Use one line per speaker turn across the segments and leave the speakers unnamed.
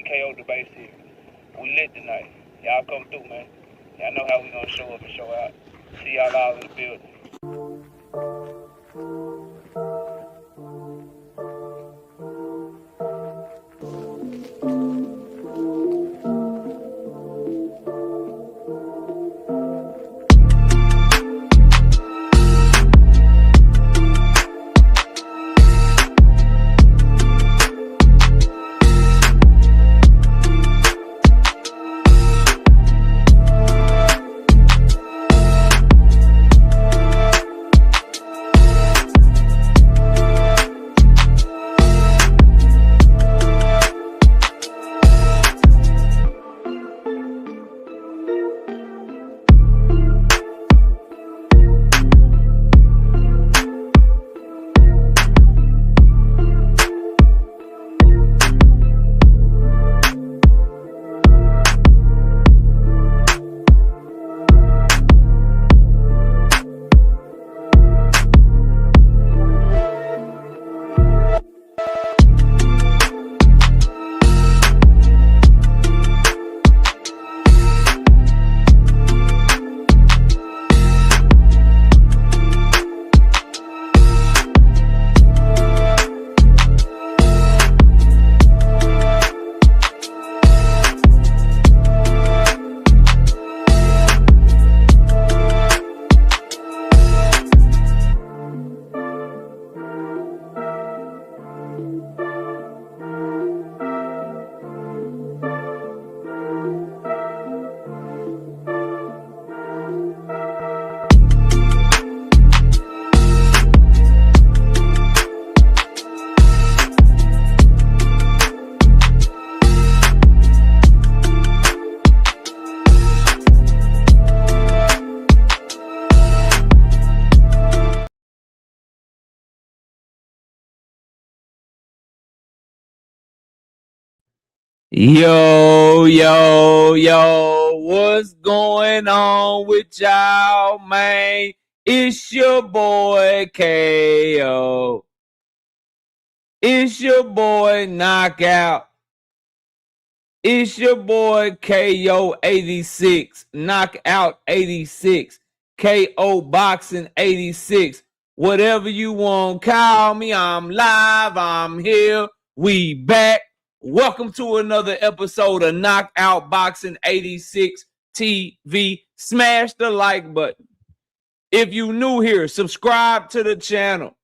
KO debate series. We lit tonight. Y'all come through, man. Y'all know how we gonna show up and show out. See y'all all in the building.
Yo, what's going on with y'all, man? It's your boy KO. It's your boy Knockout. It's your boy KO 86, Knockout 86, KO Boxing 86. Whatever you want, call me. I'm live. I'm here. We back. Welcome to another episode of Knockout Boxing 86 TV. Smash the like button. If you new here, subscribe to the channel.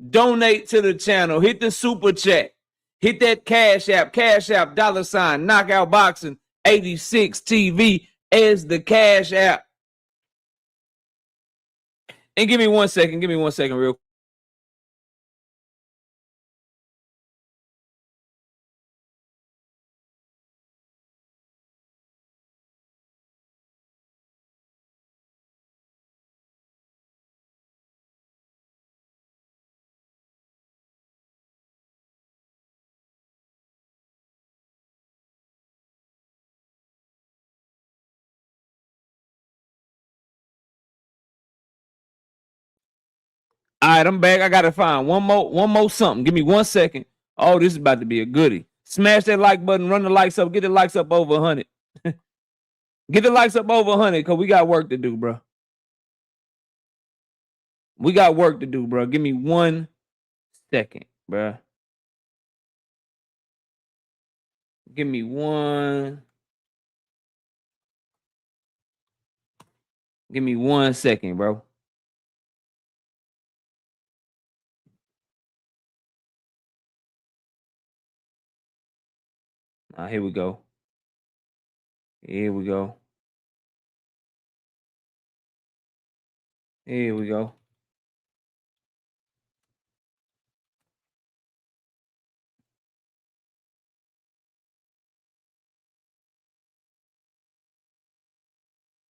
Donate to the channel. Hit the super chat. Hit that Cash App, $, Knockout Boxing 86 TV as the Cash App. And give me 1 second real quick. All right, I'm back. I gotta find one more something. Give me 1 second. Oh, this is about to be a goodie. Smash that like button, run the likes up, get the likes up over 100. Get the likes up over 100 because we got work to do, bro. We got work to do, bro. Give me 1 second, bro. Give me one. Give me 1 second, bro. Here we go. Here we go. Here we go. All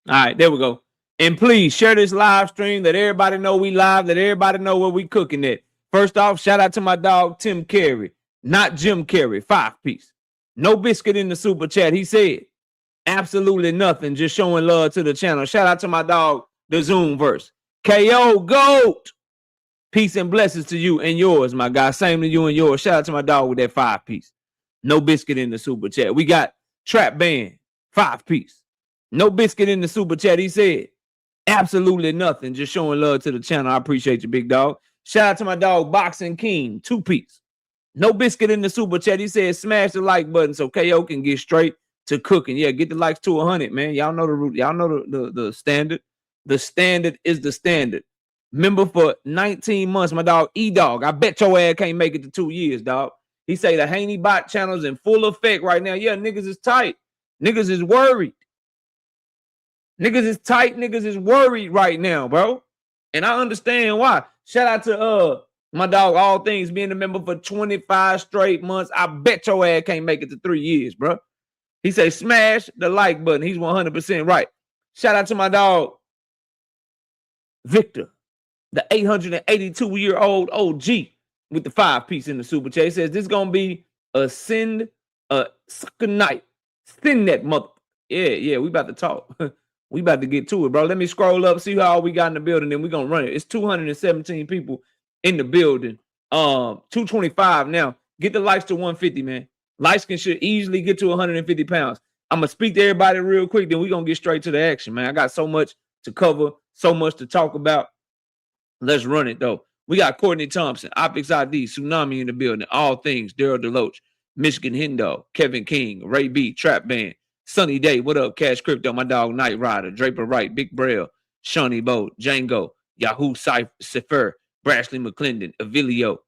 right, there we go. And please share this live stream. Let everybody know we live. Let everybody know where we cooking it. First off, shout out to my dog, Tim Carey. Not Jim Carey, 5-piece. No biscuit in the super chat. He said absolutely nothing. Just showing love to the channel. Shout out to my dog, the Zoomverse. KO GOAT. Peace and blessings to you and yours, my guy. Same to you and yours. Shout out to my dog with that 5-piece. No biscuit in the super chat. We got Trap Band, 5-piece. No biscuit in the super chat. He said, absolutely nothing. Just showing love to the channel. I appreciate you, big dog. Shout out to my dog, Boxing King, 2-piece. No biscuit in the super chat. He said, smash the like button so KO can get straight to cooking. Yeah, get the likes to 100, man. Y'all know the root. Y'all know the standard. The standard is the standard. Member for 19 months, my dog, E-Dog. I bet your ass can't make it to 2 years, dog. He say the Haney bot channel's in full effect right now. Yeah, niggas is tight. Niggas is worried. Niggas is tight. Niggas is worried right now, bro. And I understand why. Shout out to my dog, All Things, being a member for 25 straight months. I bet your ass can't make it to 3 years, bro. He say smash the like button. He's 100% right. Shout out to my dog, Victor, the 882-year-old OG with the 5-piece in the super chat. He says this is gonna be a sucker night. Send that mother. Yeah, we about to talk. We about to get to it, bro. Let me scroll up, see how we got in the building, then we're gonna run it. It's 217 people in the building. 225 now. Get the likes to 150, man. Likes should easily get to 150 pounds. I'm gonna speak to everybody real quick, then we're gonna get straight to the action, man. I got so much to cover, so much to talk about. Let's run it though. We got Courtney Thompson, Optics ID, Tsunami in the building, All Things, Daryl Deloach, Michigan Hendo, Kevin King, Ray B, Trap Band, Sunny Day, what up, Cash Crypto, my dog Night Rider, Draper Wright, Big Braille, Shawnee Bo, Django, Yahoo Cipher, Brashley McClendon, Avilio,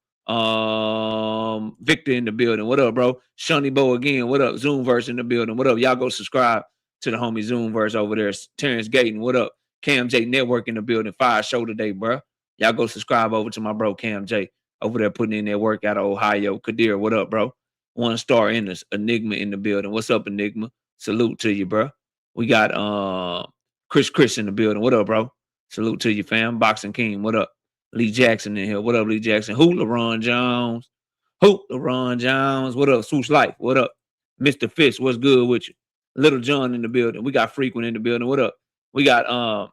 Victor in the building, what up, bro? Shawnee Bo again, what up? Zoomverse in the building, what up? Y'all go subscribe to the homie Zoomverse over there. Terrence Gayton, what up? Cam J Network in the building, fire show today, bro. Y'all go subscribe over to my bro Cam J over there putting in their work out of Ohio. Kadir, what up, bro? 1-star in this. Enigma in the building. What's up, Enigma? Salute to you, bro. We got Chris in the building. What up, bro? Salute to you, fam. Boxing King, what up? Lee Jackson in here. What up, Lee Jackson? Who? LaRon Jones. Who? LaRon Jones. What up? Swoosh Life. What up? Mr. Fish, what's good with you? Little John in the building. We got Frequent in the building. What up? We got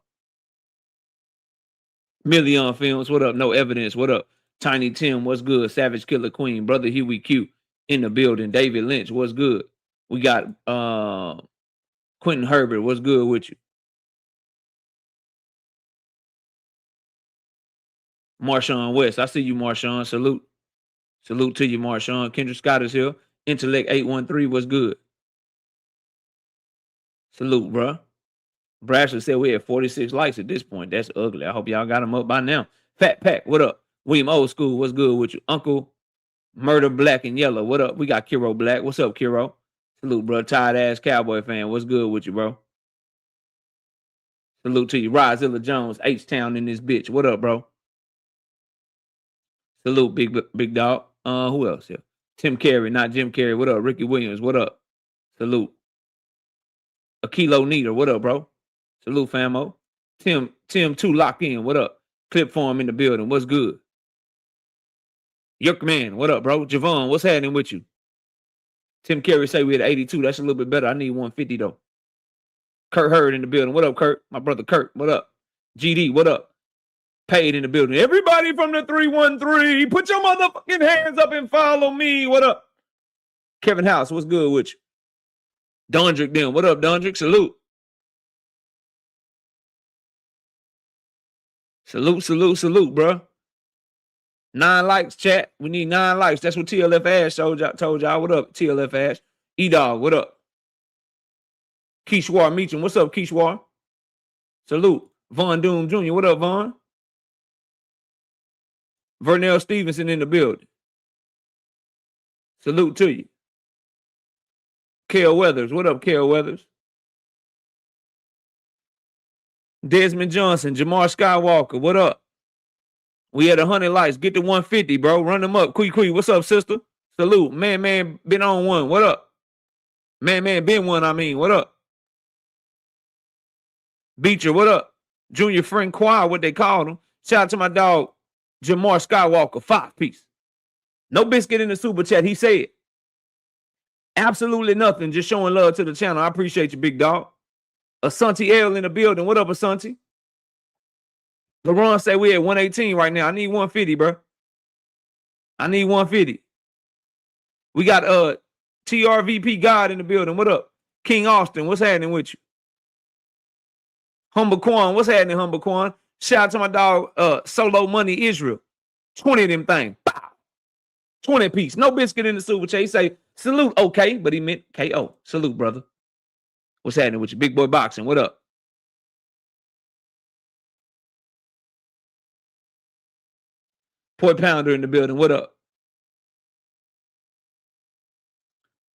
Million Films, what up? No Evidence, what up? Tiny Tim, what's good? Savage Killer Queen, Brother Huey Q in the building. David Lynch, what's good? We got Quentin Herbert, what's good with you? Marshawn West, I see you, Marshawn. Salute. Salute to you, Marshawn. Kendra Scott is here. Intellect 813, what's good? Salute, bro. Brasher said we had 46 likes at this point. That's ugly. I hope y'all got them up by now. Fat Pack, what up? William Old School, what's good with you? Uncle Murder Black and Yellow, what up? We got Kiro Black. What's up, Kiro? Salute, bro. Tired ass Cowboy fan. What's good with you, bro? Salute to you. Rozilla Jones, H-Town in this bitch. What up, bro? Salute, big dog. Who else here? Tim Carey, not Jim Carrey. What up? Ricky Williams, what up? Salute. A Kilo Neater, what up, bro? Salute, famo. Tim 2 locked in. What up? Clip form in the building. What's good? Yuck man, what up, bro? Javon, what's happening with you? Tim Carey say we had 82. That's a little bit better. I need 150 though. Kurt Hurd in the building. What up, Kurt? My brother Kurt. What up? GD, what up? Paid in the building. Everybody from the 313, put your motherfucking hands up and follow me. What up? Kevin House, what's good with you? Dondrick then. What up, Dondrick? Salute. Salute, bro. 9 likes, chat. We need 9 likes. That's what TLF Ash told y'all. What up, TLF Ash? E-Dog, what up? Keshwar Meacham, what's up, Keshwar? Salute. Von Doom Jr., what up, Von? Vernell Stevenson in the building. Salute to you. Kel Weathers, what up, Kel Weathers? Desmond Johnson, Jamar Skywalker, what up? We had 100 likes. Get to 150, bro. Run them up. Quee, what's up, sister? Salute. Man, been on one. What up? Man, been one, I mean. What up? Beecher, what up? Junior Frank Quad, what they called him. Shout out to my dog, Jamar Skywalker, 5-piece. No biscuit in the super chat. He said, absolutely nothing. Just showing love to the channel. I appreciate you, big dog. Asante L in the building. What up, Asante? LaRon say we at 118 right now. I need 150, bro. I need 150. We got TRVP God in the building. What up? King Austin, what's happening with you? Humble Quan, what's happening, Humble Quan? Shout out to my dog, Solo Money Israel. 20 of them things. Bow. 20 piece. No biscuit in the super chat. He say, salute, okay, but he meant KO. Salute, brother. What's happening with you? Big boy boxing, what up? Boy Pounder in the building, what up?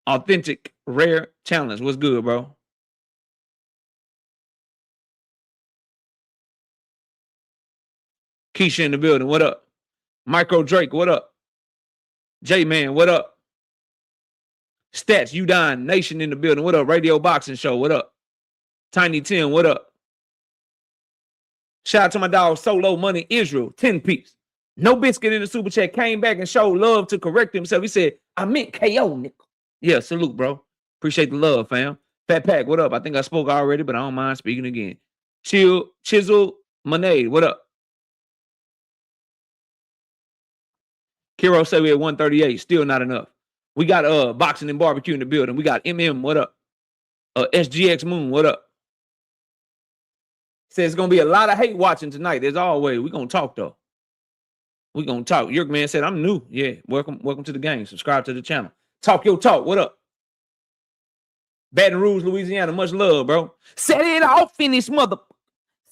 Authentic, rare challenge. What's good, bro? Keisha in the building, what up? Micro Drake, what up? J-Man, what up? Stats, you dying. Nation in the building, what up? Radio Boxing Show, what up? Tiny Tim, what up? Shout out to my dog Solo Money Israel, 10 piece. No biscuit in the super chat. Came back and showed love to correct himself. He said, I meant KO, nigga. Yeah, salute, bro. Appreciate the love, fam. Fat Pack, what up? I think I spoke already, but I don't mind speaking again. Chisel Monet, what up? Kiro said we at 138, still not enough. We got boxing and barbecue in the building. We got MM, what up? SGX Moon, what up? Says it's gonna be a lot of hate watching tonight. As always, we're gonna talk though. We're gonna talk. Yerk Man said, I'm new. Yeah, welcome to the game. Subscribe to the channel. Talk your talk. What up? Baton Rouge, Louisiana. Much love, bro. Set it off in this mother.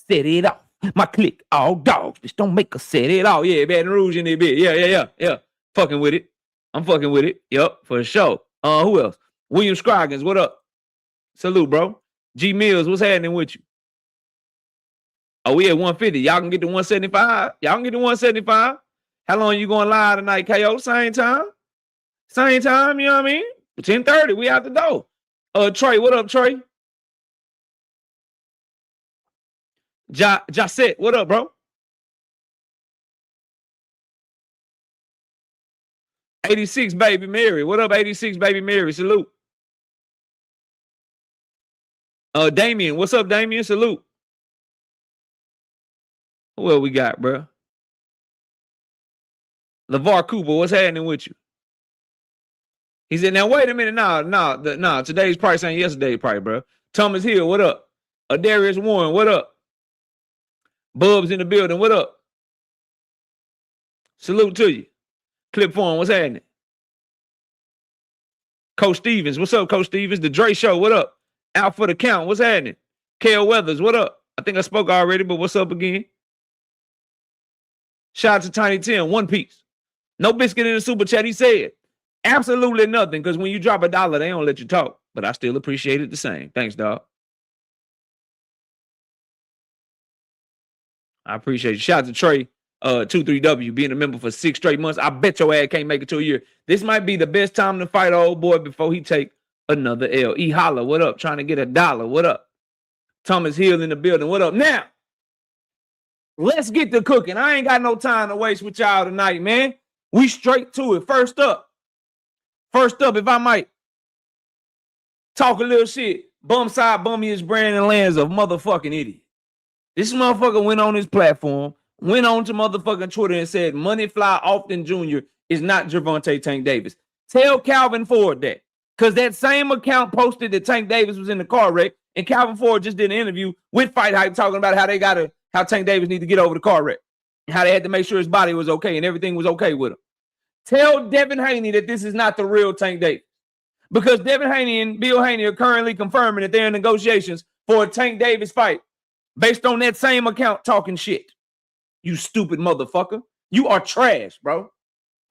Set it off. My clique, all dogs. Just don't make us set it off. Yeah, Baton Rouge in there bit. Yeah. Fucking with it. I'm fucking with it. Yup, for sure. Who else? William Scroggins, what up? Salute, bro. G Mills, what's happening with you? Oh, we at 150. Y'all can get to 175. Y'all can get to 175. How long you going live tonight, KO? Same time? Same time, you know what I mean? 10:30, we out the door. Trey, what up, Trey? Josette, what up, bro? 86, baby Mary. What up, 86, baby Mary? Salute. Damien, what's up, Damien? Salute. What we got, bro? LeVar Cooper, what's happening with you? He said, now, wait a minute. Nah, today's price ain't yesterday's price, bro. Thomas Hill, what up? Darius Warren, what up? Bubs in the building, what up? Salute to you. Clip Form, what's happening? Coach Stevens, what's up, Coach Stevens? The Dre Show, what up? Out for the count, what's happening? Kale Weathers, what up? I think I spoke already, but what's up again? Shout out to Tiny Tim, 1 piece. No biscuit in the super chat, he said. Absolutely nothing, because when you drop $1, they don't let you talk. But I still appreciate it the same. Thanks, dog. I appreciate you. Shout out to Trey, 23W, being a member for 6 straight months. I bet your ass can't make it to a year. This might be the best time to fight old boy before he take another L. E. Holla, what up? Trying to get $1. What up? Thomas Hill in the building. What up? Now, let's get to cooking. I ain't got no time to waste with y'all tonight, man. We straight to it. First up, if I might talk a little shit, Bumside Bummiest Brandon Lands a motherfucking idiot. This motherfucker went on his platform, went on to motherfucking Twitter and said Money Fly Often Jr. is not Gervonta Tank Davis. Tell Calvin Ford that. Because that same account posted that Tank Davis was in the car wreck, and Calvin Ford just did an interview with Fight Hype talking about how Tank Davis need to get over the car wreck, and how they had to make sure his body was okay and everything was okay with him. Tell Devin Haney that this is not the real Tank Davis. Because Devin Haney and Bill Haney are currently confirming that they're in negotiations for a Tank Davis fight based on that same account talking shit. You stupid motherfucker. You are trash, bro.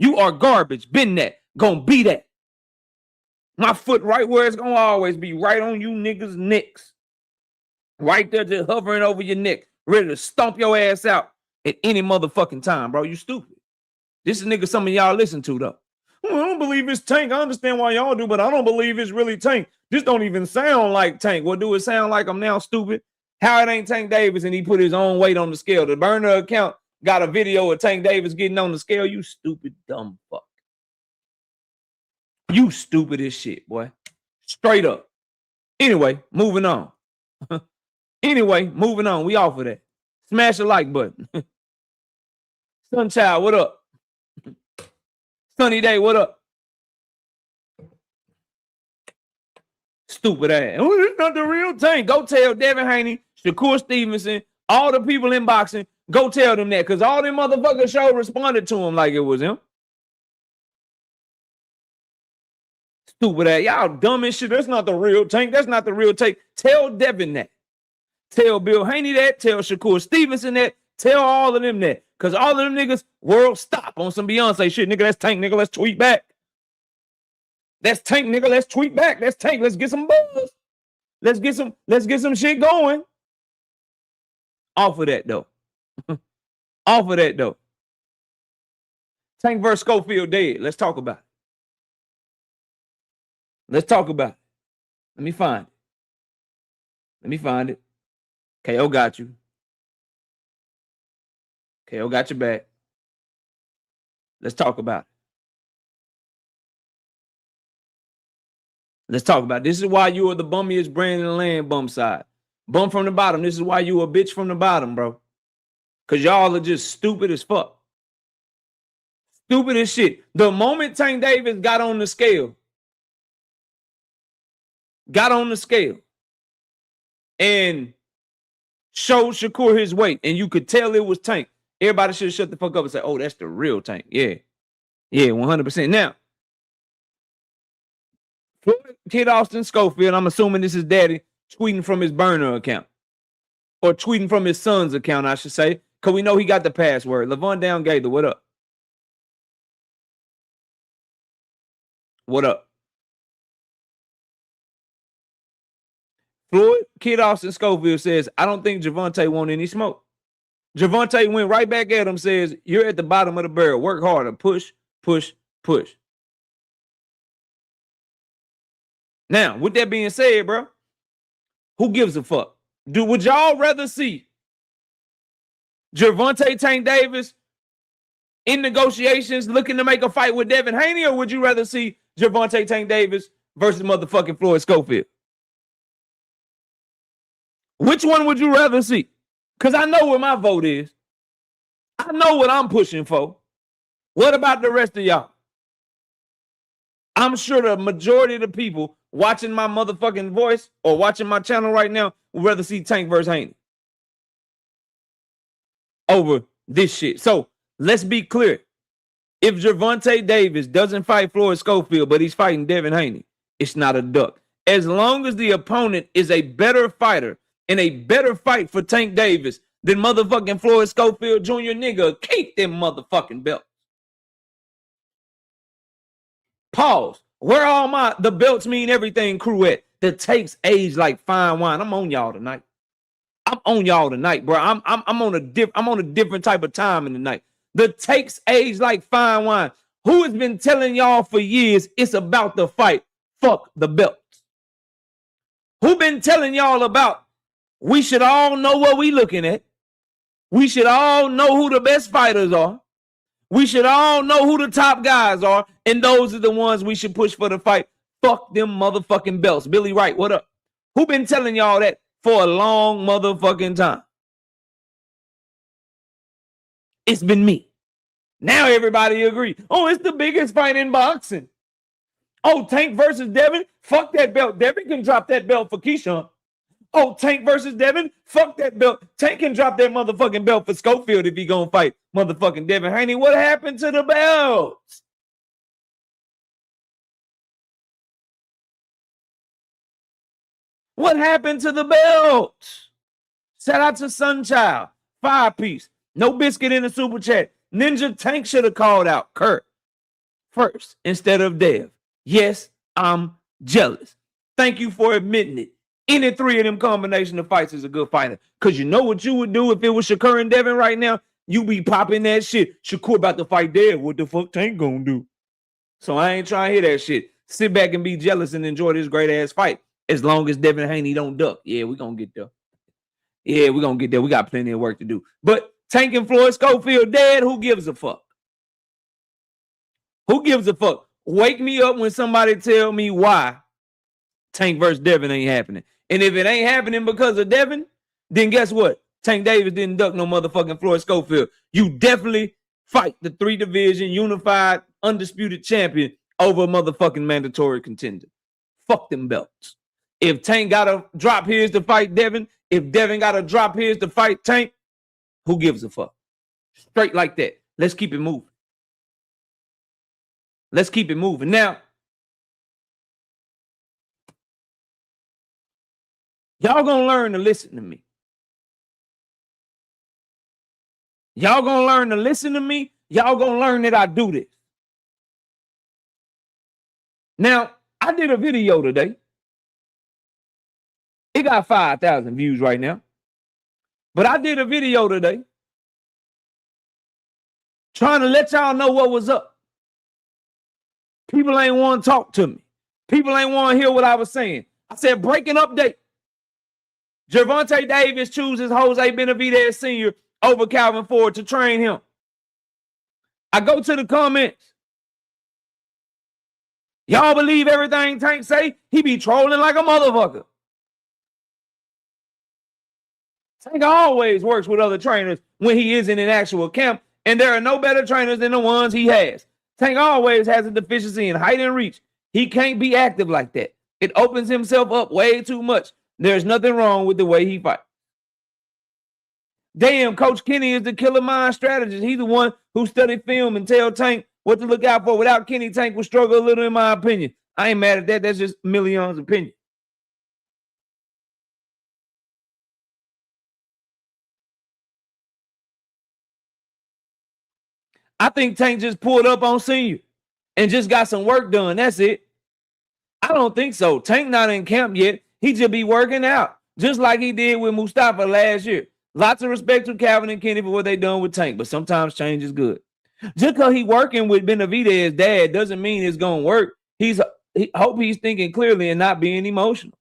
You are garbage. Been that. Gonna be that. My foot right where it's gonna always be, right on you niggas' necks. Right there just hovering over your neck, ready to stomp your ass out at any motherfucking time, bro. You stupid. This is nigga some of y'all listen to, though. Well, I don't believe it's Tank. I understand why y'all do, but I don't believe it's really Tank. This don't even sound like Tank. What do it sound like? I'm now stupid. How it ain't Tank Davis and he put his own weight on the scale. The burner account got a video of Tank Davis getting on the scale. You stupid, dumb fuck. You stupid as shit, boy. Straight up. Anyway, moving on. We off of that. Smash the like button. Sunchild, what up? Sunny Day, what up? Stupid ass. Oh, this not the real Tank. Go tell Devin Haney, Shakur Stevenson, all the people in boxing, go tell them that, because all them motherfuckers show responded to him like it was him. Stupid ass. Y'all dumb as shit. That's not the real Tank. That's not the real Tank. Tell Devin that. Tell Bill Haney that. Tell Shakur Stevenson that. Tell all of them that. Because all of them niggas, world stop on some Beyonce shit. Nigga, that's Tank, nigga. Let's tweet back. That's Tank, nigga. Let's tweet back. That's Tank. Let's get some buzz. Let's get some shit going. Off of that, though. Off of that, though. Tank versus Schofield dead. Let's talk about it. Let's talk about it. Let me find it. Let me find it. KO got you. KO got your back. Let's talk about it. Let's talk about it. This is why you are the bummiest brand in the land, bum side. Bum from the bottom. This is why you a bitch from the bottom, bro. Because y'all are just stupid as fuck. Stupid as shit. The moment Tank Davis got on the scale, and showed Shakur his weight, and you could tell it was Tank, everybody should shut the fuck up and say, oh, that's the real Tank. Yeah. Yeah, 100%. Now, Kid Austin Schofield, I'm assuming this is daddy tweeting from his burner account. Or tweeting from his son's account, I should say. Because we know he got the password. Levon Down Gator, what up? What up? Floyd, Kid Austin Schofield says, I don't think Gervonta want any smoke. Gervonta went right back at him, says, you're at the bottom of the barrel. Work harder. Push, push, push. Now, with that being said, bro, who gives a fuck? Would y'all rather see Gervonta Tank Davis in negotiations looking to make a fight with Devin Haney, or would you rather see Gervonta Tank Davis versus motherfucking Floyd Schofield? Which one would you rather see? Because I know where my vote is. I know what I'm pushing for. What about the rest of y'all? I'm sure the majority of the people watching my motherfucking voice or watching my channel right now would rather see Tank versus Haney over this shit. So let's be clear. If Gervonta Davis doesn't fight Floyd Schofield, but he's fighting Devin Haney, it's not a duck. As long as the opponent is a better fighter and a better fight for Tank Davis than motherfucking Floyd Schofield Jr., nigga, keep them motherfucking belts. Pause. Where all the belts mean everything crew at that takes age like fine wine? I'm on y'all tonight. I'm on y'all tonight, bro. I'm on a different type of time in the night. The takes age like fine wine. Who has been telling y'all for years it's about the fight? Fuck the belts. Who been telling y'all about we should all know what we looking at? We should all know who the best fighters are. We should all know who the top guys are, and those are the ones we should push for the fight. Fuck them motherfucking belts. Billy Wright, what up? Who been telling y'all that for a long motherfucking time? It's been me. Now everybody agree. Oh, it's the biggest fight in boxing. Oh, Tank versus Devin? Fuck that belt. Devin can drop that belt for Keyshawn. Oh, Tank versus Devin? Fuck that belt. Tank can drop that motherfucking belt for Schofield if he gonna fight motherfucking Devin Haney. What happened to the belts? What happened to the belts? Shout out to Sunchild. 5-piece. No biscuit in the super chat. Ninja Tank should have called out Kurt first instead of Dev. Yes, I'm jealous. Thank you for admitting it. Any three of them combination of fights is a good fighter. Because you know what you would do if it was Shakur and Devin right now? You be popping that shit. Shakur about to fight Dev. What the fuck Tank gonna do? So I ain't trying to hear that shit. Sit back and be jealous and enjoy this great-ass fight. As long as Devin Haney don't duck. Yeah, we gonna get there. Yeah, we gonna get there. We got plenty of work to do. But Tank and Floyd Schofield dead, who gives a fuck? Who gives a fuck? Wake me up when somebody tell me why Tank versus Devin ain't happening. And if it ain't happening because of Devin, then guess what? Tank Davis didn't duck no motherfucking Floyd Schofield. You definitely fight the 3-division, unified, undisputed champion over a motherfucking mandatory contender. Fuck them belts. If Tank got to drop his to fight Devin, if Devin got to drop his to fight Tank, who gives a fuck? Straight like that. Let's keep it moving. Let's keep it moving. Now, y'all gonna learn to listen to me. Y'all gonna learn to listen to me. Y'all gonna learn that I do this. Now, I did a video today. It got 5,000 views right now. But I did a video today trying to let y'all know what was up. People ain't want to talk to me. People ain't want to hear what I was saying. I said, breaking update. Gervonta Davis chooses Jose Benavidez Sr. over Calvin Ford to train him. I go to the comments. Y'all believe everything Tank say? He be trolling like a motherfucker. Tank always works with other trainers when he is in an actual camp, and there are no better trainers than the ones he has. Tank always has a deficiency in height and reach. He can't be active like that. It opens himself up way too much. There's nothing wrong with the way he fights. Damn, Coach Kenny is the killer mind strategist. He's the one who studied film and tell Tank what to look out for. Without Kenny, Tank would struggle a little, in my opinion. I ain't mad at that. That's just Million's opinion. I think Tank just pulled up on Senior and just got some work done. That's it. I don't think so. Tank not in camp yet. He just be working out, just like he did with Mustafa last year. Lots of respect to Calvin and Kenny for what they done with Tank, but sometimes change is good. Just because he working with Benavidez's dad doesn't mean it's going to work. He hope he's thinking clearly and not being emotional.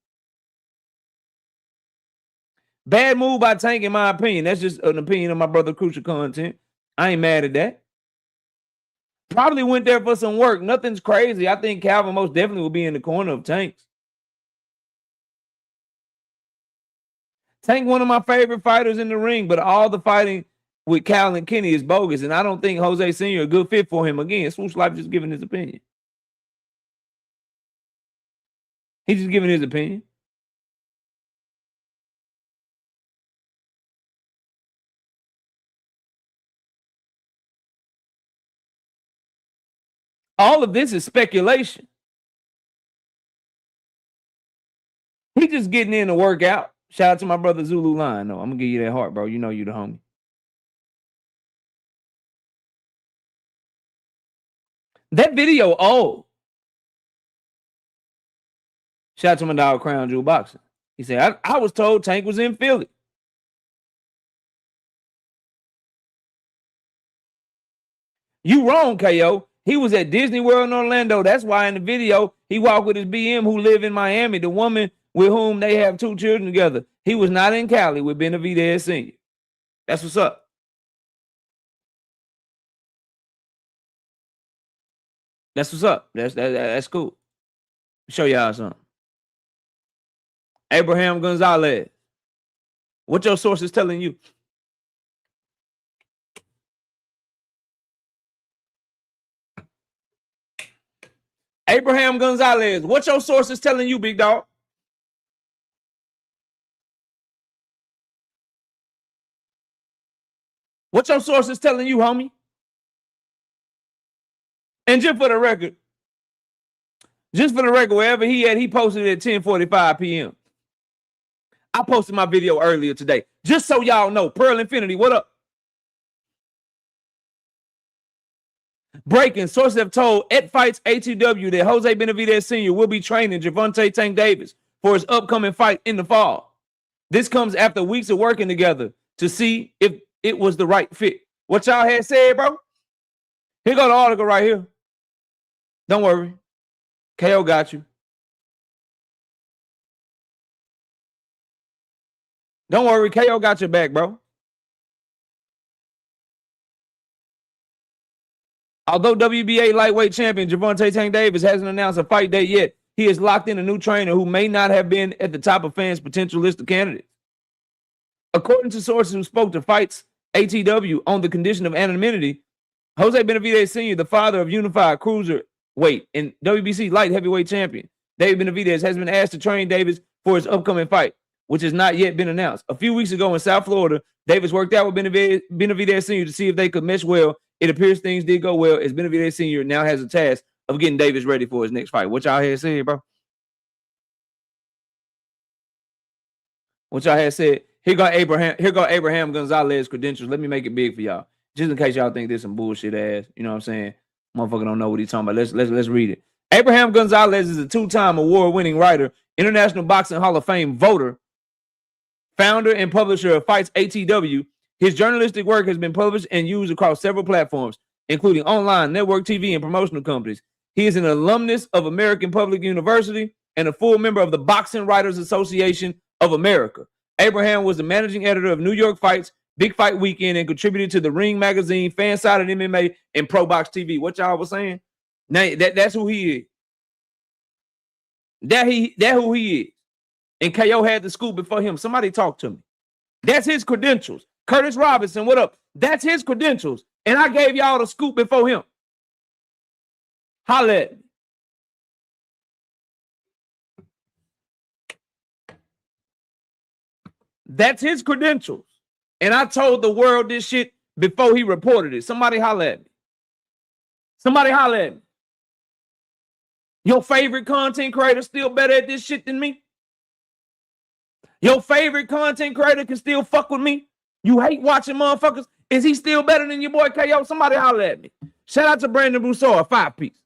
Bad move by Tank, in my opinion. That's just an opinion of my brother Crucial Content. I ain't mad at that. Probably went there for some work. Nothing's crazy. I think Calvin most definitely will be in the corner of Tank's. Tank, one of my favorite fighters in the ring, but all the fighting with Cal and Kenny is bogus, and I don't think Jose Sr. a good fit for him. Again, Swoosh Life just giving his opinion. He's just giving his opinion. All of this is speculation. He just getting in to work out. Shout out to my brother Zulu Lion. No, I'm going to give you that heart, bro. You know you the homie. That video old. Shout out to my dog Crown Jewel Boxing. He said, I was told Tank was in Philly. You wrong, KO. He was at Disney World in Orlando. That's why in the video, he walked with his BM who live in Miami, the woman with whom they have 2 children together. He was not in Cali with Benavidez Sr. That's what's up. That's what's up. That's cool. Show y'all something. Abraham Gonzalez. What your sources telling you? Abraham Gonzalez, what your sources telling you, big dog? What your sources telling you, homie? And just for the record, wherever he at, he posted it at 10:45 p.m. I posted my video earlier today. Just so y'all know, Pearl Infinity, what up? Breaking, sources have told at Fights ATW that Jose Benavidez Sr. will be training Gervonta Tank Davis for his upcoming fight in the fall. This comes after weeks of working together to see if it was the right fit. What y'all had said, bro? Here go the article right here. Don't worry. KO got you. Don't worry. KO got your back, bro. Although WBA lightweight champion Gervonta Tank Davis hasn't announced a fight date yet, he has locked in a new trainer who may not have been at the top of fans' potential list of candidates. According to sources who spoke to Fights ATW on the condition of anonymity, Jose Benavidez Sr., the father of unified cruiserweight and WBC light heavyweight champion David Benavidez, has been asked to train Davis for his upcoming fight, which has not yet been announced. A few weeks ago in South Florida, Davis worked out with Benavidez Sr. to see if they could mesh well. It appears things did go well, as Benavidez Sr. now has a task of getting Davis ready for his next fight. What y'all had said, bro? What y'all had said? Here go Abraham Gonzalez credentials. Let me make it big for y'all, just in case y'all think this some bullshit ass. You know what I'm saying? Motherfucker don't know what he's talking about. Let's read it. Abraham Gonzalez is a two-time award-winning writer, International Boxing Hall of Fame voter, founder and publisher of Fights ATW. His journalistic work has been published and used across several platforms, including online, network TV, and promotional companies. He is an alumnus of American Public University and a full member of the Boxing Writers Association of America. Abraham was the managing editor of New York Fights, Big Fight Weekend, and contributed to the Ring Magazine, Fansided MMA, and Pro Box TV. What y'all was saying? Now that's who he is. That who he is. And KO had the scoop before him. Somebody talk to me. That's his credentials. Curtis Robinson, what up? That's his credentials. And I gave y'all the scoop before him. Holla at me. That's his credentials. And I told the world this shit before he reported it. Somebody holla at me. Somebody holla at me. Your favorite content creator still better at this shit than me? Your favorite content creator can still fuck with me? You hate watching motherfuckers? Is he still better than your boy KO? Somebody holler at me. Shout out to Brandon Broussard, 5-piece.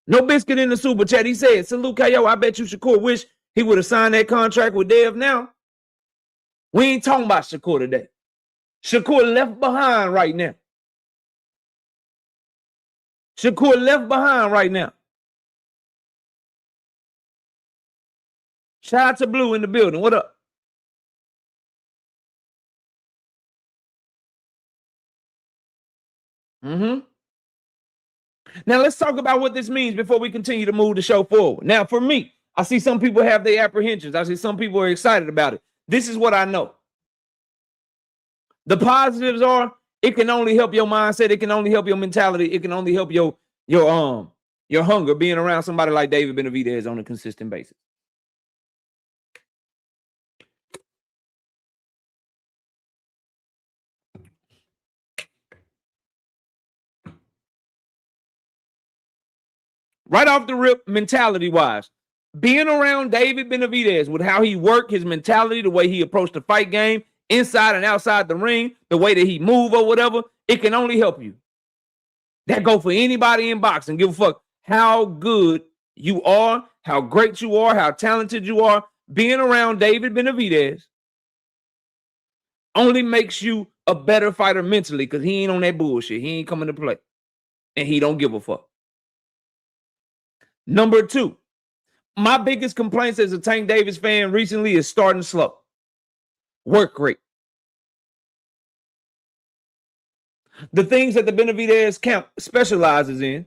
No biscuit in the super chat. He said, salute KO. I bet you Shakur wish he would have signed that contract with Dev now. We ain't talking about Shakur today. Shakur left behind right now. Shakur left behind right now. Shout out to Blue in the building. What up? Now let's talk about what this means before we continue to move the show forward. Now, for me, I see some people have their apprehensions. I see some people are excited about it. This is what I know. The positives are it can only help your mindset. It can only help your mentality. It can only help your hunger being around somebody like David Benavidez on a consistent basis. Right off the rip, mentality-wise, being around David Benavidez with how he worked, his mentality, the way he approached the fight game, inside and outside the ring, the way that he move or whatever, it can only help you. That go for anybody in boxing. Give a fuck how good you are, how great you are, how talented you are. Being around David Benavidez only makes you a better fighter mentally because he ain't on that bullshit. He ain't coming to play. And he don't give a fuck. Number two, my biggest complaints as a Tank Davis fan recently is starting slow. Work rate. The things that the Benavidez camp specializes in,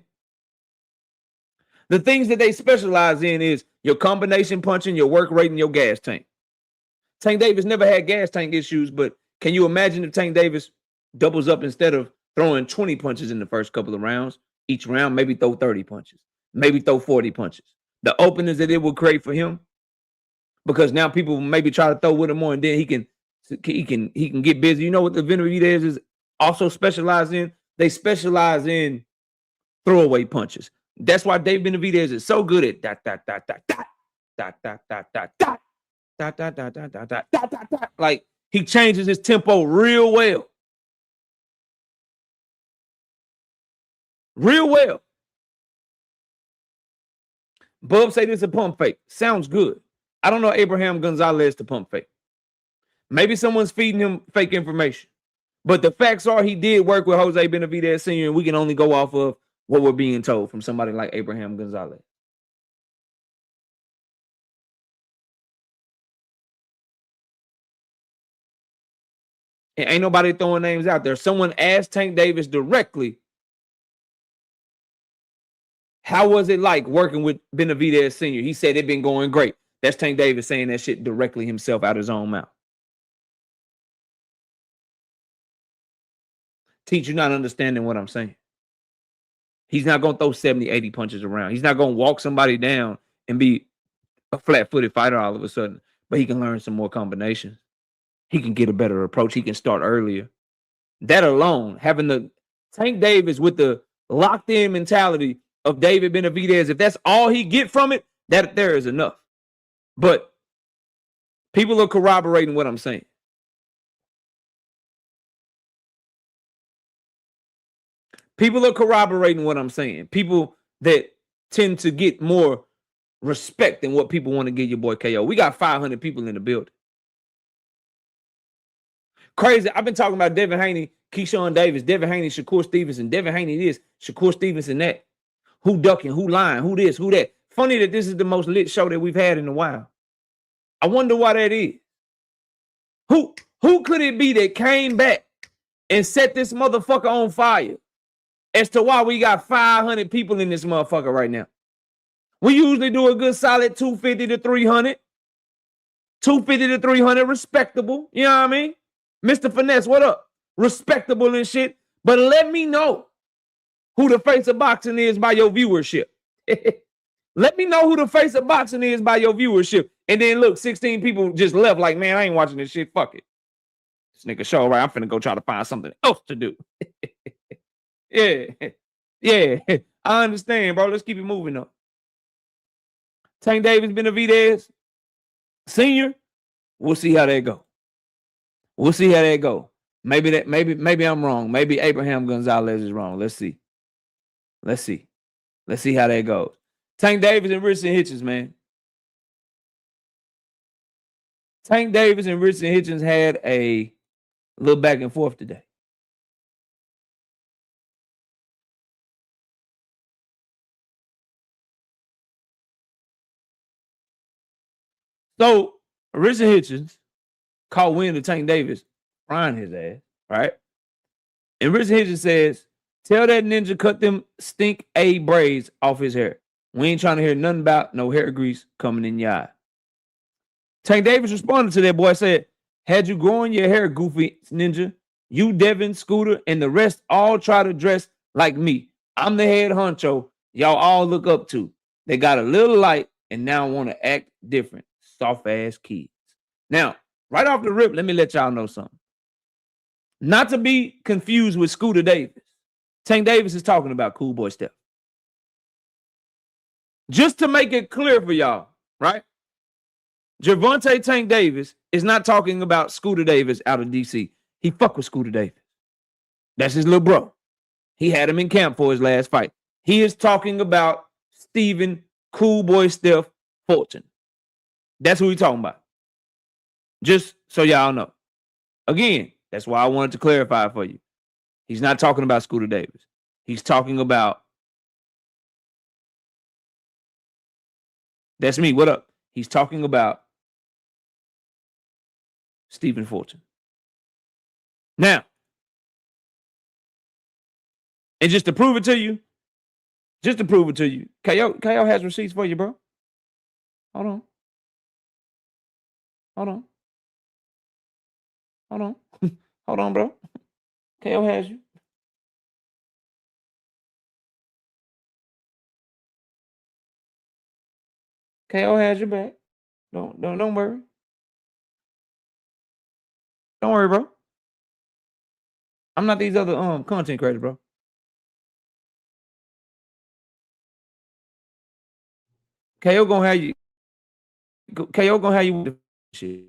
the things that they specialize in is your combination punching, your work rate, and your gas tank. Tank Davis never had gas tank issues, but can you imagine if Tank Davis doubles up instead of throwing 20 punches in the first couple of rounds, each round, maybe throw 30 punches, maybe throw 40 punches. The openings that it will create for him, because now people maybe try to throw with him more, and then he can get busy. You know what the Benavidez is also specialized in? They specialize in throwaway punches. That's why Dave Benavidez is so good at like he changes his tempo real well. Real well. Bub say this is a pump fake. Sounds good. I don't know Abraham Gonzalez to pump fake. Maybe someone's feeding him fake information. But the facts are he did work with Jose Benavidez Sr., and we can only go off of what we're being told from somebody like Abraham Gonzalez. And ain't nobody throwing names out there. Someone asked Tank Davis directly, how was it like working with Benavidez Sr.? He said it been going great. That's Tank Davis saying that shit directly himself out of his own mouth. Teach, you not understanding what I'm saying. He's not going to throw 70, 80 punches around. He's not going to walk somebody down and be a flat-footed fighter all of a sudden, but he can learn some more combinations. He can get a better approach. He can start earlier. That alone, having the Tank Davis with the locked-in mentality of David Benavidez, if that's all he get from it, that there is enough. But people are corroborating what I'm saying. People are corroborating what I'm saying. People that tend to get more respect than what people want to give your boy KO. We got 500 people in the building. Crazy. I've been talking about Devin Haney, Keyshawn Davis, Devin Haney, Shakur Stevenson, Devin Haney this, Shakur Stevenson that. Who ducking, who lying, who this, who that. Funny that this is the most lit show that we've had in a while. I wonder why that is. Who could it be that came back and set this motherfucker on fire as to why we got 500 people in this motherfucker right now? We usually do a good solid 250 to 300. 250 to 300, respectable. You know what I mean? Mr. Finesse, what up? Respectable and shit. But let me know who the face of boxing is by your viewership. Let me know who the face of boxing is by your viewership. And then look, 16 people just left like, man, I ain't watching this shit. Fuck it. This nigga show, right? I'm finna go try to find something else to do. Yeah. Yeah. I understand, bro. Let's keep it moving up. Tank Davis, Benavidez, Senior. We'll see how that go. We'll see how that go. Maybe I'm wrong. Maybe Abraham Gonzalez is wrong. Let's see. Let's see how that goes. Tank Davis and Richardson Hitchens, man. Tank Davis and Richardson Hitchens had a little back and forth today. So Richardson Hitchens caught wind of Tank Davis frying his ass, right? And Richardson Hitchens says, tell that ninja cut them stink A braids off his hair. We ain't trying to hear nothing about no hair grease coming in your eye. Tank Davis responded to that boy, said, had you growing your hair, goofy ninja, you, Devin, Scooter, and the rest all try to dress like me. I'm the head honcho y'all all look up to. They got a little light and now want to act different. Soft ass kids. Now, right off the rip, let me let y'all know something. Not to be confused with Scooter Davis. Tank Davis is talking about Cool Boy Steph. Just to make it clear for y'all, right? Gervonta Tank Davis is not talking about Scooter Davis out of D.C. He fuck with Scooter Davis. That's his little bro. He had him in camp for his last fight. He is talking about Steven Cool Boy Steph Fulton. That's who he's talking about. Just so y'all know. Again, that's why I wanted to clarify for you. He's not talking about Scooter Davis. He's talking about... That's me. What up? He's talking about Stephen Fulton. Now, and just to prove it to you, KO has receipts for you, bro. Hold on. Hold on, bro. KO has you. KO has your back. Don't worry. Don't worry, bro. I'm not these other content creators, bro. KO gonna have you. KO gonna have you with the shit.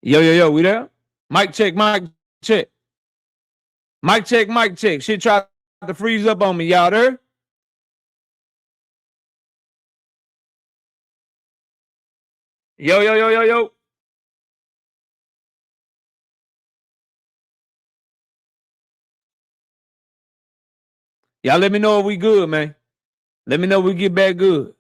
Yo, we there? Mic check. Mic check. Shit tried to freeze up on me. Y'all there? Yo. Y'all let me know if we good, man. Let me know if we get back good.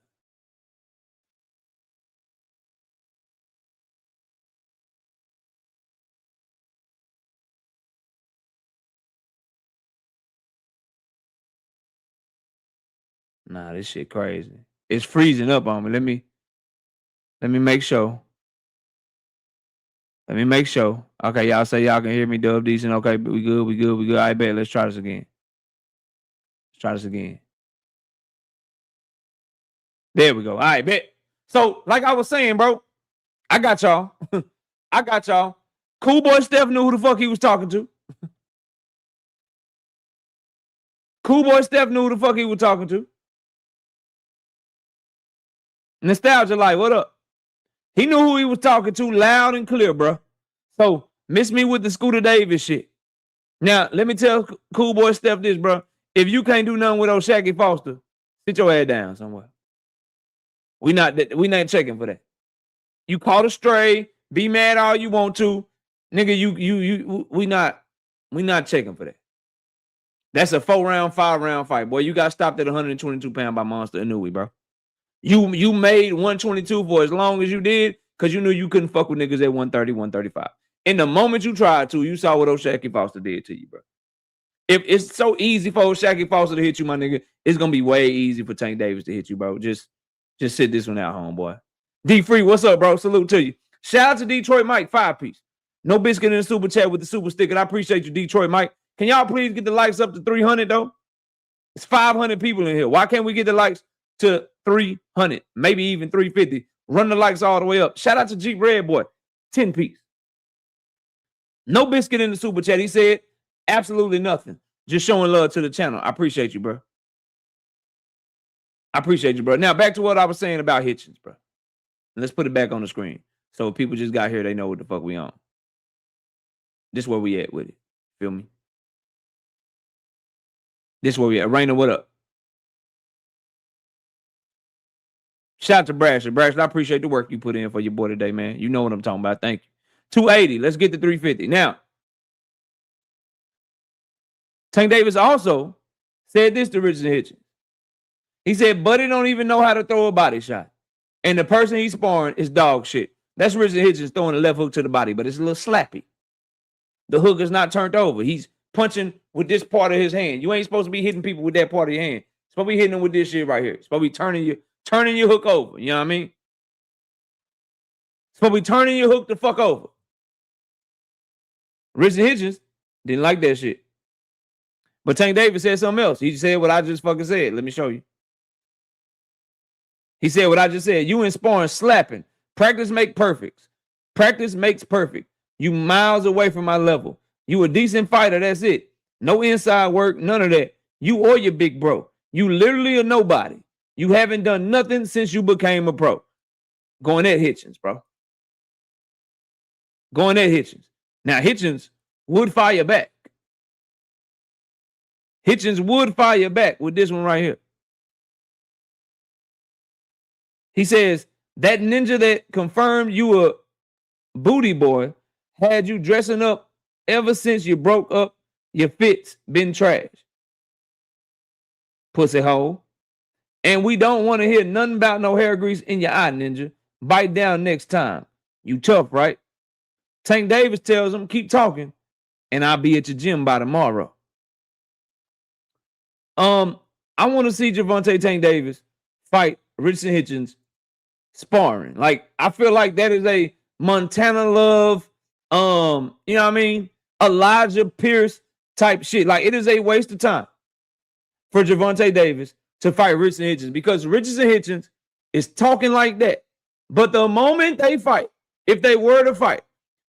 Nah, this shit crazy. It's freezing up on me. Let me make sure. Let me make sure. Okay, y'all say y'all can hear me, Dub Decent. Okay, we good. I bet. Let's try this again. There we go. All right, bet. So, like I was saying, bro, I got y'all. Cool boy Steph knew who the fuck he was talking to. Nostalgia Light, what up? He knew who he was talking to loud and clear, bro. So, miss me with the Scooter Davis shit. Now, let me tell Cool Boy Steph this, bro. If you can't do nothing with old Shaggy Foster, sit your head down somewhere. We not checking for that. You caught a stray, be mad all you want to. Nigga, we not checking for that. That's a 4-round, 5-round fight. Boy, you got stopped at 122 pounds by Monster Inouye, bro. You made 122 for as long as you did because you knew you couldn't fuck with niggas at 130, 135. In the moment you tried to, you saw what Shaggy Foster did to you, bro. If it's so easy for Shaggy Foster to hit you, my nigga, it's gonna be way easy for Tank Davis to hit you, bro. Just sit this one out, homeboy. D Free, what's up, bro? Salute to you. Shout out to Detroit Mike, 5-piece. No biscuit in the super chat with the super sticker. I appreciate you, Detroit Mike. Can y'all please get the likes up to 300 though? It's 500 people in here. Why can't we get the likes to 300? Maybe even 350. Run the likes all the way up. Shout out to Jeep Red Boy, 10-piece. No biscuit in the super chat. He said absolutely nothing. Just showing love to the channel. I appreciate you, bro. Now, back to what I was saying about Hitchens, bro. Let's put it back on the screen. So if people just got here, they know what the fuck we on. This where we at with it. Feel me? This where we at. Raina, what up? Shout out to Brasher. Brasher, I appreciate the work you put in for your boy today, man. You know what I'm talking about. Thank you. 280. Let's get to 350. Now, Tank Davis also said this to Richardson Hitchens. He said, Buddy don't even know how to throw a body shot. And the person he's sparring is dog shit. That's Richardson Hitchens throwing a left hook to the body, but it's a little slappy. The hook is not turned over. He's punching with this part of his hand. You ain't supposed to be hitting people with that part of your hand. You're supposed to be hitting them with this shit right here. It's supposed to be turning your hook over. You know what I mean? It's supposed to be turning your hook the fuck over. Richardson Hitchens didn't like that shit. But Tank Davis said something else. He said what I just fucking said. Let me show you. He said what I just said. You in sparring slapping. Practice makes perfect. You miles away from my level. You a decent fighter, that's it. No inside work, none of that. You or your big bro. You literally a nobody. You haven't done nothing since you became a pro. Going at Hitchens, bro. Now, Hitchens would fire back. With this one right here. He says, that ninja that confirmed you a booty boy had you dressing up ever since you broke up. Your fits been trash. Pussy hole. And we don't want to hear nothing about no hair grease in your eye, ninja. Bite down next time. You tough, right? Tank Davis tells him, keep talking, and I'll be at your gym by tomorrow. I want to see Gervonta Tank Davis fight Richardson Hitchens sparring. Like, I feel like that is a Montana Love, you know what I mean? Elijah Pierce type shit. Like, it is a waste of time for Gervonta Davis to fight Richardson Hitchens because Richardson Hitchens is talking like that. But the moment they fight, if they were to fight,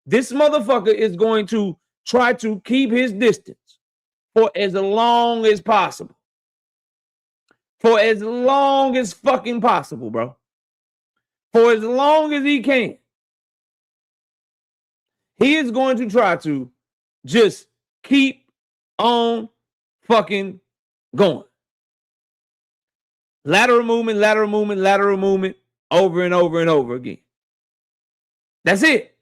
this motherfucker is going to try to keep his distance for as long as possible. For as long as fucking possible, bro. For as long as he can. He is going to try to just keep on fucking going. Lateral movement, over and over and over again. That's it.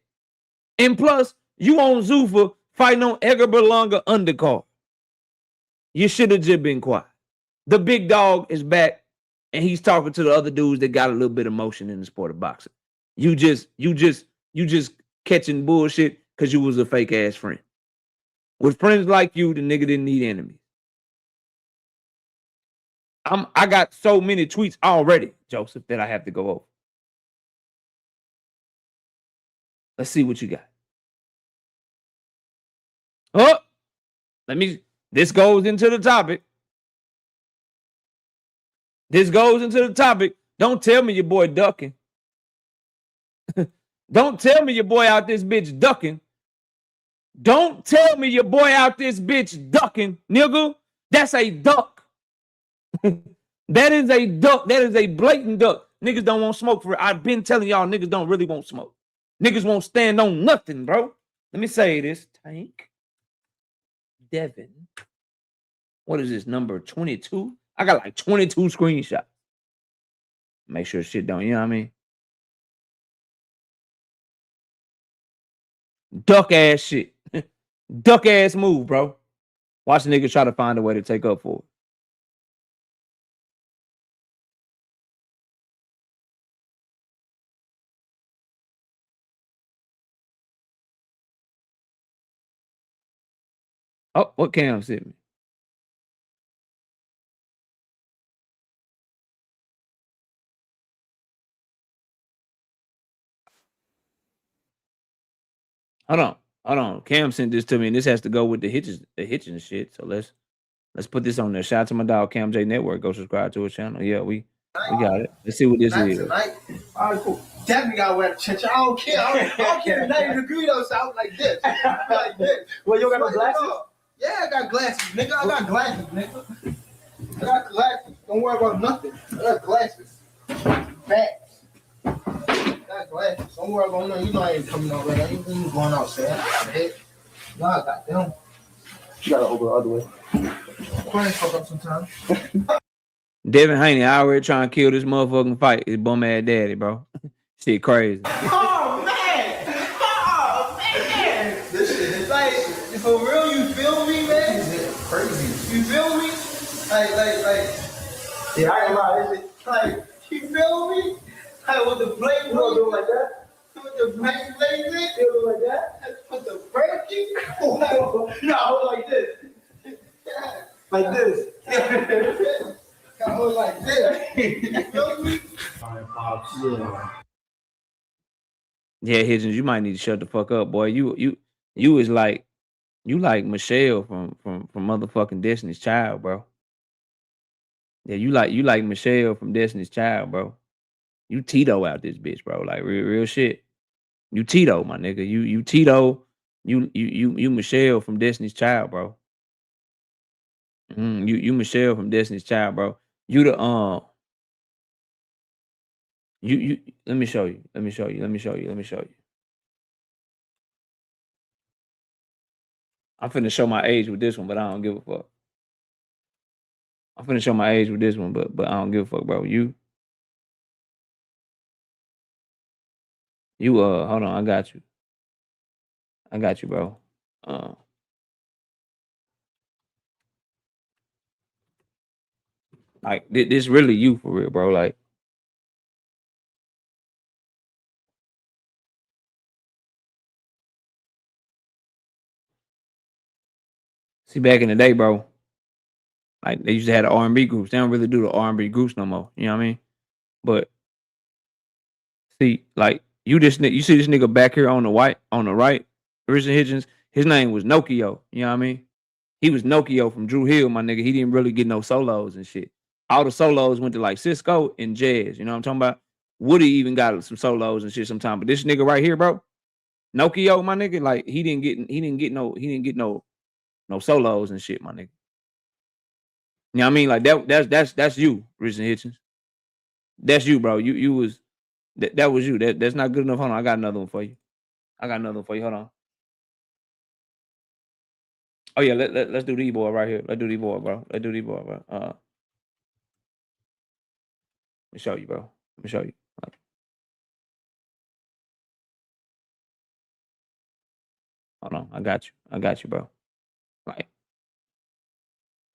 And plus, you on Zuffa fighting on Edgar Berlanga undercard. You should have just been quiet. The big dog is back, and he's talking to the other dudes that got a little bit of motion in the sport of boxing. You just catching bullshit because you was a fake ass friend. With friends like you, the nigga didn't need enemies. I got so many tweets already, Joseph, that I have to go over. Let's see what you got. Oh, this goes into the topic. This goes into the topic. Don't tell me your boy ducking. Don't tell me your boy out this bitch ducking. Don't tell me your boy out this bitch ducking, nigga. That's a duck. That is a duck. That is a blatant duck. Niggas don't want smoke for it. I've been telling y'all niggas don't really want smoke. Niggas won't stand on nothing, bro. Let me say this. Tank. Devin. What is this, number 22? I got like 22 screenshots. Make sure shit don't, you know what I mean? Duck ass shit. Duck ass move, bro. Watch the niggas try to find a way to take up for it. Oh, what Cam sent me? Hold on. Cam sent this to me, and this has to go with the hitching shit. So let's put this on there. Shout out to my dog Cam J Network. Go subscribe to his channel. Yeah, we got it. Let's see what this is.
Tonight. All right, cool. Definitely gotta wear the church. I don't care. I don't care if 90 degrees outside. Like this. Like this.
Well, you got no glasses?
Yeah, I got glasses, nigga. I got glasses, nigga. I got glasses. Don't worry about nothing. I got glasses. Facts. I got glasses. Don't worry about nothing. You know I ain't coming out right. I ain't even going outside. No, I got them.
You gotta open the other way.
Playing fuck up sometimes.
Devin Haney already trying to kill this motherfucking fight. His bum ass daddy, bro. Shit crazy.
Oh man! Oh man! This shit is like, for real, you feel me, man? This is crazy. You feel me? Like.
Yeah, I ain't lie.
Like, you feel me? Like with the blade,
You gonna do it like that?
with the blade,
You gonna do it like that?
with the breaking.
No, I was like this. Like this.
I was like this. You feel me?
Yeah, Hitchens, you might need to shut the fuck up, boy. You is like Michelle from motherfucking Destiny's Child, bro. Yeah, you like Michelle from Destiny's Child, bro. You Tito out this bitch, bro. Like real shit. You Tito, my nigga. You Tito. You Michelle from Destiny's Child, bro. You Michelle from Destiny's Child, bro. You the you let me show you. Let me show you. I'm finna show my age with this one, but I don't give a fuck. I'm finna show my age with this one, but I don't give a fuck, bro. You hold on, I got you, bro. Like this really you for real, bro. Like see back in the day, bro. Like they used to have the R&B groups. They don't really do the R&B groups no more. You know what I mean? But see, like you see this nigga back here on the right, Richard Hitchens. His name was Nokio. You know what I mean? He was Nokio from Drew Hill, my nigga. He didn't really get no solos and shit. All the solos went to like Cisco and Jazz. You know what I'm talking about? Woody even got some solos and shit sometime. But this nigga right here, bro, Nokio, my nigga, like he didn't get no solos and shit, my nigga. You know what I mean? Like that's you, Richard Hitchens. That's you, bro. You was that was you. That's not good enough. Hold on, I got another one for you. Hold on. Oh yeah, let's do the boy right here. Let's do the boy, bro. Let me show you, bro. Let me show you. Hold on, I got you, bro. Like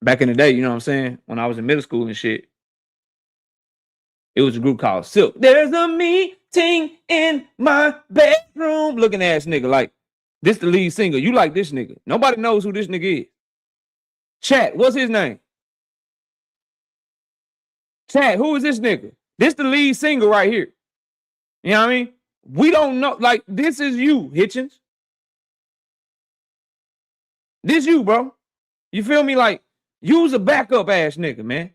back in the day, you know what I'm saying? When I was in middle school and shit, it was a group called Silk. There's a meeting in my bedroom. Looking ass nigga, like this the lead singer. You like this nigga. Nobody knows who this nigga is. Chat, what's his name? Chad, who is this nigga? This the lead singer right here. You know what I mean? We don't know. Like, this is you, Hitchens. This you, bro. You feel me? Like, use a backup ass nigga, man.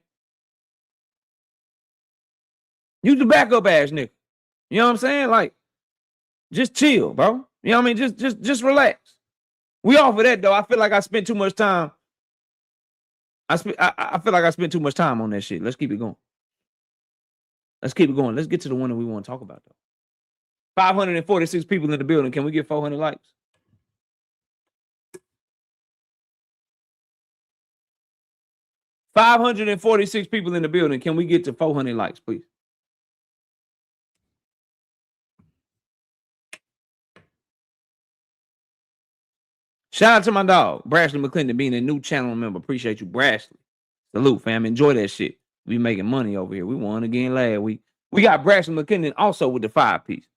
Use a backup ass nigga. You know what I'm saying? Like, just chill, bro. You know what I mean? Just relax. We off of that though. I feel like I spent too much time. I feel like I spent too much time on that shit. Let's keep it going. Let's keep it going. Let's get to the one that we want to talk about though. 546 people in the building. Can we get 400 likes? $546 people in the building. Can we get to 400 likes, please? Shout out to my dog, Brashley McClendon, being a new channel member. Appreciate you, Brashley. Salute, fam. Enjoy that shit. We making money over here. We won again last week. We got Brashley McClendon also with the 5-piece.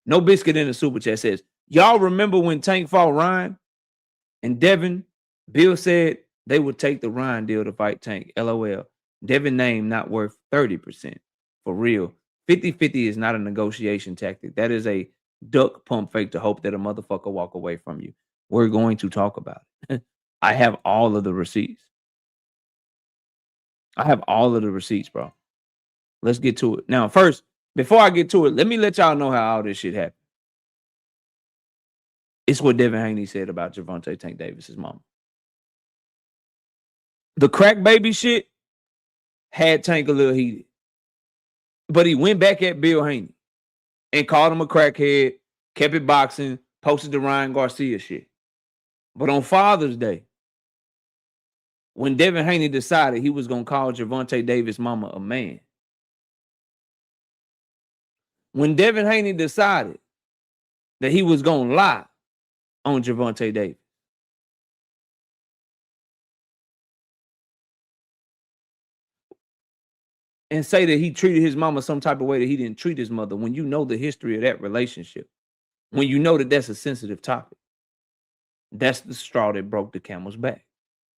No Biscuit in the super chat says, y'all remember when Tank fought Ryan and Devin? Bill said they would take the Ryan deal to fight Tank. LOL. Devin name not worth 30%. For real. 50-50 is not a negotiation tactic. That is a duck pump fake to hope that a motherfucker walk away from you. We're going to talk about it. I have all of the receipts. I have all of the receipts, bro. Let's get to it. Now, first, before I get to it, let me let y'all know how all this shit happened. It's what Devin Haney said about Gervonta Tank Davis's mama. The crack baby shit had Tank a little heated. But he went back at Bill Haney and called him a crackhead, kept it boxing, posted the Ryan Garcia shit. But on Father's Day, when Devin Haney decided he was going to call Gervonta Davis' mama a man, when Devin Haney decided that he was going to lie on Gervonta Davis, and say that he treated his mama some type of way that he didn't treat his mother, when you know the history of that relationship, when you know that that's a sensitive topic, that's the straw that broke the camel's back.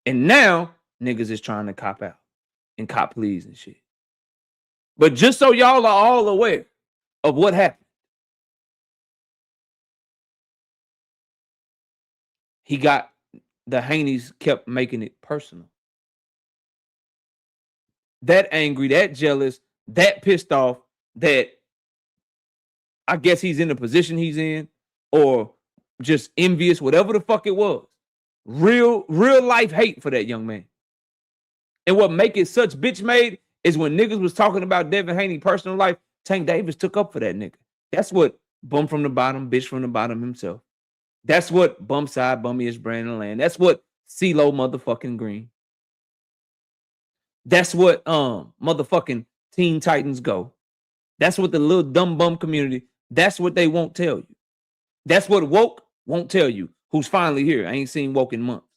And now, niggas is trying to cop out and cop pleas and shit. But just so y'all are all aware of what happened, the Haneys kept making it personal. That angry, that jealous, that pissed off, that I guess he's in the position he's in, or just envious, whatever the fuck it was. Real life hate for that young man. And what make it such bitch made is when niggas was talking about Devin Haney personal life, Tank Davis took up for that nigga. That's what bum from the bottom, bitch from the bottom himself. That's what bum side, bummiest Brandon Land. That's what CeeLo motherfucking Green. That's what motherfucking Teen Titans Go. That's what the little dumb bum community, that's what they won't tell you. That's what woke won't tell you, who's finally here. I ain't seen woke in months.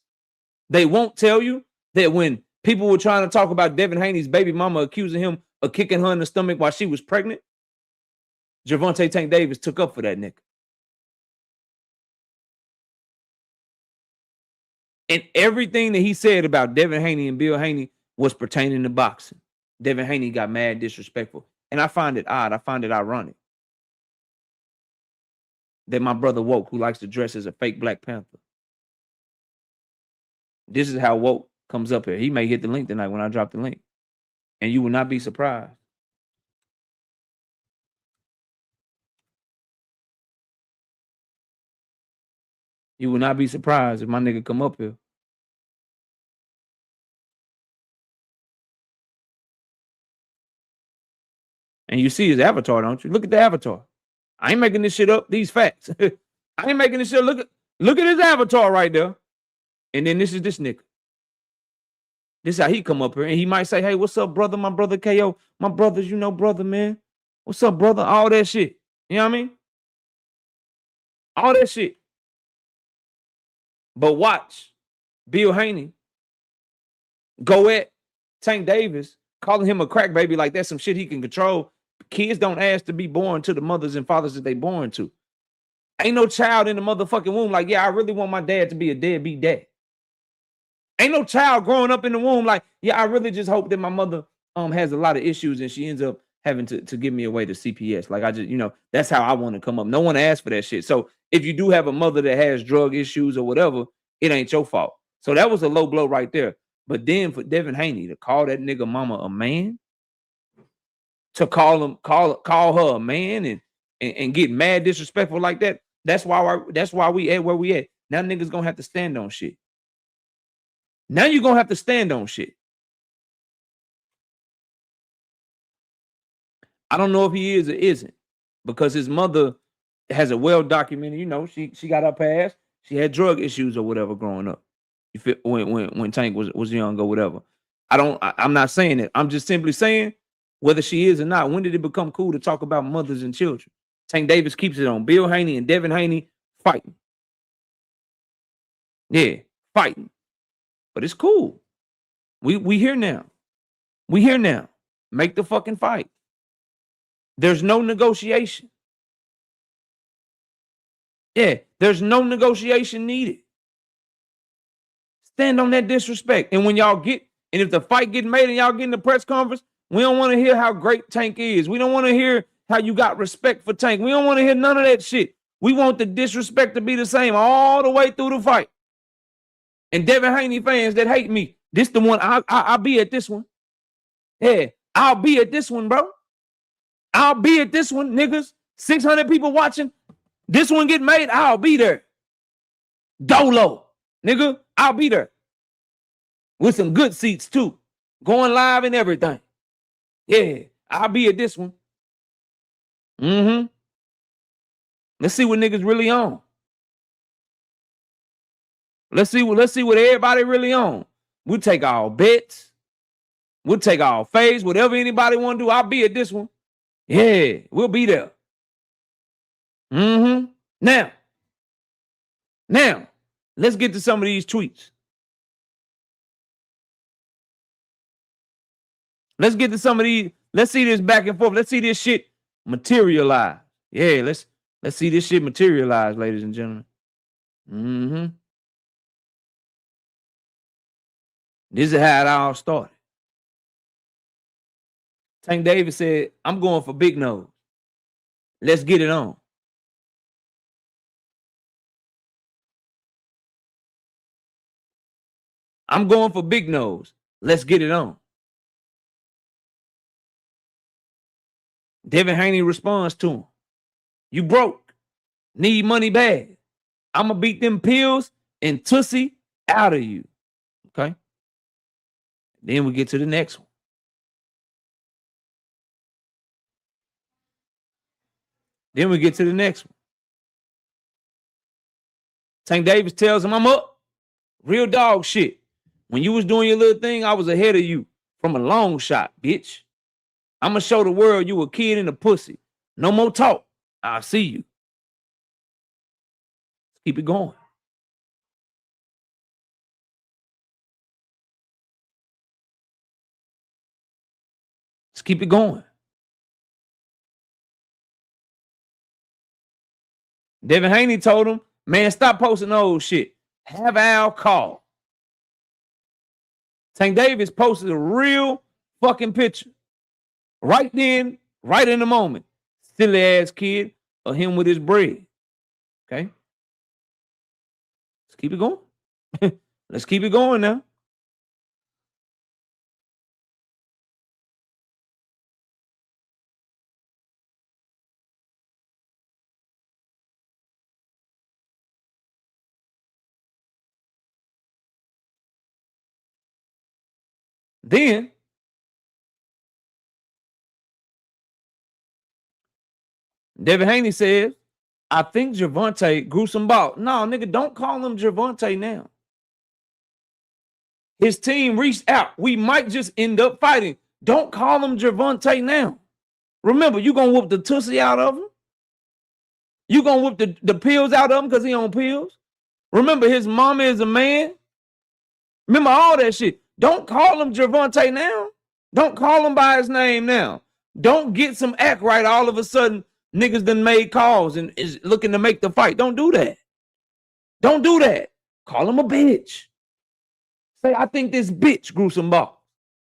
They won't tell you that when people were trying to talk about Devin Haney's baby mama accusing him of kicking her in the stomach while she was pregnant, Gervonta Tank Davis took up for that nigga. And everything that he said about Devin Haney and Bill Haney was pertaining to boxing. Devin Haney got mad disrespectful. And I find it odd. I find it ironic that my brother Woke, who likes to dress as a fake Black Panther, this is how Woke comes up here. He may hit the link tonight when I drop the link. And you will not be surprised. You will not be surprised if my nigga come up here. And you see his avatar, don't you? Look at the avatar. I ain't making this shit up. These facts. I ain't making this shit. Look at his avatar right there. And then this is this nigga. This is how he come up here. And he might say, hey, what's up, brother? My brother KO. My brothers, you know, brother, man. What's up, brother? All that shit. You know what I mean? All that shit. But watch Bill Haney go at Tank Davis, calling him a crack baby like that's some shit he can control. Kids don't ask to be born to the mothers and fathers that they born to. Ain't no child in the motherfucking womb like, yeah, I really want my dad to be a deadbeat dad. Ain't no child growing up in the womb like, yeah, I really just hope that my mother has a lot of issues, and she ends up having to give me away to CPS. Like I just, that's how I want to come up. No one asked for that shit. So if you do have a mother that has drug issues or whatever, it ain't your fault. So that was a low blow right there. But then for Devin Haney to call that nigga mama a man, to call her a man and get mad disrespectful like that, that's why we at where we at. Now niggas gonna have to stand on shit. Now you're gonna have to stand on shit. I don't know if he is or isn't, because his mother has a well-documented, she got her past. She had drug issues or whatever growing up. You feel when Tank was young or whatever. I'm not saying it. I'm just simply saying whether she is or not. When did it become cool to talk about mothers and children? Tank Davis keeps it on. Bill Haney and Devin Haney fighting. Yeah, fighting. But it's cool. We here now. We here now. Make the fucking fight. There's no negotiation. Yeah, there's no negotiation needed. Stand on that disrespect. And when y'all get, and if the fight get made and y'all get in the press conference, we don't want to hear how great Tank is. We don't want to hear how you got respect for Tank. We don't want to hear none of that shit. We want the disrespect to be the same all the way through the fight. And Devin Haney fans that hate me, this the one, I'll be at this one. Yeah, I'll be at this one, bro. I'll be at this one, niggas. 600 people watching. This one get made, I'll be there. Dolo, nigga, I'll be there. With some good seats, too. Going live and everything. Yeah, I'll be at this one. Let's see what niggas really on. Let's see what everybody really on. We'll take our bets. We'll take our phase. Whatever anybody want to do, I'll be at this one. Yeah, we'll be there. Now, let's get to some of these tweets. Let's get to some of these. Let's see this back and forth. Let's see this shit materialize. Yeah, let's see this shit materialize, ladies and gentlemen. This is how it all started. Tank Davis said, I'm going for big nose. Let's get it on. I'm going for big nose. Let's get it on. Devin Haney responds to him. You broke. Need money bad. I'm going to beat them pills and Tussie out of you. Okay? Then we get to the next one. Tank Davis tells him, I'm up. Real dog shit. When you was doing your little thing, I was ahead of you from a long shot, bitch. I'm going to show the world you a kid in a pussy. No more talk. I'll see you. Let's keep it going. Let's keep it going. Devin Haney told him, man, stop posting old shit. Have Al call. Tank Davis posted a real fucking picture. Right then, right in the moment. Silly ass kid of him with his bread. Okay? Let's keep it going. Let's keep it going now. Then Devin Haney says, I think Gervonta grew some ball. No, nigga, don't call him Gervonta now. His team reached out. We might just end up fighting. Don't call him Gervonta now. Remember, you going to whoop the tussie out of him. You going to whoop the pills out of him because he on pills. Remember, his mama is a man. Remember all that shit. Don't call him Gervonta now. Don't call him by his name now. Don't get some act right all of a sudden. Niggas done made calls and is looking to make the fight. Don't do that. Don't do that. Call him a bitch. Say, I think this bitch grew some balls.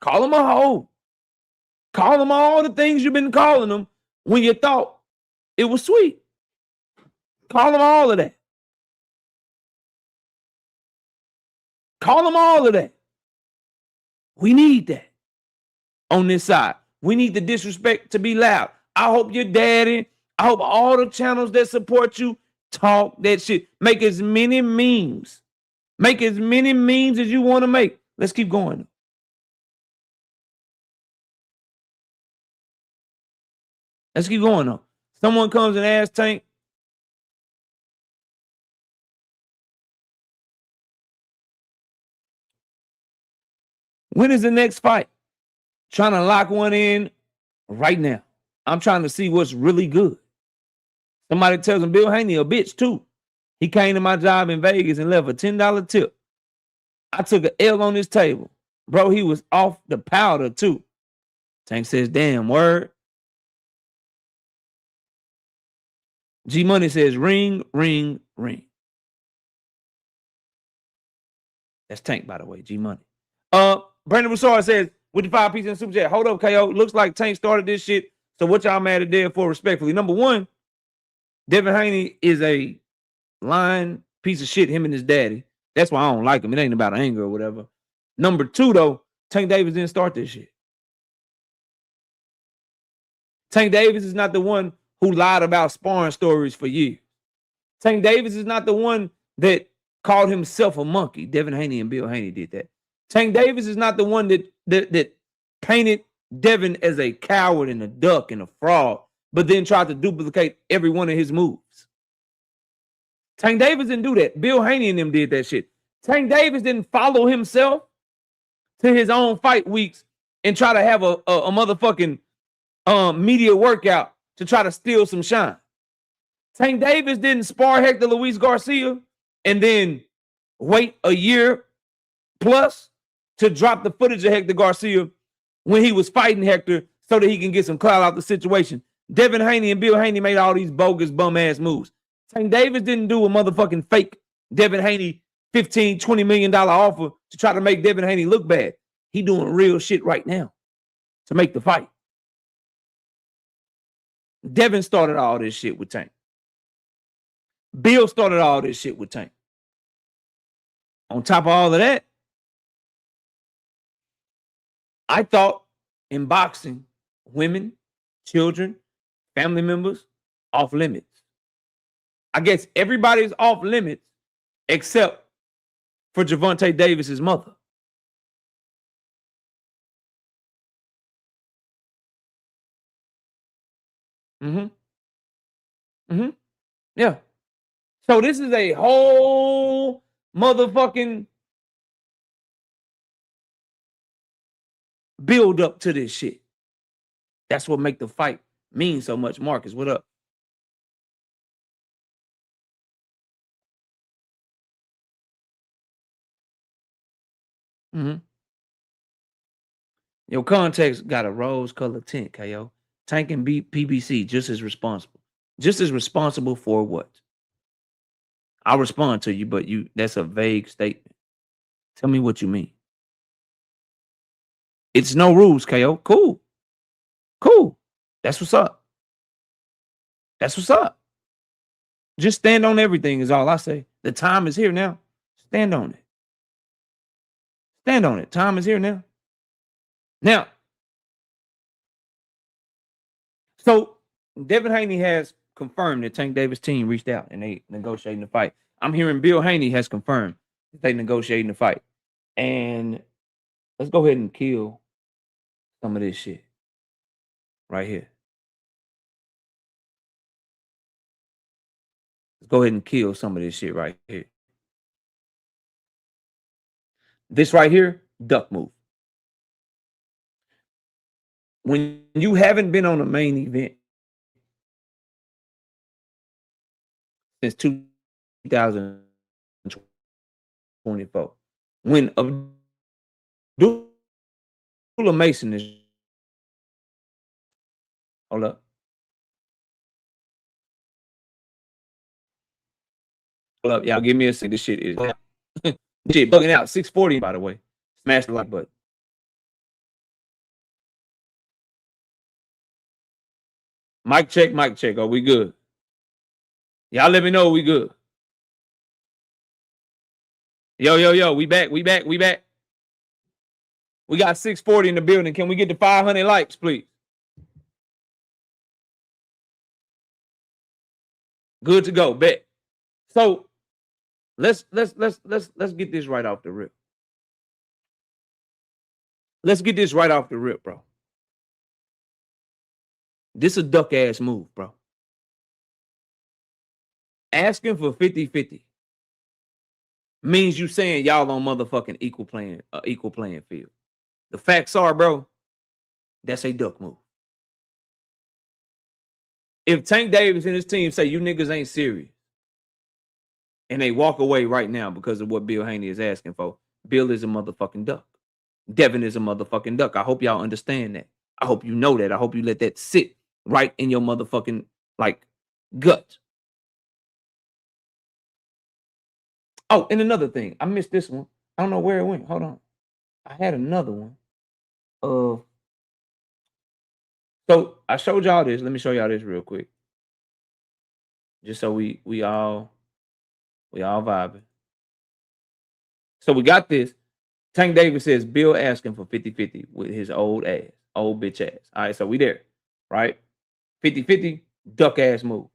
Call him a hoe. Call them all the things you've been calling them when you thought it was sweet. Call them all of that. Call them all of that. We need that on this side. We need the disrespect to be loud. I hope your daddy, I hope all the channels that support you talk that shit. Make as many memes. Make as many memes as you want to make. Let's keep going. Let's keep going though. Someone comes and asks Tank, when is the next fight? Trying to lock one in right now. I'm trying to see what's really good. Somebody tells him Bill Haney a bitch too. He came to my job in Vegas and left a $10 tip. I took an L on this table. Bro, he was off the powder too. Tank says, damn, word. G Money says, ring, ring, ring. That's Tank, by the way, G Money. Brandon Broussard says, with the 5 pieces in Super Chat, hold up, KO. Looks like Tank started this shit. So what y'all mad at Dev for respectfully? Number one, Devin Haney is a lying piece of shit, him and his daddy. That's why I don't like him. It ain't about anger or whatever. Number two, though, Tank Davis didn't start this shit. Tank Davis is not the one who lied about sparring stories for years. Tank Davis is not the one that called himself a monkey. Devin Haney and Bill Haney did that. Tank Davis is not the one that painted Devin as a coward and a duck and a fraud, but then tried to duplicate every one of his moves. Tank Davis didn't do that. Bill Haney and them did that shit. Tank Davis didn't follow himself to his own fight weeks and try to have a motherfucking media workout to try to steal some shine. Tank Davis didn't spar Hector Luis Garcia and then wait a year plus to drop the footage of Hector Garcia when he was fighting Hector so that he can get some clout out the situation. Devin Haney and Bill Haney made all these bogus bum-ass moves. Tank Davis didn't do a motherfucking fake Devin Haney $15, $20 million offer to try to make Devin Haney look bad. He doing real shit right now to make the fight. Devin started all this shit with Tank. Bill started all this shit with Tank. On top of all of that, I thought in boxing, women, children, family members, off limits. I guess everybody's off limits except for Gervonta Davis's mother. Yeah. So this is a whole motherfucking build up to this shit. That's what make the fight mean so much. Marcus, what up? Your context got a rose-colored tint, KO. Tank and PBC just as responsible. Just as responsible for what? I'll respond to you, but that's a vague statement. Tell me what you mean. It's no rules, KO. Cool. Cool. That's what's up. That's what's up. Just stand on everything is all I say. The time is here now. Stand on it. Stand on it. Time is here now. Now, so Devin Haney has confirmed that Tank Davis' team reached out and they negotiating the fight. I'm hearing Bill Haney has confirmed that they negotiating the fight. And let's go ahead and kill some of this shit right here. Let's go ahead and kill some of this shit right here. This right here, duck move. When you haven't been on a main event since 2024, when Abdullah Mason is, hold up. Hold up, y'all. Give me a second. This shit is shit bugging out. 640, by the way. Smash the like button. Mic check, mic check. Are we good? Y'all let me know we good. Yo. We back. We got 640 in the building. Can we get to 500 likes, please? Good to go. Bet. So let's get this right off the rip. Let's get this right off the rip, bro. This a duck ass move, bro. Asking for 50-50 means you saying y'all on motherfucking equal playing field. The facts are, bro, that's a duck move. If Tank Davis and his team say you niggas ain't serious and they walk away right now because of what Bill Haney is asking for, Bill is a motherfucking duck. Devin is a motherfucking duck. I hope y'all understand that. I hope you know that. I hope you let that sit right in your motherfucking, gut. Oh, and another thing. I missed this one. I don't know where it went. Hold on. I had another one. So I showed y'all this. Let me show y'all this real quick. Just so we all vibing. So we got this. Tank Davis says Bill asking for 50-50 with his old bitch ass. All right, so we there, right? 50-50, duck ass move.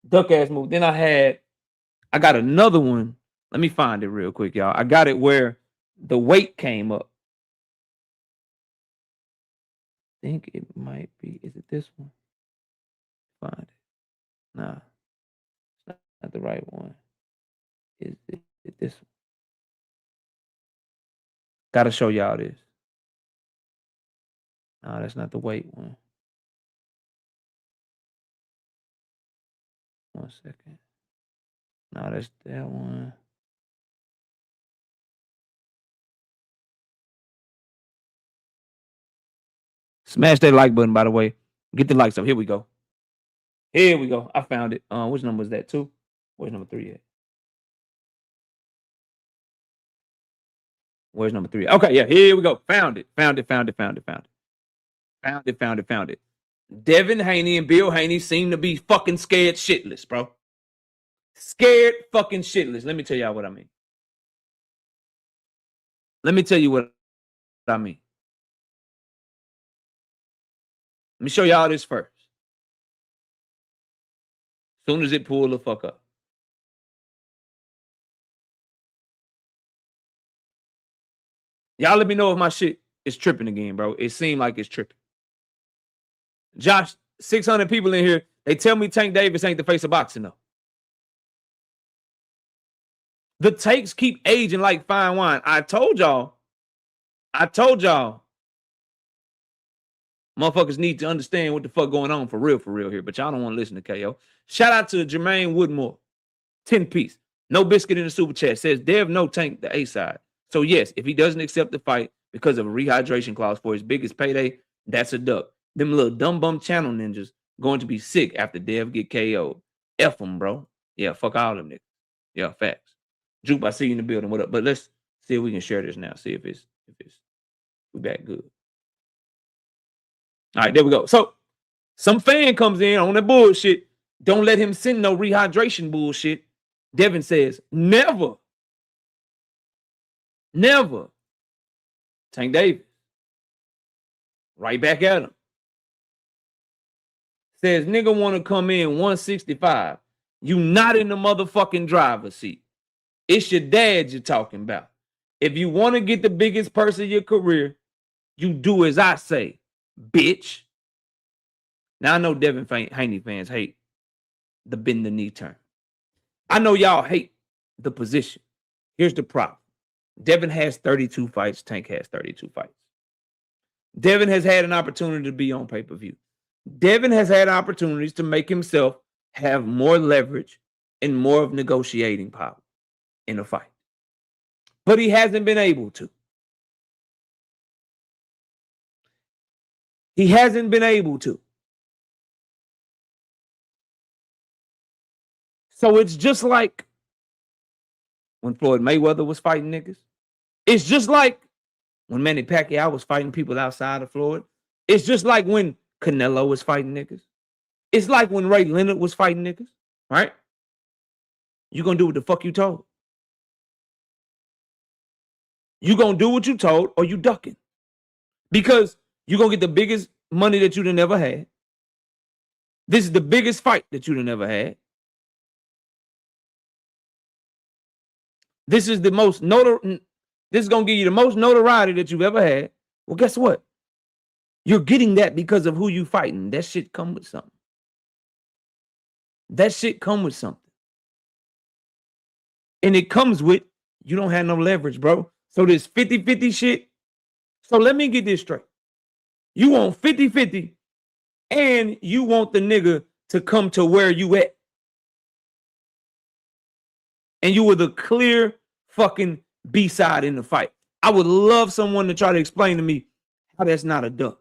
Then I got another one. Let me find it real quick, y'all. I got it where the weight came up. I think it might be. Is it this one? Find it. Nah, it's not the right one. Is it this one? Gotta show y'all this. No, that's not the weight one. 1 second. No, that's that one. Smash that like button, by the way. Get the likes up. Here we go. I found it. Which number is that? 2? Where's number 3 at? Where's number 3? Okay, yeah, here we go. Found it. Devin Haney and Bill Haney seem to be fucking scared shitless, bro. Scared fucking shitless. Let me tell y'all what I mean. Let me show y'all this first. Soon as it pull the fuck up. Y'all let me know if my shit is tripping again, bro. It seemed like it's tripping. Josh, 600 people in here. They tell me Tank Davis ain't the face of boxing, though. The takes keep aging like fine wine. I told y'all. Motherfuckers need to understand what the fuck going on for real here. But y'all don't want to listen to KO. Shout out to Jermaine Woodmore. 10 piece. No biscuit in the super chat. Says Dev no Tank the A side. So yes, if he doesn't accept the fight because of a rehydration clause for his biggest payday, that's a duck. Them little dumb bum channel ninjas going to be sick after Dev get KO'd. F them, bro. Yeah, fuck all them niggas. Yeah, facts. Juke, I see you in the building. What up? But let's see if we can share this now. See if we back good. All right, there we go. So some fan comes in on that bullshit. Don't let him send no rehydration bullshit. Devin says, never. Tank Davis. Right back at him. Says, nigga want to come in 165. You not in the motherfucking driver's seat. It's your dad you're talking about. If you want to get the biggest purse of your career, you do as I say, bitch. Now, I know Devin Haney fans hate the bend the knee term. I know y'all hate the position. Here's the problem. Devin has 32 fights. Tank has 32 fights. Devin has had an opportunity to be on pay-per-view. Devin has had opportunities to make himself have more leverage and more of negotiating power in a fight. But he hasn't been able to. So it's just like when Floyd Mayweather was fighting niggas. It's just like when Manny Pacquiao was fighting people outside of Floyd. It's just like when Canelo was fighting niggas. It's like when Ray Leonard was fighting niggas, right? You gonna do what the fuck you told. You gonna do what you told or you ducking. Because you gonna get the biggest money that you'd have never had. This is the biggest fight that you'd have never had. This is the most this is gonna give you the most notoriety that you've ever had. Well, guess what? You're getting that because of who you fighting. That shit come with something. That shit come with something. And it comes with, you don't have no leverage, bro. So this 50-50 shit. So let me get this straight. You want 50-50 and you want the nigga to come to where you at. And you were the clear fucking B-side in the fight. I would love someone to try to explain to me how that's not a duck.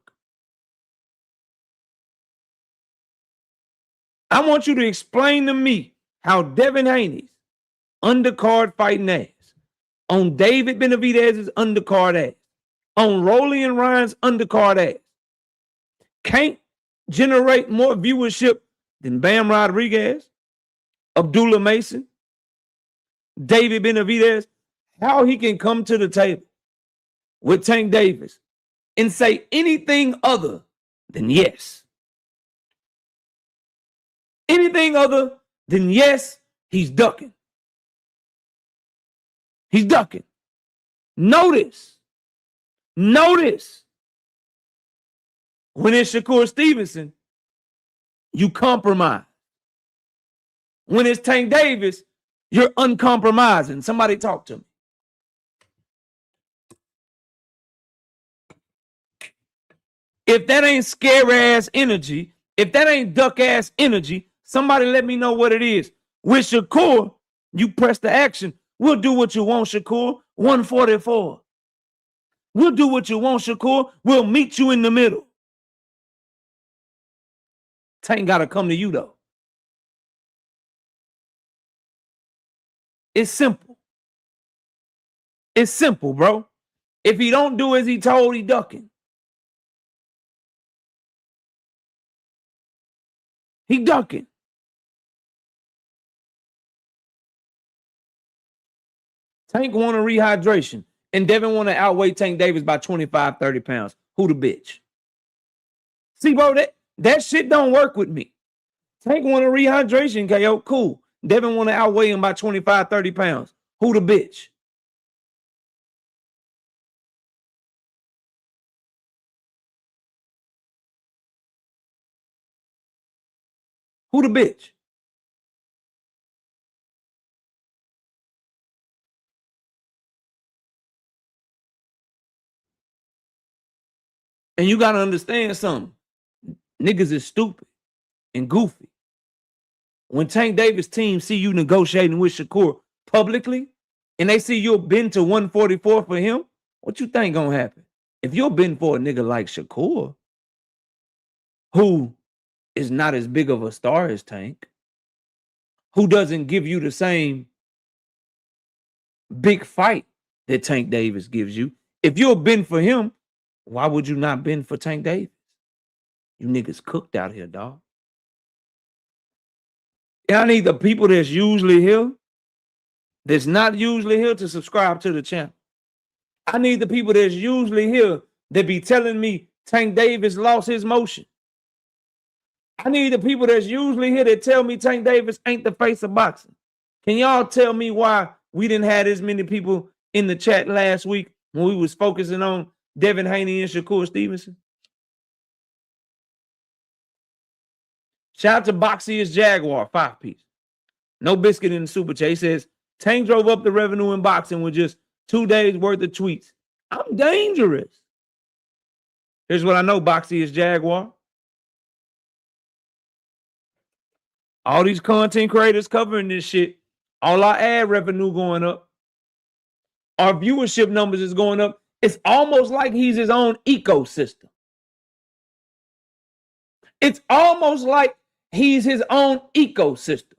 I want you to explain to me how Devin Haney's undercard fighting ass, on David Benavidez's undercard ass, on Rolly and Ryan's undercard ass, can't generate more viewership than Bam Rodriguez, Abdullah Mason, David Benavidez. How he can come to the table with Tank Davis and say anything other than yes. Anything other than yes, he's ducking. He's ducking. Notice. When it's Shakur Stevenson, you compromise. When it's Tank Davis, you're uncompromising. Somebody talk to me. If that ain't scary ass energy, if that ain't duck ass energy, somebody let me know what it is. With Shakur, you press the action. We'll do what you want, Shakur. 144. We'll do what you want, Shakur. We'll meet you in the middle. Tank got to come to you, though. It's simple. It's simple, bro. If he don't do as he told, he ducking. He ducking. Tank want a rehydration. And Devin want to outweigh Tank Davis by 25, 30 pounds. Who the bitch? See, bro, that shit don't work with me. Tank want a rehydration, KO. Cool. Devin want to outweigh him by 25, 30 pounds. Who the bitch? Who the bitch? And you got to understand something. Niggas is stupid and goofy. When Tank Davis' team see you negotiating with Shakur publicly and they see you'll bend to 144 for him, what you think gonna happen? If you'll bend for a nigga like Shakur, who is not as big of a star as Tank, who doesn't give you the same big fight that Tank Davis gives you, if you'll bend for him, why would you not bend for Tank Davis? You niggas cooked out here, dog. I need the people that's usually here, that's not usually here, to subscribe to the channel. I need the people that's usually here that be telling me Tank Davis lost his motion. I need the people that's usually here that tell me Tank Davis ain't the face of boxing. Can y'all tell me why we didn't have as many people in the chat last week when we was focusing on Devin Haney and Shakur Stevenson? Shout out to Boxiest Jaguar, 5-piece. No biscuit in the super chat. He says, Tank drove up the revenue in boxing with just 2 days worth of tweets. I'm dangerous. Here's what I know, Boxiest Jaguar. All these content creators covering this shit, all our ad revenue going up, our viewership numbers is going up. It's almost like he's his own ecosystem. It's almost like he's his own ecosystem.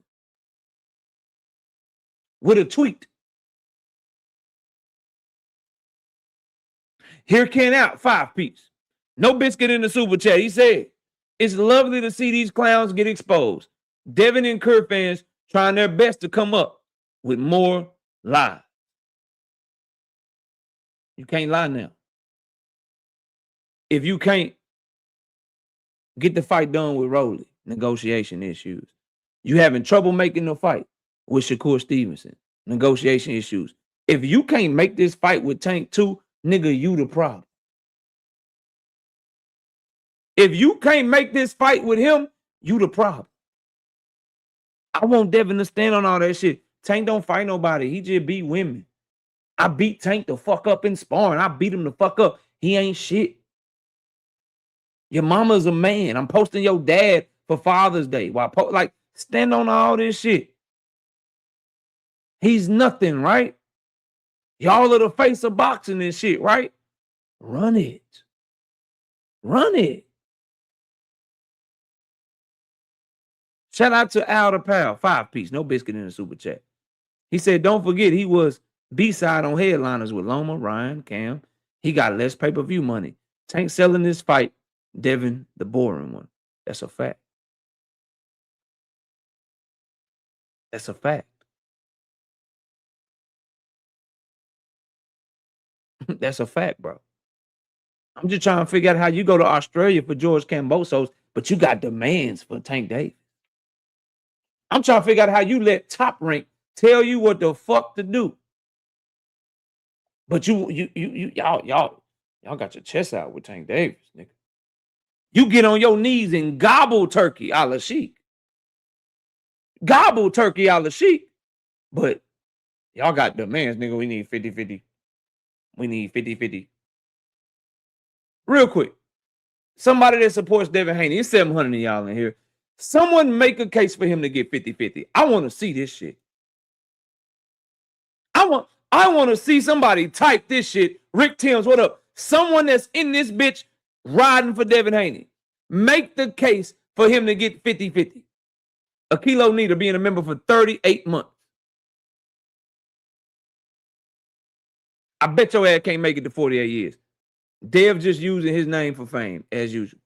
With a tweet. Here Ken out, 5-piece. No biscuit in the super chat. He said, It's lovely to see these clowns get exposed. Devin and Kerr fans trying their best to come up with more lies. You can't lie now. If you can't get the fight done with Rolly, negotiation issues. You having trouble making the fight with Shakur Stevenson, negotiation issues. If you can't make this fight with Tank too, nigga, you the problem. If you can't make this fight with him, you the problem. I want Devin to stand on all that shit. Tank don't fight nobody. He just beat women. I beat Tank the fuck up in sparring. I beat him the fuck up. He ain't shit. Your mama's a man. I'm posting your dad for Father's Day. Like, stand on all this shit. He's nothing, right? Y'all are the face of boxing and shit, right? Run it. Run it. Shout out to Al the Pal, 5-piece, no biscuit in the super chat. He said, don't forget, he was B-side on headliners with Loma, Ryan, Cam. He got less pay-per-view money. Tank selling this fight, Devin, the boring one. That's a fact. That's a fact. That's a fact, bro. I'm just trying to figure out how you go to Australia for George Kambosos, but you got demands for Tank Davis. I'm trying to figure out how you let Top Rank tell you what the fuck to do. But y'all got your chest out with Tank Davis, nigga. You get on your knees and gobble turkey a la Sheik. Gobble turkey a la Sheik. But y'all got demands, nigga. We need 50-50. We need 50-50. Real quick. Somebody that supports Devin Haney. It's 700 of y'all in here. Someone make a case for him to get 50-50. I want to see this shit. I want to see somebody type this shit. Rick Timms, what up? Someone that's in this bitch riding for Devin Haney. Make the case for him to get 50-50. A kilo Nita being a member for 38 months. I bet your ass can't make it to 48 years. Dev just using his name for fame, as usual.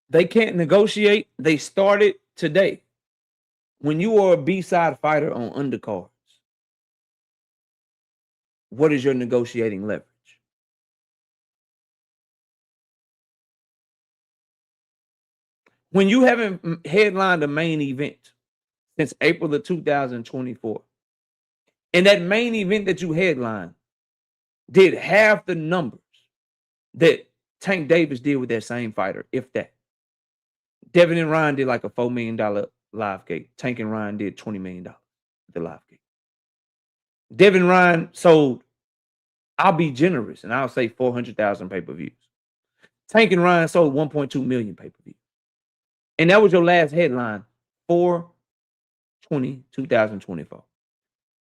They can't negotiate. They started today. When you are a B-side fighter on undercards, what is your negotiating leverage? When you haven't headlined a main event since April of 2024, and that main event that you headlined did half the numbers that Tank Davis did with that same fighter, if that. Devin and Ryan did like a $4 million live gate. Tank and Ryan did $20 million at the live gate. Devin Ryan sold, I'll be generous, and I'll say 400,000 pay-per-views. Tank and Ryan sold 1.2 million pay-per-views. And that was your last headline, 4/20/2024.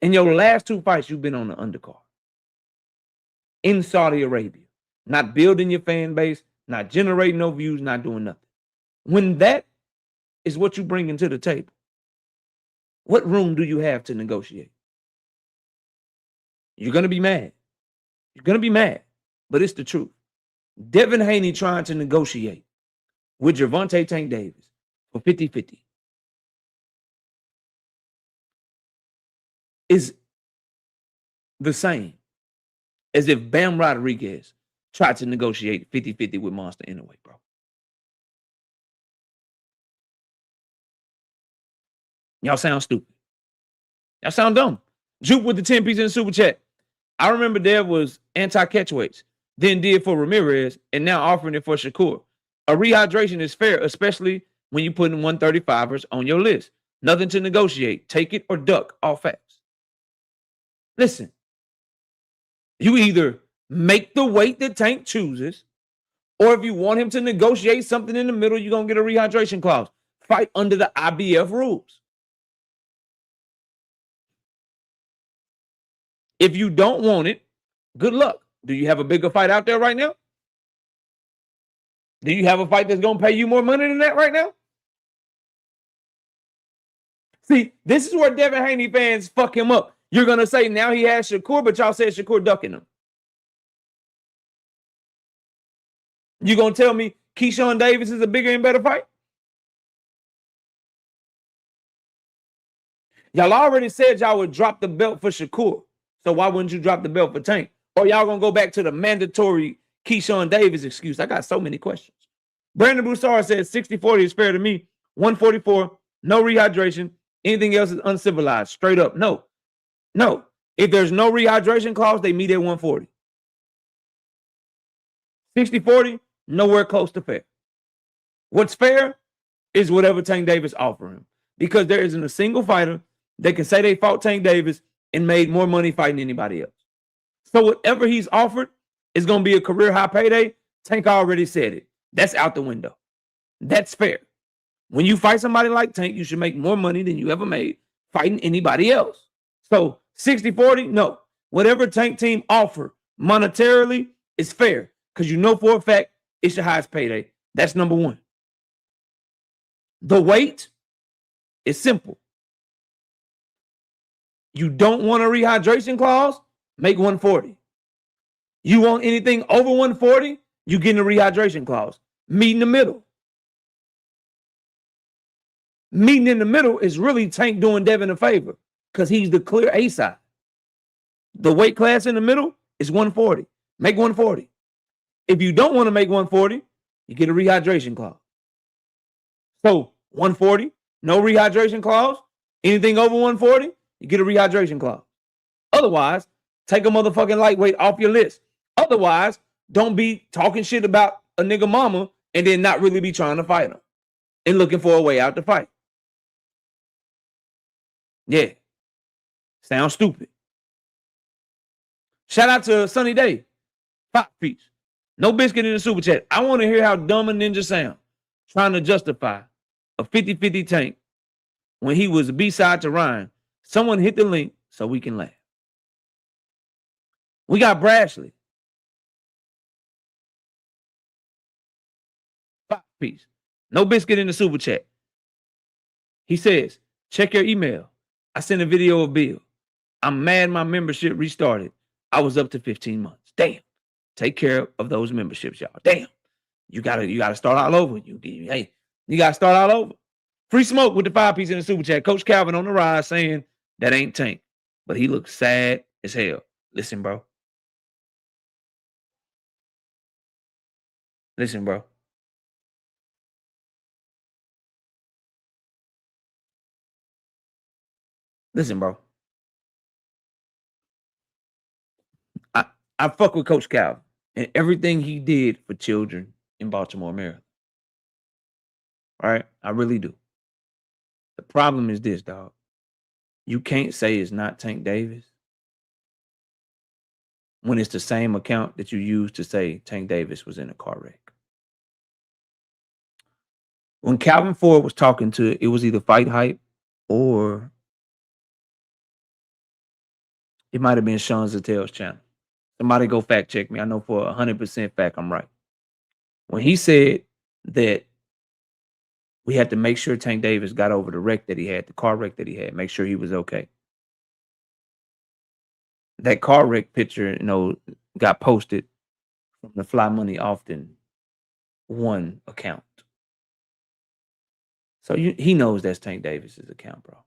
In your last two fights, you've been on the undercard. In Saudi Arabia. Not building your fan base, not generating no views, not doing nothing. When that is what you bring into the table, what room do you have to negotiate? You're going to be mad. You're going to be mad, but it's the truth. Devin Haney trying to negotiate with Gervonta Tank Davis for 50-50 is the same as if Bam Rodriguez tried to negotiate 50-50 with Monster Inoue, bro. Y'all sound stupid. Y'all sound dumb. Juke with the 10 piece in the super chat. I remember Dev was anti-catchweights, then did for Ramirez, and now offering it for Shakur. A rehydration is fair, especially when you put in 135ers on your list. Nothing to negotiate. Take it or duck. All facts. Listen, you either make the weight that Tank chooses, or if you want him to negotiate something in the middle, you're going to get a rehydration clause. Fight under the IBF rules. If you don't want it, good luck. Do you have a bigger fight out there right now? Do you have a fight that's going to pay you more money than that right now? See, this is where Devin Haney fans fuck him up. You're going to say now he has Shakur, but y'all said Shakur ducking him. You going to tell me Keyshawn Davis is a bigger and better fight? Y'all already said y'all would drop the belt for Shakur. So why wouldn't you drop the belt for Tank? Or y'all going to go back to the mandatory Keyshawn Davis excuse? I got so many questions. Brandon Broussard says 60-40 is fair to me. 144, no rehydration. Anything else is uncivilized. Straight up, no. No. If there's no rehydration clause, they meet at 140. 60-40, nowhere close to fair. What's fair is whatever Tank Davis offer him. Because there isn't a single fighter that can say they fought Tank Davis and made more money fighting anybody else. So whatever he's offered is going to be a career high payday. Tank already said it. That's out the window. That's fair. When you fight somebody like Tank, you should make more money than you ever made fighting anybody else. So 60-40, no. Whatever Tank team offer monetarily is fair because you know for a fact it's your highest payday. That's number one. The weight is simple. You don't want a rehydration clause, make 140. You want anything over 140, you get a rehydration clause. Meet in the middle. Meeting in the middle is really Tank doing Devin a favor because he's the clear A side. The weight class in the middle is 140. Make 140. If you don't want to make 140, you get a rehydration clause. So 140, no rehydration clause. Anything over 140, you get a rehydration clause. Otherwise, take a motherfucking lightweight off your list. Otherwise, don't be talking shit about a nigga mama and then not really be trying to fight him and looking for a way out to fight. Yeah. Sounds stupid. Shout out to Sunny Day. 5 piece. No biscuit in the super chat. I want to hear how dumb a ninja sound trying to justify a 50-50 Tank when he was a B-side to Ryan. Someone hit the link so we can laugh. We got Brashley. 5 piece. No biscuit in the super chat. He says, check your email. I sent a video of Bill. I'm mad my membership restarted. I was up to 15 months. Damn. Take care of those memberships, y'all. Damn. You gotta start all over. You gotta start all over. Free smoke with the 5 piece in the super chat. Coach Calvin on the rise saying that ain't Tank. But he looks sad as hell. Listen, bro. Listen, bro. Listen, bro. I fuck with Coach Calvin and everything he did for children in Baltimore, Maryland. All right? I really do. The problem is this, dog. You can't say it's not Tank Davis when it's the same account that you used to say Tank Davis was in a car wreck. When Calvin Ford was talking to it was either Fight Hype or it might have been Sean Zatel's channel. Somebody go fact check me. I know for 100% fact I'm right. When he said that we had to make sure Tank Davis got over the wreck that he had, the car wreck that he had, make sure he was okay. That car wreck picture, got posted from the Fly Money Often one account. So he knows that's Tank Davis's account, bro.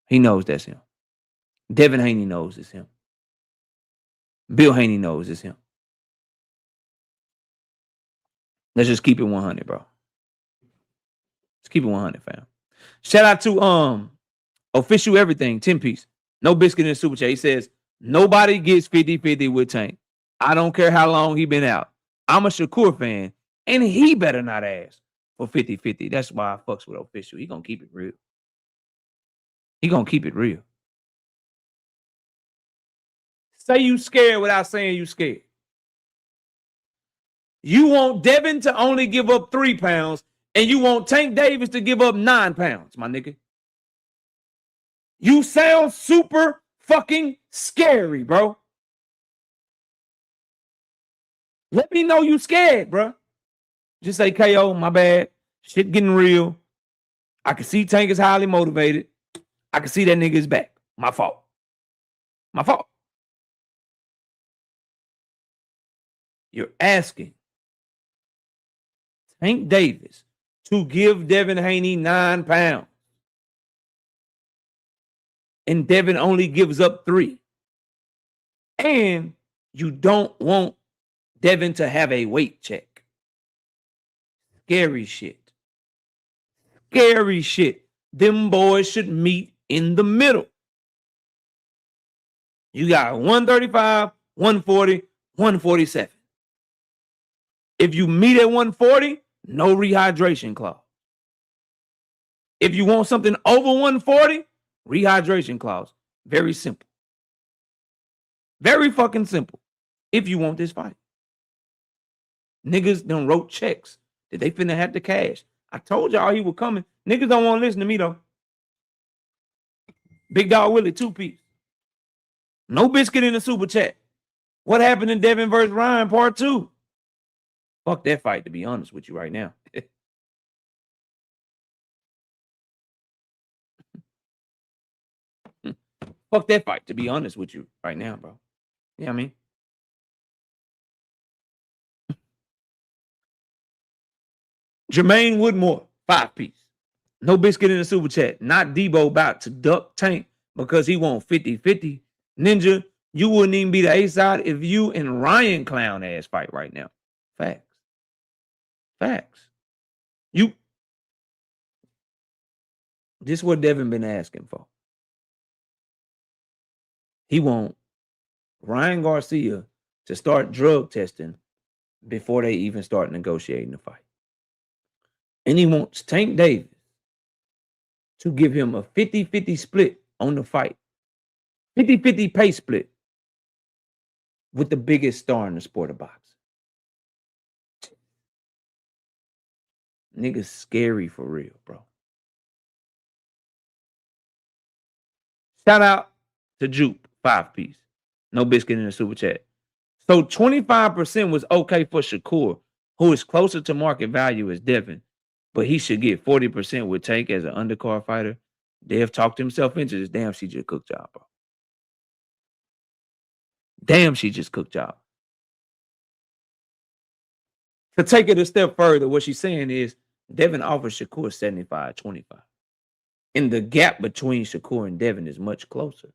He knows that's him. Devin Haney knows it's him. Bill Haney knows it's him. Let's just keep it 100, bro. Let's keep it 100, fam. Shout out to Official Everything, 10 piece. No biscuit in the super chat. He says, nobody gets 50-50 with Tank. I don't care how long he been out. I'm a Shakur fan, and he better not ask for 50-50. That's why I fucks with Official. He gonna keep it real. He gonna keep it real. Say you scared without saying you scared. You want Devin to only give up 3 pounds, and you want Tank Davis to give up 9 pounds, my nigga. You sound super fucking scary, bro. Let me know you scared, bro. Just say, KO, my bad. Shit getting real. I can see Tank is highly motivated. I can see that nigga is back. My fault. My fault. You're asking Tank Davis to give Devin Haney 9 pounds. And Devin only gives up 3. And you don't want Devin to have a weight check. Scary shit. Scary shit. Them boys should meet in the middle. You got 135, 140, 147. If you meet at 140, no rehydration clause. If you want something over 140, rehydration clause. Very simple. Very fucking simple. If you want this fight. Niggas done wrote checks that they finna have to cash. I told y'all he was coming. Niggas don't want to listen to me though. Big Dog Willie, 2-piece. No biscuit in the super chat. What happened in Devin versus Ryan part 2? Fuck that fight, to be honest with you right now. Fuck that fight, to be honest with you right now, bro. Yeah, I mean. Jermaine Woodmore, 5-piece. No biscuit in the super chat. Not Debo about to duck Tank because he won 50-50. Ninja, you wouldn't even be the A-side if you and Ryan clown ass fight right now. Facts. Facts. This is what Devin been asking for. He want Ryan Garcia to start drug testing before they even start negotiating the fight. And he wants Tank Davis to give him a 50-50 split on the fight. 50-50 pay split with the biggest star in the sport of boxing. Niggas scary for real, bro. Shout out to Jupe, 5-piece. No biscuit in the super chat. So 25% was okay for Shakur, who is closer to market value as Devin, but he should get 40% with Tank as an undercard fighter. Dev talked himself into this. Damn, she just cooked y'all, bro. Damn, she just cooked y'all. To take it a step further, what she's saying is Devin offers Shakur 75-25. And the gap between Shakur and Devin is much closer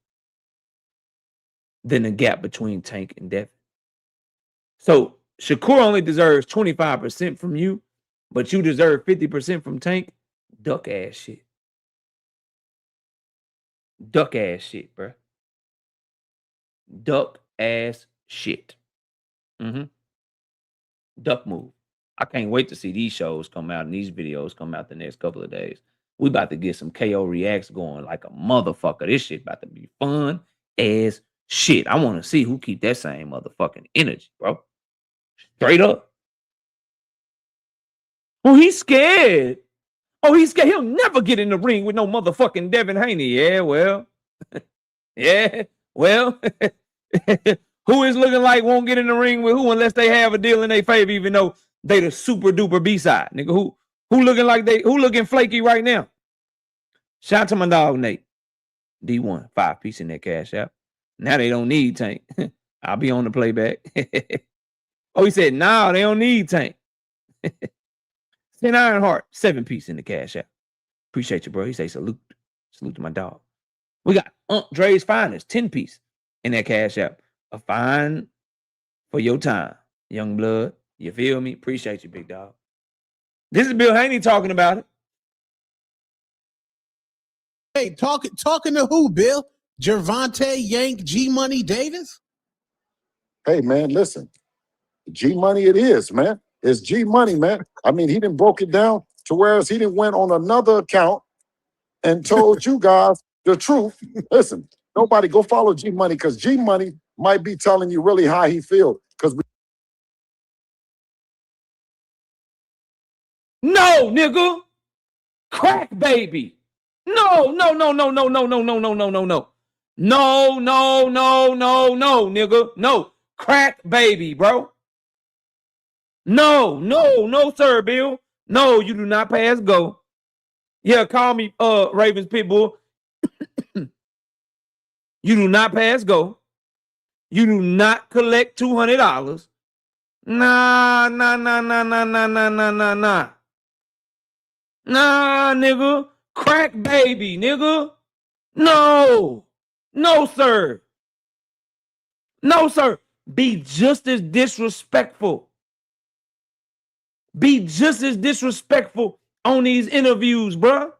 than the gap between Tank and Devin. So Shakur only deserves 25% from you, but you deserve 50% from Tank. Duck ass shit. Duck ass shit, bro. Duck ass shit. Duck move. I can't wait to see these shows come out and these videos come out the next couple of days. We about to get some KO reacts going like a motherfucker. This shit about to be fun as shit. I want to see who keep that same motherfucking energy, bro. Straight up. Oh, he's scared. Oh, he's scared. He'll never get in the ring with no motherfucking Devin Haney. Yeah, well. Yeah, well. Who is looking like won't get in the ring with who unless they have a deal in their favor, even though they the super duper B-side. Nigga, who looking like who looking flaky right now? Shout out to my dog, Nate. D1, 5-piece in that Cash App. Now they don't need Tank. I'll be on the playback. Oh, he said, nah, they don't need Tank. St. Ironheart, 7-piece in the Cash App. Appreciate you, bro. He say salute. Salute to my dog. We got Dre's Finest, 10-piece in that Cash App. A fine for your time, young blood. You feel me? Appreciate you, big dog. This is Bill Haney talking about it.
Hey, talking to who, Bill? Gervonta, Yank, G-Money, Davis?
Hey, man, listen. G-Money it is, man. It's G-Money, man. I mean, he done broke it down to whereas he done went on another account and told you guys the truth. Listen, nobody go follow G-Money because G-Money might be telling you really how he feels. Because
no, nigga. Crack baby. No, nigga. No. Crack baby, bro. No, sir, Bill. No, you do not pass go. Yeah, call me Ravens Pitbull. You do not pass go. You do not collect $200. Nah. Nah, nigga. Crack baby, nigga. No. No, sir. No, sir. Be just as disrespectful. Be just as disrespectful on these interviews, bruh.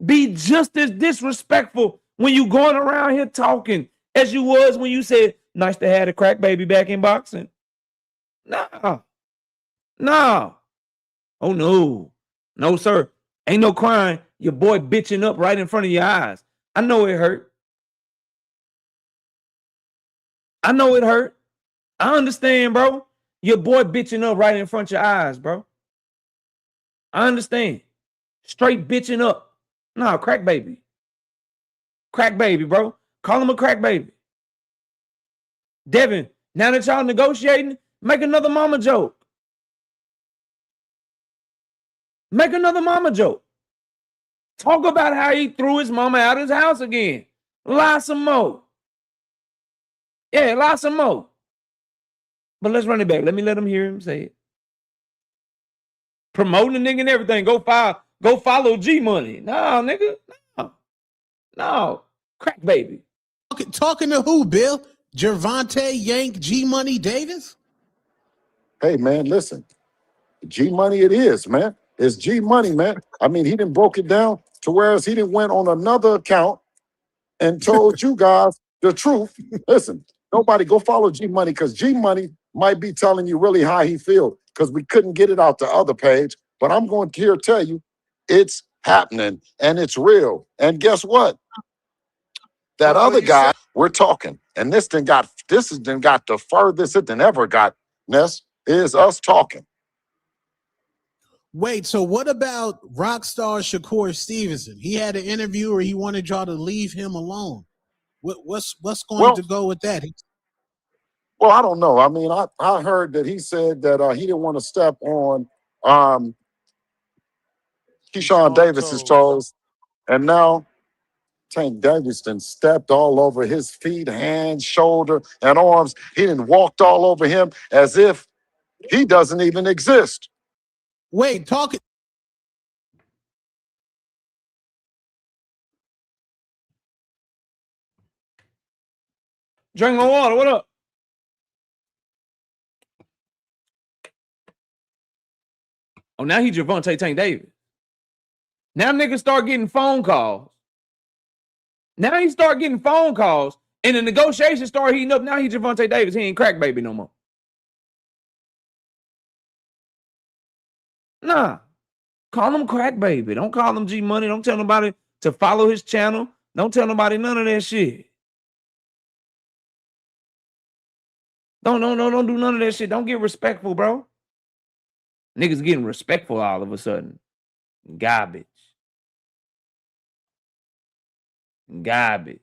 Be just as disrespectful when you going around here talking as you was when you said, nice to have a crack baby back in boxing. Nah. Nah. Oh, no. No, sir. Ain't no crying. Your boy bitching up right in front of your eyes. I know it hurt. I know it hurt. I understand, bro. Your boy bitching up right in front of your eyes, bro. I understand. Straight bitching up. Nah, crack baby. Crack baby, bro. Call him a crack baby. Devin, now that y'all negotiating, make another mama joke. Make another mama joke. Talk about how he threw his mama out of his house again. Lie some more. Yeah, lie some more. But let's run it back. Let him hear him say it. Promoting the nigga and everything. Go follow G Money. No, nigga. No. Crack baby.
Talking to who, Bill? Gervonta, Yank, G Money, Davis?
Hey, man, listen. G Money it is, man. It's G Money, man. I mean, he didn't broke it down to whereas he didn't went on another account and told you guys the truth. Listen, nobody go follow G Money because G Money might be telling you really how he feels because we couldn't get it out the other page. But I'm going to here tell you it's happening and it's real. And guess what? That other guy, we're talking, and this has got the furthest it than ever got, Ness, is us talking.
Wait, so what about rock star Shakur Stevenson? He had an interview where he wanted y'all to leave him alone. What's going to go with that?
Well, I don't know. I mean, I heard that he said that he didn't want to step on Keyshawn Davis's toes, and now Tank Davidson stepped all over his feet, hands, shoulder, and arms. He done walked all over him as if he doesn't even exist.
Wait, talking.
Drink my water. What up? Oh, now he Gervonta Tank Davis. Now niggas start getting phone calls. Now he start getting phone calls, and the negotiations start heating up. Now he Gervonta Davis. He ain't crack baby no more. Nah. Call him crack baby. Don't call him G Money. Don't tell nobody to follow his channel. Don't tell nobody none of that shit. Don't do none of that shit. Don't get respectful, bro. Niggas getting respectful all of a sudden. Garbage. Garbage.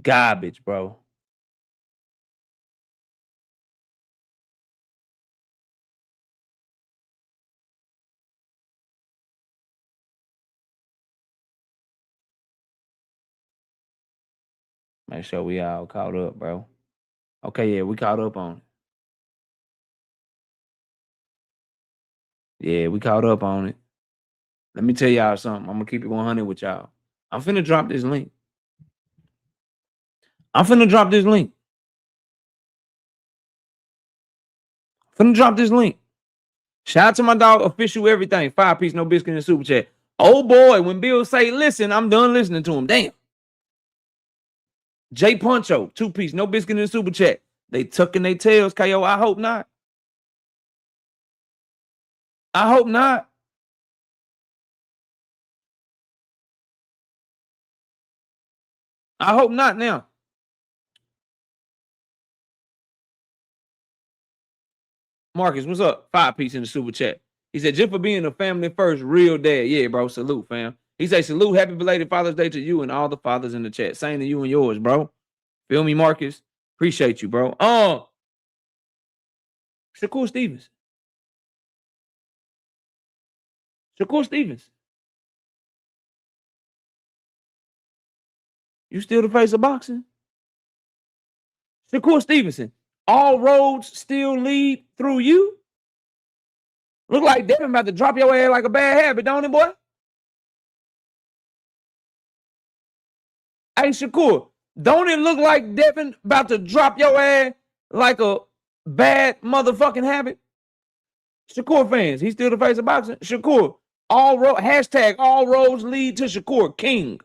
Garbage, bro. Make sure we all caught up, bro. Okay, yeah, we caught up on it. Yeah, we caught up on it. Let me tell y'all something. I'm going to keep it 100 with y'all. I'm finna drop this link. Shout out to my dog, Official Everything. 5-piece, no biscuit in the super chat. Oh, boy, when Bill say listen, I'm done listening to him. Damn. J Puncho, 2-piece, no biscuit in the super chat. They tucking their tails, KO. I hope not. I hope not. I hope not now. Marcus, what's up? 5-piece in the super chat. He said, just for being a family first, real dad. Yeah, bro. Salute, fam. He said, salute, happy belated Father's Day to you and all the fathers in the chat. Same to you and yours, bro. Feel me, Marcus? Appreciate you, bro. Shakur Stevenson. Shakur Stevenson. You still the face of boxing? Shakur Stevenson. All roads still lead through you? Look like Devin about to drop your ass like a bad habit, don't it, boy? Hey, Shakur, don't it look like Devin about to drop your ass like a bad motherfucking habit? Shakur fans, he's still the face of boxing. Shakur, hashtag all roads lead to Shakur King.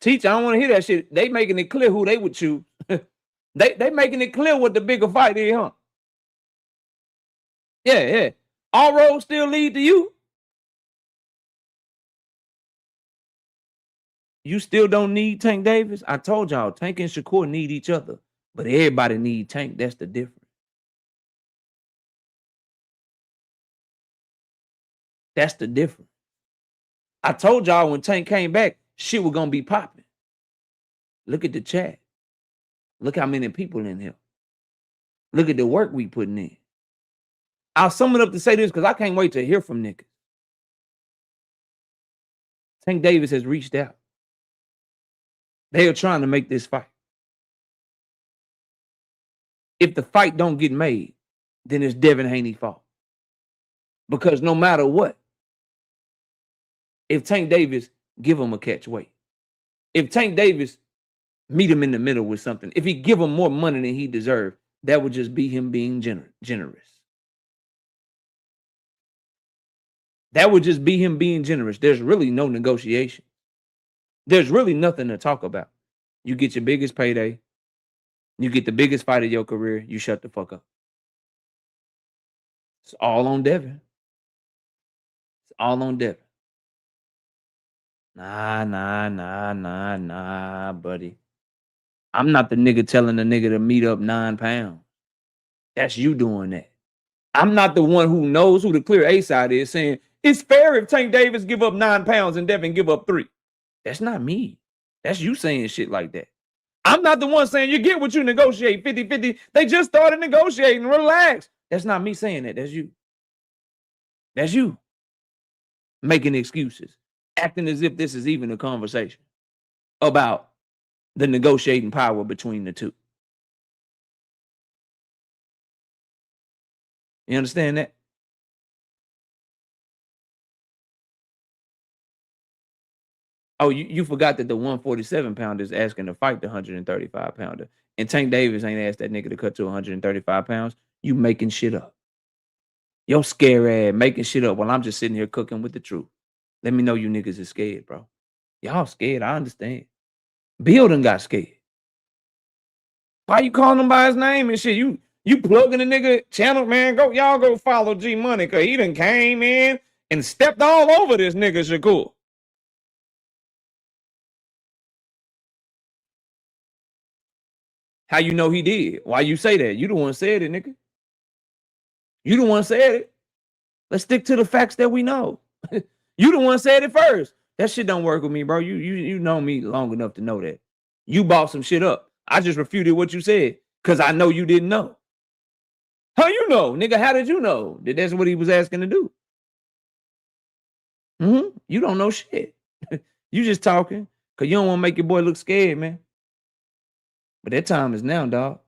Teach, I don't want to hear that shit. They making it clear who they would choose. they making it clear what the bigger fight is, huh? Yeah. All roads still lead to you. You still don't need Tank Davis? I told y'all, Tank and Shakur need each other. But everybody need Tank. That's the difference. That's the difference. I told y'all when Tank came back, shit was gonna be popping. Look at the chat. Look how many people in here. Look at the work we putting in. I'll sum it up to say this because I can't wait to hear from niggas. Tank Davis has reached out. They are trying to make this fight. If the fight don't get made, then it's Devin Haney's fault. Because no matter what, if Tank Davis give him a catch weight, if Tank Davis meet him in the middle with something, if he give him more money than he deserved, that would just be him being generous. That would just be him being generous. There's really no negotiation. There's really nothing to talk about. You get your biggest payday. You get the biggest fight of your career. You shut the fuck up. It's all on Devin. It's all on Devin. Nah, buddy. I'm not the nigga telling the nigga to meet up 9 pounds. That's you doing that. I'm not the one who knows who the clear A side is saying, it's fair if Tank Davis give up 9 pounds and Devin give up 3. That's not me. That's you saying shit like that. I'm not the one saying you get what you negotiate 50-50. They just started negotiating. Relax. That's not me saying that. That's you. That's you. Making excuses. Acting as if this is even a conversation about the negotiating power between the two. You understand that? Oh, you forgot that the 147 pounder is asking to fight the 135 pounder. And Tank Davis ain't asked that nigga to cut to 135 pounds. You making shit up. Yo scary ass making shit up while I'm just sitting here cooking with the truth. Let me know you niggas is scared, bro. Y'all scared, I understand. Bill done got scared. Why you calling him by his name and shit? You plugging the nigga channel, man. Y'all go follow G Money, cause he done came in and stepped all over this nigga Shakur. How you know he did? Why you say that? You the one said it, nigga. You the one said it. Let's stick to the facts that we know. You the one said it first. That shit don't work with me, bro. You know me long enough to know that. You bought some shit up. I just refuted what you said because I know you didn't know. How you know? Nigga, how did you know that that's what he was asking to do? You don't know shit. You just talking because you don't want to make your boy look scared, man. But that time is now, dog.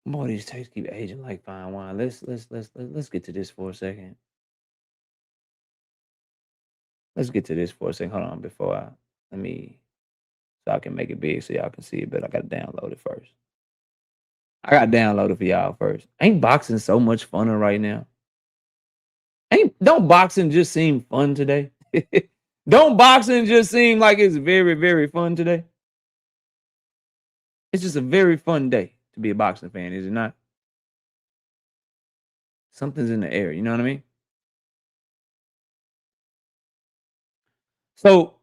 Boy, these tapes keep aging like fine wine. Let's get to this for a second. Let's get to this for a second. Hold on, so I can make it big so y'all can see it, but I gotta download it first. I gotta download it for y'all first. Ain't boxing so much funner right now? Don't boxing just seem fun today? Don't boxing just seem like it's very, very fun today? It's just a very fun day to be a boxing fan, is it not? Something's in the air, you know what I mean? So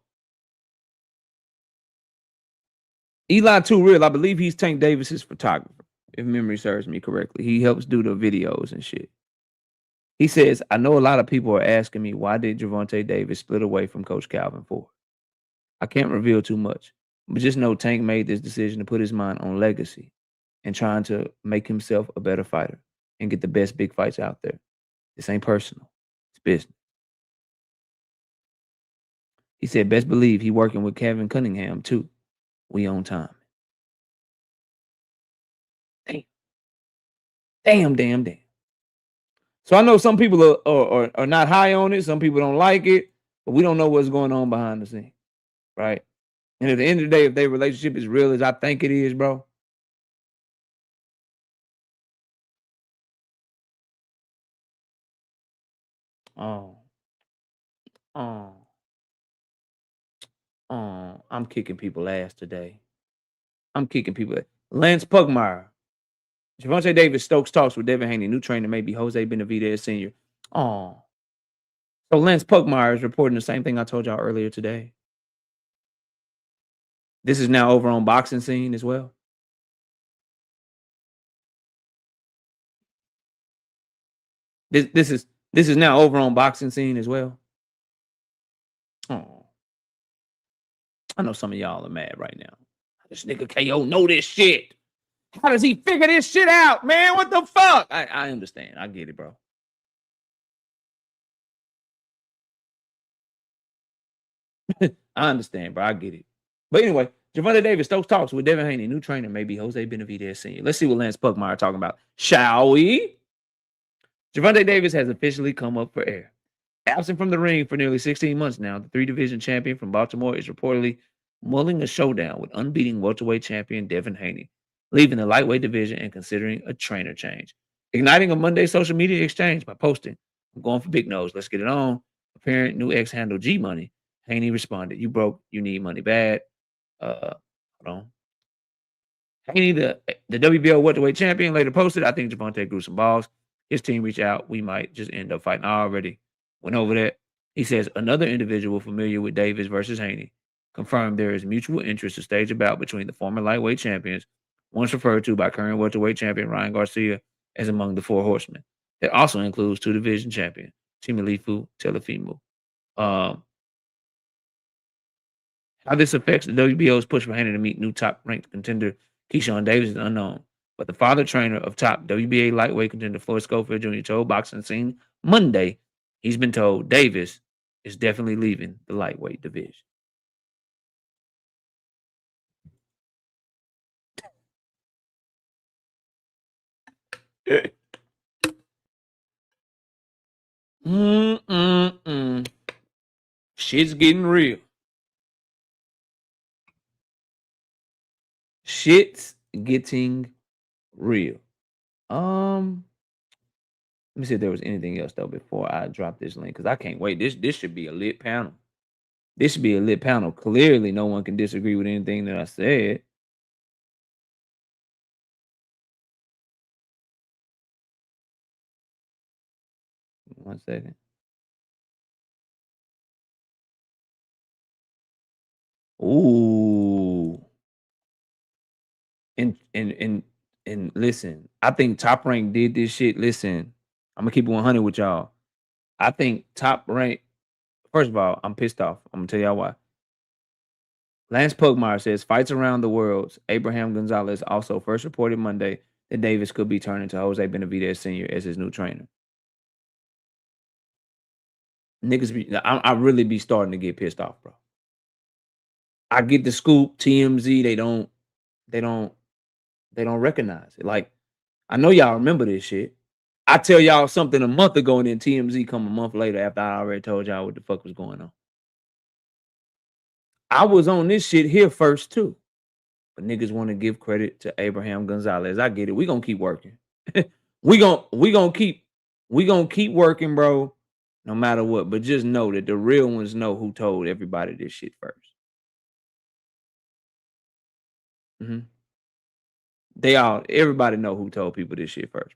Eli Too Real, I believe he's Tank Davis's photographer, if memory serves me correctly. He helps do the videos and shit. He says, I know a lot of people are asking me, why did Gervonta Davis split away from Coach Calvin Ford? I can't reveal too much, but just know Tank made this decision to put his mind on legacy and trying to make himself a better fighter and get the best big fights out there. This ain't personal. It's business. He said, best believe he working with Kevin Cunningham too. We on time. Damn. So I know some people are not high on it. Some people don't like it, but we don't know what's going on behind the scenes, right? And at the end of the day, if their relationship is real as I think it is, bro, I'm kicking people ass today. I'm kicking people ass. Lance Pugmire. Gervonta Davis Stokes talks with Devin Haney. New trainer may be Jose Benavidez Sr. So Lance Pugmire is reporting the same thing I told y'all earlier today. This is now over on Boxing Scene as well. This is now over on Boxing Scene as well. I know some of y'all are mad right now. This nigga KO know this shit. How does he figure this shit out, man? What the fuck? I understand. I get it, bro. I understand, bro. I get it. But anyway, Gervonta Davis Stokes talks with Devin Haney. New trainer may be Jose Benavidez Sr. Let's see what Lance Pugmire talking about. Shall we? Gervonta Davis has officially come up for air. Absent from the ring for nearly 16 months now, the 3-division champion from Baltimore is reportedly mulling a showdown with unbeaten welterweight champion Devin Haney, leaving the lightweight division and considering a trainer change. Igniting a Monday social media exchange by posting, I'm going for Big Nose. Let's get it on. Apparent new ex handle G Money. Haney responded, you broke, you need money bad. Hold on. Haney, the WBO welterweight champion, later posted, I think Gervonta grew some balls. His team reached out. We might just end up fighting. I already went over that. He says another individual familiar with Davis versus Haney confirmed there is mutual interest to stage a bout between the former lightweight champions, once referred to by current welterweight champion Ryan Garcia as among the four horsemen. That also includes 2-division champion Timilifu Telefimu. How this affects the WBO's push for Haney to meet new top-ranked contender Keyshawn Davis is unknown. But the father trainer of top WBA lightweight contender Floyd Schofield Jr. told Boxing Scene Monday he's been told Davis is definitely leaving the lightweight division. Shit's getting real. Shit's getting real. Let me see if there was anything else though before I drop this link because I can't wait. This should be a lit panel. This should be a lit panel. Clearly, no one can disagree with anything that I said. One second. Ooh. And listen, I think Top Rank did this shit. Listen, I'm gonna keep it 100 with y'all. I think Top Rank. First of all, I'm pissed off. I'm gonna tell y'all why. Lance Pugmire says fights around the world. Abraham Gonzalez also first reported Monday that Davis could be turning to Jose Benavidez Sr. as his new trainer. Niggas, I really be starting to get pissed off, bro. I get the scoop. TMZ, they don't recognize it. Like, I know y'all remember this shit. I tell y'all something a month ago, and then TMZ come a month later after I already told y'all what the fuck was going on. I was on this shit here first too. But niggas want to give credit to Abraham Gonzalez. I get it. We gonna keep working. we gonna keep working, bro, no matter what. But just know that the real ones know who told everybody this shit first. Everybody know who told people this shit first,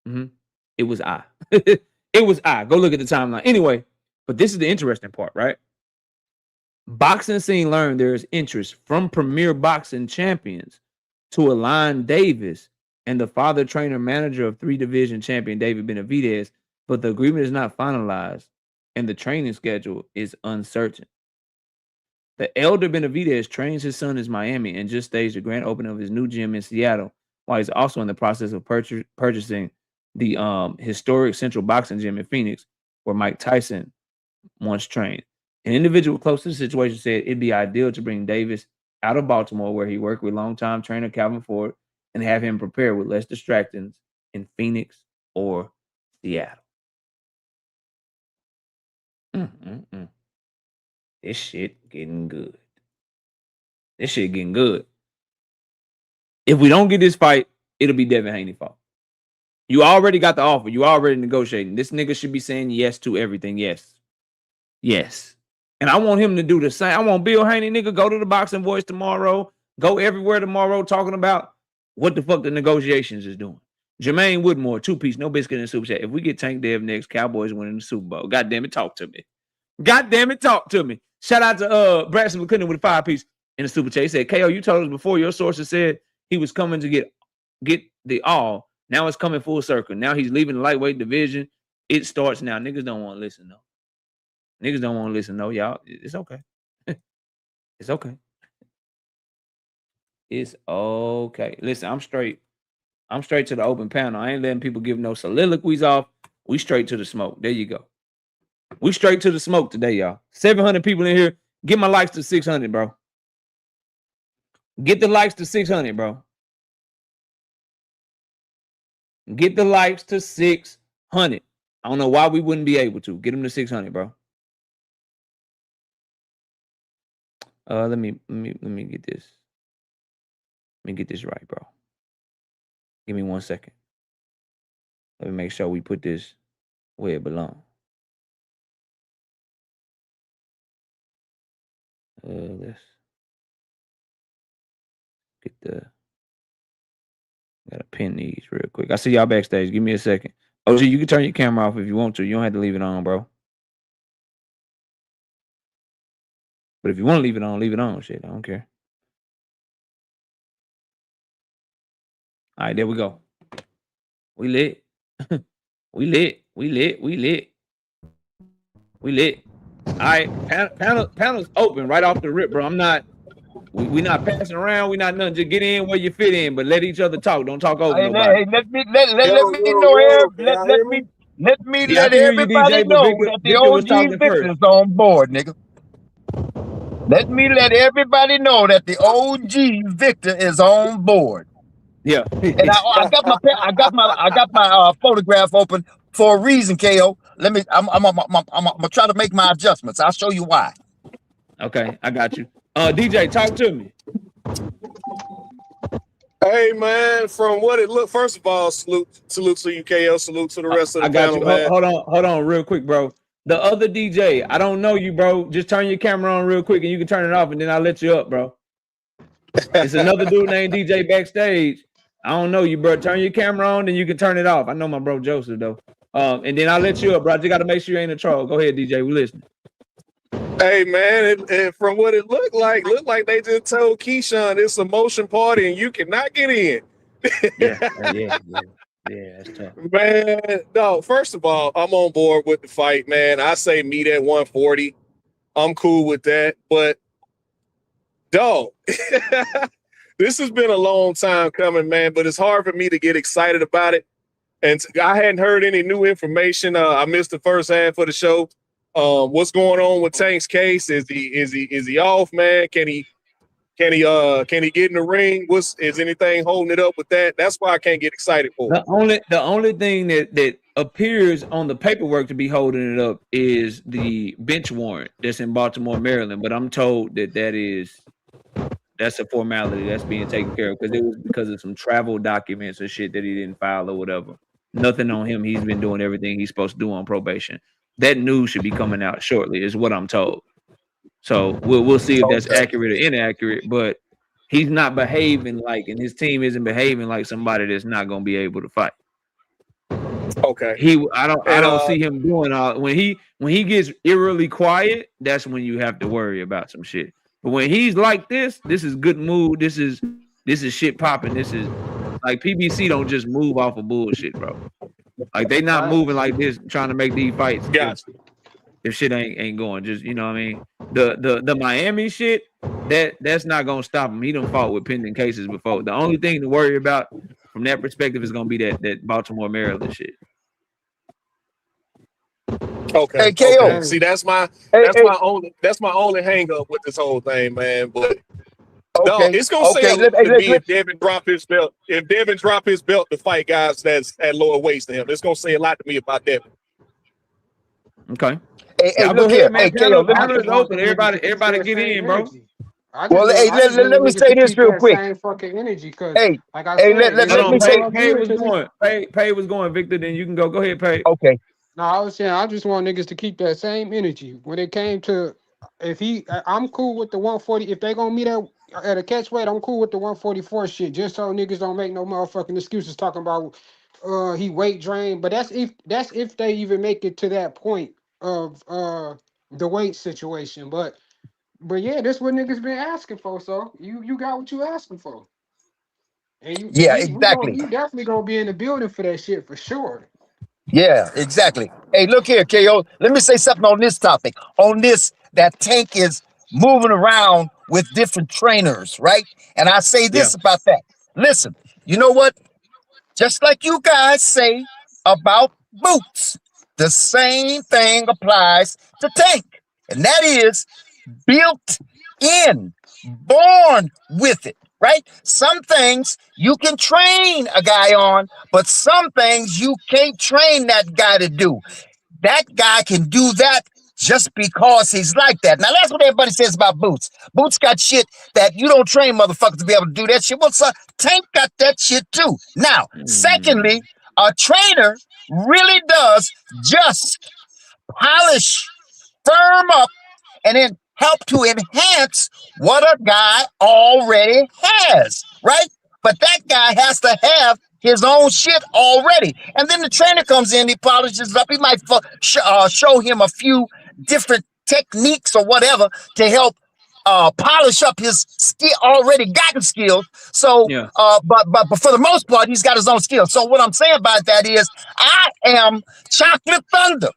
bro. It was I. It was I. Go look at the timeline. Anyway, but this is the interesting part, right? Boxing scene learned there is interest from premier boxing champions to align Davis and the father, trainer, manager of 3-division champion David Benavidez, but the agreement is not finalized and the training schedule is uncertain. The elder Benavidez trains his son in Miami and just staged the grand opening of his new gym in Seattle, while he's also in the process of purchasing the historic Central Boxing Gym in Phoenix, where Mike Tyson once trained. An individual close to the situation said it'd be ideal to bring Davis out of Baltimore, where he worked with longtime trainer Calvin Ford, and have him prepare with less distractions in Phoenix or Seattle. This shit getting good. This shit getting good. If we don't get this fight, it'll be Devin Haney's fault. You already got the offer. You already negotiating. This nigga should be saying yes to everything. Yes. Yes. And I want him to do the same. I want Bill Haney, nigga, go to the Boxing Voice tomorrow. Go everywhere tomorrow talking about what the fuck the negotiations is doing. Jermaine Woodmore, 2-piece, no biscuit in the super chat. If we get Tank Dev next, Cowboys winning the Super Bowl. God damn it, talk to me. God damn it, talk to me. Shout out to Braxton McClendon with a 5-piece in the super chat. He said, KO, you told us before your sources said he was coming to get the all. Now it's coming full circle. Now he's leaving the lightweight division. It starts now. Niggas don't want to listen, though. Niggas don't want to listen, though, y'all. It's okay. It's okay. It's okay. Listen, I'm straight. I'm straight to the open panel. I ain't letting people give no soliloquies off. We straight to the smoke. There you go. We straight to the smoke today, y'all. 700 people in here. Get my likes to 600, bro. Get the likes to 600, bro. Get the likes to 600. I don't know why we wouldn't be able to. Get them to 600, bro. Let me get this. Let me get this right, bro. Give me 1 second. Let me make sure we put this where it belongs. Let's get gotta pin these real quick. I see y'all backstage. Give me a second. OG, you can turn your camera off if you want to. You don't have to leave it on, bro. But if you want to leave it on. Shit, I don't care. All right, there we go. We lit. We lit. All right, panel's open right off the rip, bro. We not passing around. We not nothing. Just get in where you fit in, but let each other talk. Don't talk over nobody.
Hey, let me let everybody know that the OG Victor is on board, nigga. Let me let everybody know that the OG Victor is on board.
Yeah.
And I got my photograph open for a reason, KO. I'm gonna try to make my adjustments. I'll show you why.
Okay, I got you. DJ, talk to me.
Hey man, from what it looked, first of all, salute to you, KO. Salute to the rest of the panel, man.
Hold on, real quick, bro. The other DJ, I don't know you, bro. Just turn your camera on real quick, and you can turn it off, and then I'll let you up, bro. It's another dude named DJ backstage. I don't know you, bro. Turn your camera on, then you can turn it off. I know my bro Joseph though. And then I'll let you up, bro. I just got to make sure you ain't a troll. Go ahead, DJ. We listening.
Hey man, and from what it looked like they just told Keyshawn it's a motion party and you cannot get in.
Yeah, that's tough.
Man, no, first of all, I'm on board with the fight, man. I say meet at 140. I'm cool with that. But dog, this has been a long time coming, man, but it's hard for me to get excited about it. And I hadn't heard any new information. I missed the first half of the show. What's going on with Tank's case? Is he off, man? Can he get in the ring? Is anything holding it up with that? That's why I can't get excited for it.
The only thing that appears on the paperwork to be holding it up is the bench warrant that's in Baltimore, Maryland. But I'm told that's a formality that's being taken care of because it was because of some travel documents or shit that he didn't file or whatever. Nothing on him. He's been doing everything he's supposed to do on probation. That news should be coming out shortly, is what I'm told. So we'll see if that's accurate or inaccurate. But he's not behaving like, and his team isn't behaving like somebody that's not gonna be able to fight.
Okay.
I don't see him doing all when he gets eerily quiet. That's when you have to worry about some shit. But when he's like this is good mood. This is shit popping. This is like PBC don't just move off of bullshit, bro. Like they not moving like this, trying to make these fights. If shit ain't going, just you know what I mean. The Miami shit that's not gonna stop him. He done fought with pending cases before. The only thing to worry about from that perspective is gonna be that Baltimore, Maryland shit.
Okay.
Hey, KO.
Okay. See, that's my only hang up with this whole thing, man. But no, it's gonna say a lot to me if Devin drop his belt. If Devin drop his belt to fight guys that's at lower weights than him, it's gonna say a lot to me about Devin.
Okay.
Hey, look here.
Man.
Hey, KO,
panel is open. Everybody get in, bro.
Well, hey, let me say this real quick.
Same fucking energy, cause
Hey,
like I
hey,
said,
let me say.
Pay was going. Pay was going, Victor. Then you can go. Go ahead, Pay.
Okay.
No, I was saying I just want niggas to keep that same energy when it came to I'm cool with the 140. If they gonna meet at a catch weight, I'm cool with the 144 shit. Just so niggas don't make no motherfucking excuses talking about he weight drained. But that's if they even make it to that point of the weight situation. But yeah, that's what niggas been asking for. So you got what you asking for. And
exactly.
you definitely gonna be in the building for that shit for sure.
Yeah, exactly. Hey, look here, KO. Let me say something on this topic. On this, that Tank is moving around with different trainers, right? And I say this about that. Listen, you know what? Just like you guys say about Boots, the same thing applies to Tank. And that is built in, born with it, right? Some things you can train a guy on, but some things you can't train that guy to do. That guy can do that just because he's like that. Now, that's what everybody says about Boots. Boots got shit that you don't train motherfuckers to be able to do that shit. Well, son, Tank got that shit too. Now, secondly, a trainer really does just polish, firm up, and then help to enhance what a guy already has, right? But that guy has to have his own shit already. And then the trainer comes in, he polishes up. He might show him a few different techniques or whatever to help polish up his already gotten skills. So, but for the most part, he's got his own skills. So what I'm saying about that is I am Chocolate Thunder.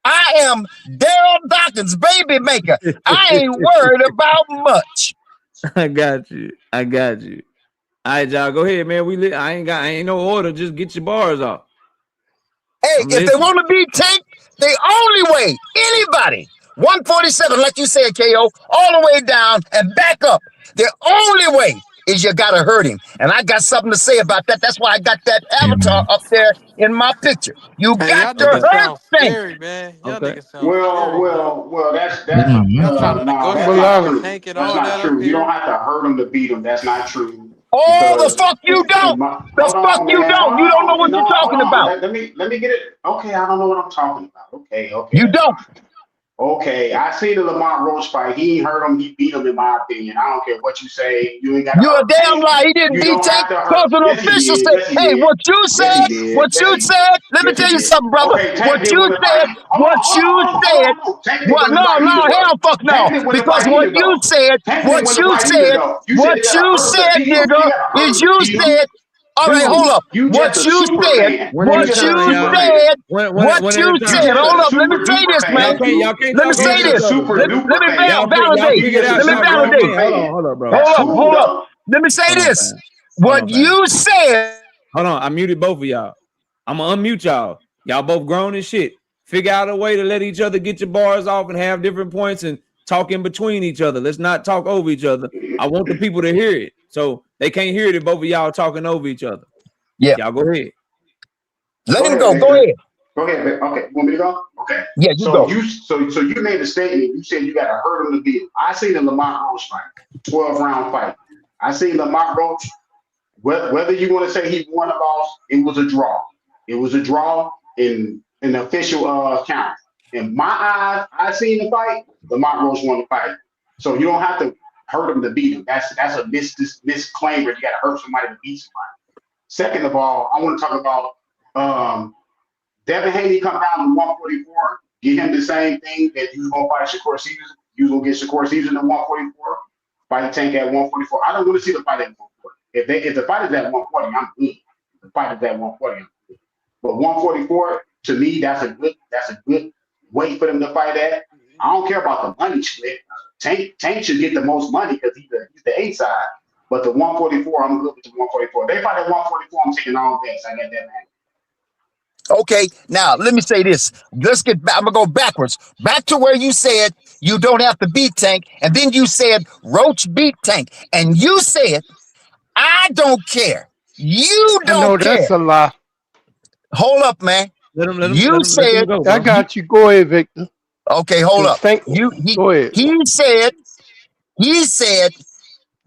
I am Daryl Dawkins, baby maker. I ain't worried about much.
I got you. All right, y'all, go ahead, man. I ain't no order. Just get your bars off.
Hey, if they want to be Tank, they only way anybody 147, like you said, KO, all the way down and back up. The only way is you gotta hurt him. And I got something to say about that. That's why I got that avatar up there in my picture. You got to hurt Tank.
Scary, man. Y'all niggas sound
Well, that's
trying to
negotiate.
Tank and
That's
all
not
that
true.
up
You don't
here.
have to hurt him to beat him. That's not true.
Oh, the fuck you don't. The fuck you don't. You don't know what you're talking about.
Let me get it. Okay, I don't know what I'm talking about. Okay.
You don't.
Okay, I see the Lamont Roach fight. He ain't hurt him. He beat him, in my opinion. I don't care what you say. You ain't got.
You're a damn lie. He didn't beat Tank. Because an official said, "Hey, what you said? What you said? Let me tell you something, brother. What you said? What you said? What? No, hell, fuck no. Because what you said, nigga, is you said." All right, hold up. What you said. Hold up. Let me say this, man. Let me say this. Let me validate.
Hold up, bro.
Hold up. Let me say this. What you said.
Hold on. I muted both of y'all. I'm going to unmute y'all. Y'all both grown as shit. Figure out a way to let each other get your bars off and have different points and talk in between each other. Let's not talk over each other. I want the people to hear it. So they can't hear it if both of y'all talking over each other.
Yeah.
Y'all go ahead.
Let him go. Go ahead.
Go ahead. Okay. Want me to go? Okay.
Yeah, you go.
So you made a statement. You said you got to hurt him to beat him. I seen the Lamont Roach fight, 12-round fight. I seen Lamont Roach. Whether you want to say he won or lost, it was a draw. It was a draw in an official count. In my eyes, I seen the fight. Lamont Roach won the fight. So you don't have to hurt him to beat him. That's a disclaimer. You got to hurt somebody to beat somebody. Second of all, I want to talk about Devin Haney come down to 144. Get him the same thing that you was gonna fight Shakur Stevenson. You was gonna get Shakur Stevenson at 144. Fight Tank at 144. I don't want to see the fight at 140. If the fight is at 140, I'm good. If the fight is at 140, I'm good. But 144, to me, that's a good weight for them to fight at. I don't care about the money split. Tank should get the most money because he's the A side. But the 144, I'm good with the 144. If they fight at 144, I'm taking all bets. I got that man.
Okay, now let me say this. Let's get back. I'm gonna go backwards. Back to where you said you don't have to beat Tank, and then you said Roach beat Tank, and you said I don't care. You don't care.
That's a lie.
Hold up, man.
Let him
said
go,
I got you. Go ahead, Victor.
Okay, hold up.
Go ahead.
He said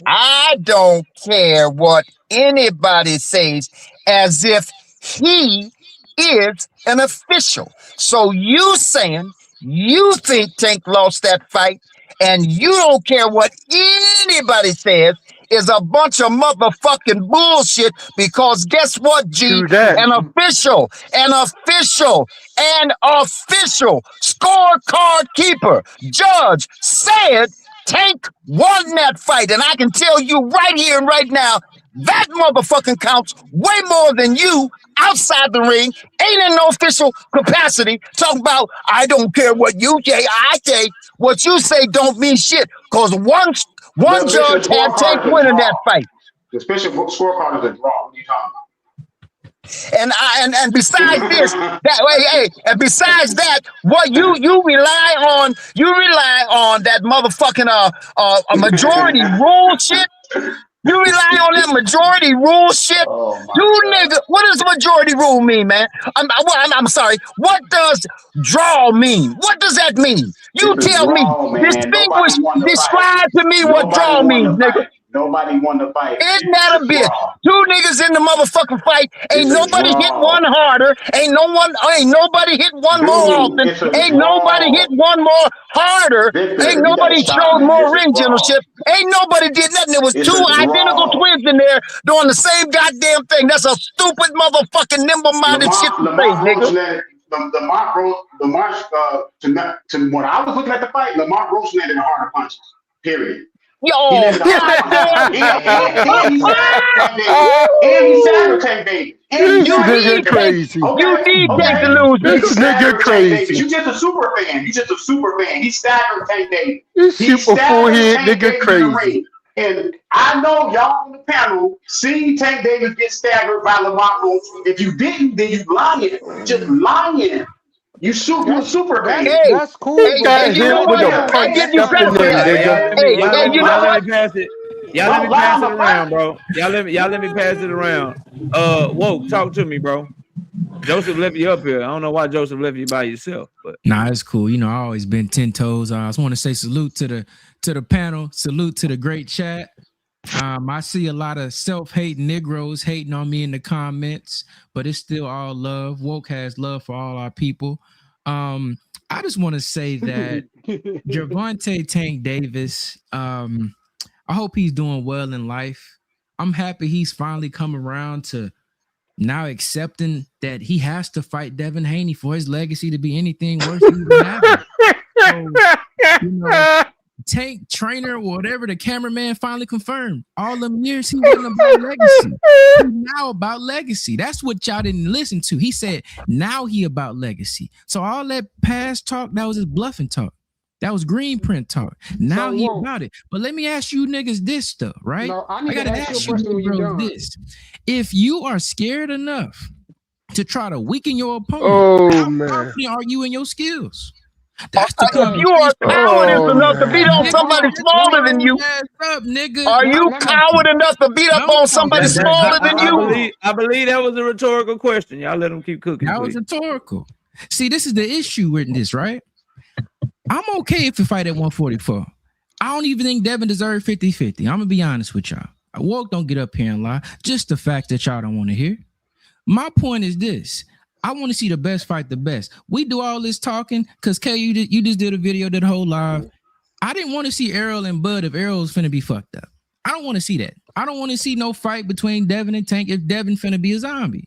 I don't care what anybody says, as if he is an official. So you saying you think Tank lost that fight, and you don't care what anybody says is a bunch of motherfucking bullshit, because guess what, G? An official scorecard keeper, judge said Tank won that fight, and I can tell you right here and right now, that motherfucking counts way more than you outside the ring, ain't in no official capacity, talking about, I don't care what you say, I say, what you say don't mean shit, because one judge had Tank winning that fight.
The special scorecard is a draw. What are you talking about?
And besides this, and besides that, what you rely on that motherfucking a majority rule shit. You rely on that majority rule shit. Nigga, what does majority rule mean, man? I'm sorry. What does draw mean? What does that mean? You tell me. Describe to me what draw means, nigga.
Nobody won the fight.
Isn't that a bitch? Two niggas in the motherfucking fight. Ain't nobody hit one harder. Ain't nobody hit one more often. Ain't nobody hit one more harder. Ain't nobody showed more ring generalship. Ain't nobody did nothing. There was two identical twins in there doing the same goddamn thing. That's a stupid motherfucking nimble-minded shit to say, nigga.
To when I was looking at the fight, Lamont Roach landed a harder punches. Period.
Yo,
and he sacked Tank Davis.
You nigga crazy.
You need Tank to lose.
This nigga crazy.
You just a super fan. He staggered Tank Davis.
This super forehead nigga crazy.
And I know y'all on the panel seen Tank Davis get staggered by Lamont Roach. If you didn't, then you lying. Just lying. You super fan.
Hey,
that's cool.
Hey, you know what? I give you credit for that. Hey, you know what?
Y'all let me pass it around, bro. Y'all let me pass it around. Whoa, talk to me, bro. Joseph left you up here. I don't know why Joseph left you by yourself, but
nah, it's cool. You know, I always been 10 toes. I just want to say salute to the panel, salute to the great chat. I see a lot of self-hate Negroes hating on me in the comments, but it's still all love. Woke has love for all our people. I just want to say that Gervonta Tank Davis, I hope he's doing well in life. I'm happy he's finally come around to now accepting that he has to fight Devin Haney for his legacy to be anything worse than even having. So, you know, Tank trainer or whatever, the cameraman finally confirmed. All them years he wasn't about legacy. He's now about legacy. That's what y'all didn't listen to. He said now he about legacy. So all that past talk, that was his bluffing talk. That was green print talk. Now he about it. But let me ask you niggas this stuff, right?
No, I
gotta ask you niggas this. If you are scared enough to try to weaken your opponent, how confident are you in your skills?
That's if you are cowardice enough to beat on somebody smaller than you, are you coward enough to beat up on somebody smaller than you?
I believe that was a rhetorical question. Y'all let them keep cooking.
That was rhetorical. See, this is the issue with this, right? I'm okay if you fight at 144. I don't even think Devin deserves 50-50. I'm going to be honest with y'all. I don't get up here and lie. Just the fact that y'all don't want to hear. My point is this. I want to see the best fight the best. We do all this talking because Kay, you just did a video, did a whole live. I didn't want to see Errol and Bud if Errol's finna be fucked up. I don't want to see that. I don't want to see no fight between Devin and Tank if Devin finna be a zombie.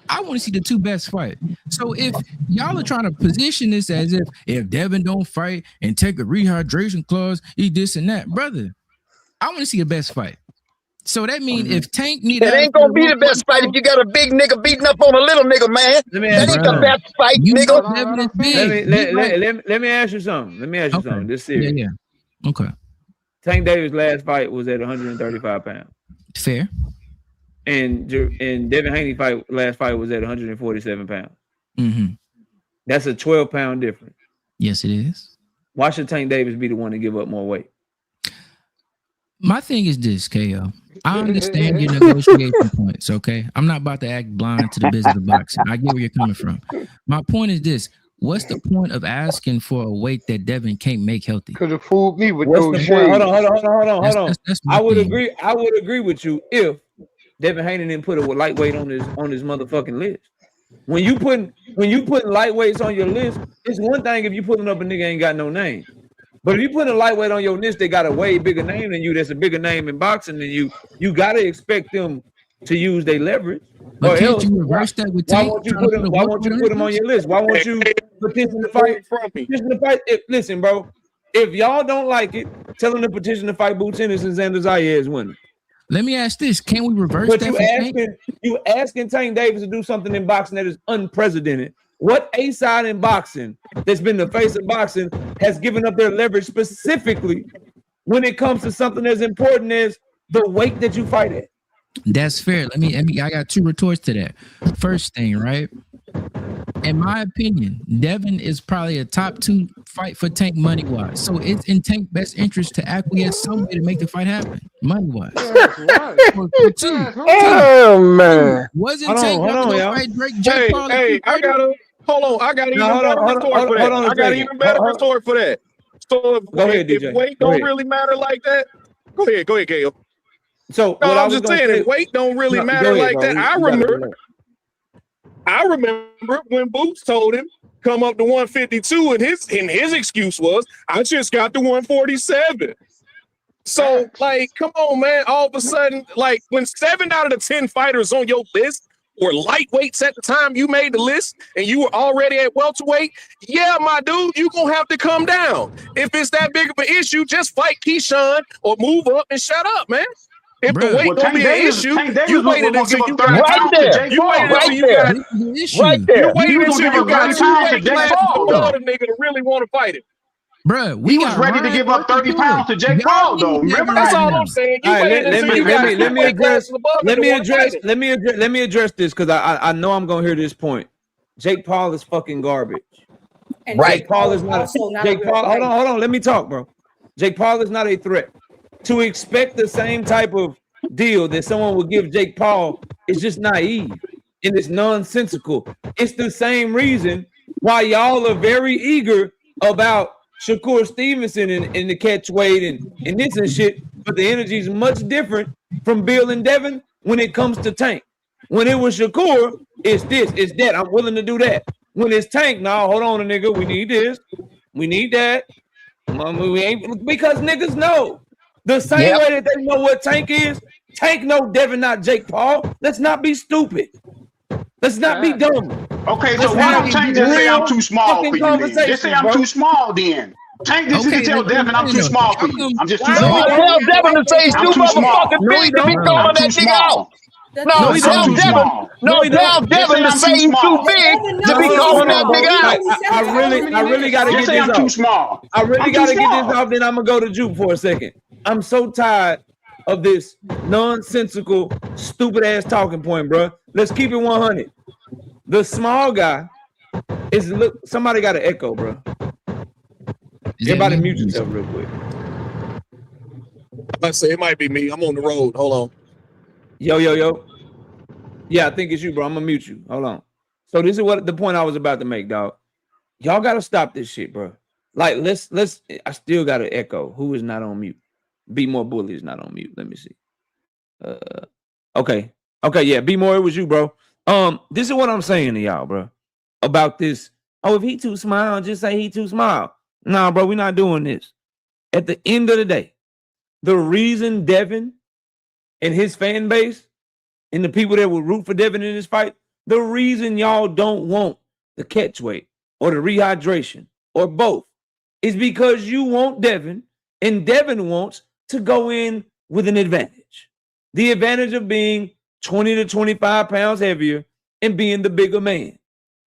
I want to see the two best fight. So if y'all are trying to position this as if Devin don't fight and take a rehydration clause, eat this and that, brother, I want to see the best fight. So that means if Tank need
it ain't gonna be the best fight if you got a big nigga beating up on a little nigga, man. That ain't the best fight, nigga.
Let me ask you something. This serious.
Yeah. Okay.
Tank Davis' last fight was at 135 pounds.
Fair.
And Devin Haney last fight was at 147 pounds.
Mm-hmm.
That's a 12-pound difference.
Yes, it is.
Why should Tank Davis be the one to give up more weight?
My thing is this, KO. I understand your negotiation points, okay? I'm not about to act blind to the business of boxing. I get where you're coming from. My point is this. What's the point of asking for a weight that Devin can't make healthy?
Could have fooled me with
What's
those
the point?
shades.
Hold on.
That's
I would agree with you if Devin Haney didn't put a lightweight on his motherfucking list. When you putting lightweights on your list, it's one thing if you putting up a nigga ain't got no name. But if you put a lightweight on your list, they got a way bigger name than you. That's a bigger name in boxing than you. You gotta expect them to use their leverage.
But
or
can't
else,
you reverse that with
why
Tank?
won't you put them on your list? Why won't you petition to fight? Listen, bro. If y'all don't like it, tell them to petition to fight Boots Henderson and Xander Zayas winning.
Let me ask this: can we reverse
But
that?
you asking Tank Davis to do something in boxing that is unprecedented. What A-side in boxing that's been the face of boxing has given up their leverage specifically when it comes to something as important as the weight that you fight at?
That's fair. I got two retorts to that. First thing, right? In my opinion, Devin is probably a top 2 fight for Tank money wise. So it's in Tank's best interest to acquiesce some way to make the fight happen, money wise.
Oh man!
Wasn't Tank going to fight Jake Paul?
Hey, I got an even better retort for that. So if weight don't really matter like that, go ahead, Gail.
So
no, I'm just saying, if weight don't really matter like that. I remember when Boots told him come up to 152, and his excuse was, I just got to 147. So, like, come on, man. All of a sudden, like, when 7 out of the 10 fighters on your list were lightweights at the time you made the list, and you were already at welterweight, yeah, my dude, you gonna have to come down. If it's that big of an issue, just fight Keyshawn or move up and shut up, man. If the weight don't be an issue, you waited until you got
right there. You waited until you got right there.
You waited until you got 2 weight classes before the nigga to really want to fight him.
Bruh,
he was ready to give up 30 pounds to Jake Paul, though. Remember,
that's all I'm saying. You waited until you got 2 weight classes above.
Let me address this because I know I'm gonna hear this point. Jake Paul is fucking garbage.
And right.
Jake Paul is not. Jake Paul. Hold on. Let me talk, bro. Jake Paul is not a threat. To expect the same type of deal that someone would give Jake Paul is just naive and it's nonsensical. It's the same reason why y'all are very eager about Shakur Stevenson in the catch weight and this and shit, but the energy is much different from Bill and Devin when it comes to Tank. When it was Shakur, it's this, it's that. I'm willing to do that. When it's Tank, now hold on, nigga. We need this. We need that. We ain't because niggas know. The same way that they know what Tank is, Tank know Devin, not Jake Paul. Let's not be stupid. Let's not be dumb.
Okay, so why don't Tank just say I'm too small for you then? Just say I'm too small then. Tank just can tell Devin I'm too small for you. I'm just too small.
Tell Devin to say he's too motherfucking big to be calling that nigga out. No, tell Devin to say he's too big to be calling that nigga out.
I really gotta get this off.
Too small.
I really gotta get this off. Then I'm gonna go to Juke for a second. I'm so tired of this nonsensical, stupid ass talking point, bro. Let's keep it 100. The small guy is somebody got an echo, bro. Everybody mute yourself real quick.
I say it might be me. I'm on the road. Hold on.
Yo. Yeah, I think it's you, bro. I'm gonna mute you. Hold on. So this is what the point I was about to make, dog. Y'all gotta stop this shit, bro. Like, let's. I still got an echo. Who is not on mute? Be More Bully is not on mute. Let me see. Okay. Yeah, Be More. It was you, bro. This is what I'm saying to y'all, bro. About this. Oh, if he too small, just say he too small. Nah, bro, we're not doing this. at the end of the day, the reason Devin and his fan base and the people that would root for Devin in this fight, the reason y'all don't want the catch weight or the rehydration or both is because you want Devin and Devin wants to go in with an advantage. The advantage of being 20 to 25 pounds heavier and being the bigger man.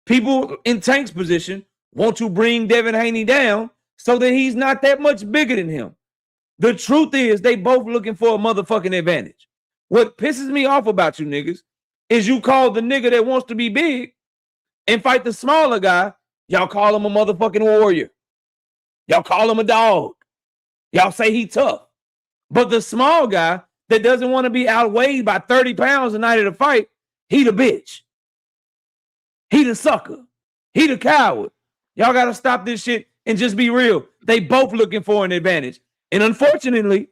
People in Tank's position want to bring Devin Haney down so that he's not that much bigger than him. The truth is they both looking for a motherfucking advantage. What pisses me off about you niggas is you call the nigga that wants to be big and fight the smaller guy, y'all call him a motherfucking warrior. Y'all call him a dog. Y'all say he tough. But the small guy that doesn't want to be outweighed by 30 pounds the night of the fight, he the bitch. He the sucker. He the coward. Y'all got to stop this shit and just be real. They both looking for an advantage. And unfortunately,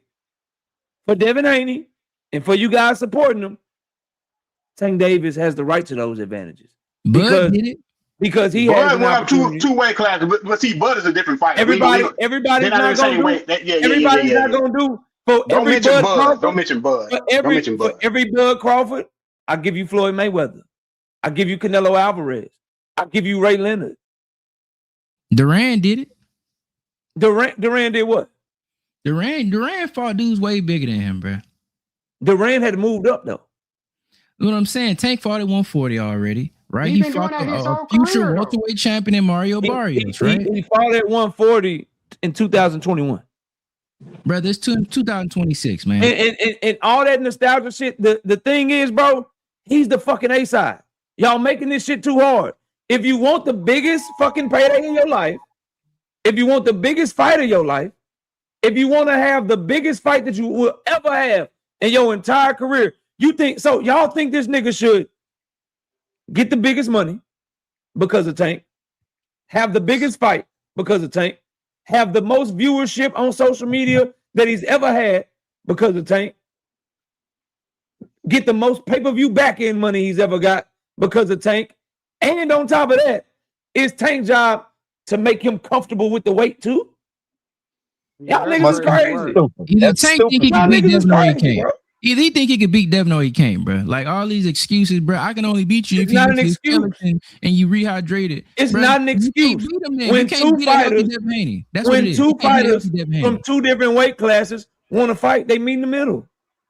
for Devin Haney and for you guys supporting him, Tank Davis has the right to those advantages.
Bud did it.
Because he
Bud
has an
will have
opportunity.
two weight classes, but see, Bud is a different fighter.
Everybody's
They're
not
the
going to do. Everybody's not going to do. For
Don't
every
mention
Bud
Bud.
Crawford,
Don't mention Bud.
For every Bud Crawford, I'll give you Floyd Mayweather. I'll give you Canelo Alvarez. I'll give you Ray Leonard.
Duran did it.
Duran did what?
Duran fought dudes way bigger than him, bro.
Duran had moved up though.
You know what I'm saying? Tank fought at 140 already, right?
He
He
been
fought
doing that his
a
whole
future
career, though.
welterweight champion in Mario Barrios, right?
He fought at 140 in 2021.
Brother, it's 2026, man.
And all that nostalgia shit. The thing is, bro, he's the fucking A-side. Y'all making this shit too hard. If you want the biggest fucking payday in your life, if you want the biggest fight of your life, if you want to have the biggest fight that you will ever have in your entire career, y'all think this nigga should get the biggest money because of Tank, have the biggest fight because of Tank, have the most viewership on social media that he's ever had because of Tank, get the most pay-per-view back-end money he's ever got because of Tank, and on top of that, it's Tank's job to make him comfortable with the weight too. Y'all niggas is crazy.
Either Tank think he can beat
niggas is
Devin or he
crazy,
can't.
bro.
Either he think he can beat Devin or he can't, bro. Like all these excuses, bro. I can only beat you
It's
if you
not an
use
excuse.
skeleton and you rehydrated.
It's
Bruh,
not an
you can't
excuse.
beat him then.
When
You can't
two
beat a healthy
fighters-
Devin Haney. That's what
When
it is.
two
You can't beat a
fighters
healthy Devin Haney.
from two different weight classes want to fight, they meet in the middle.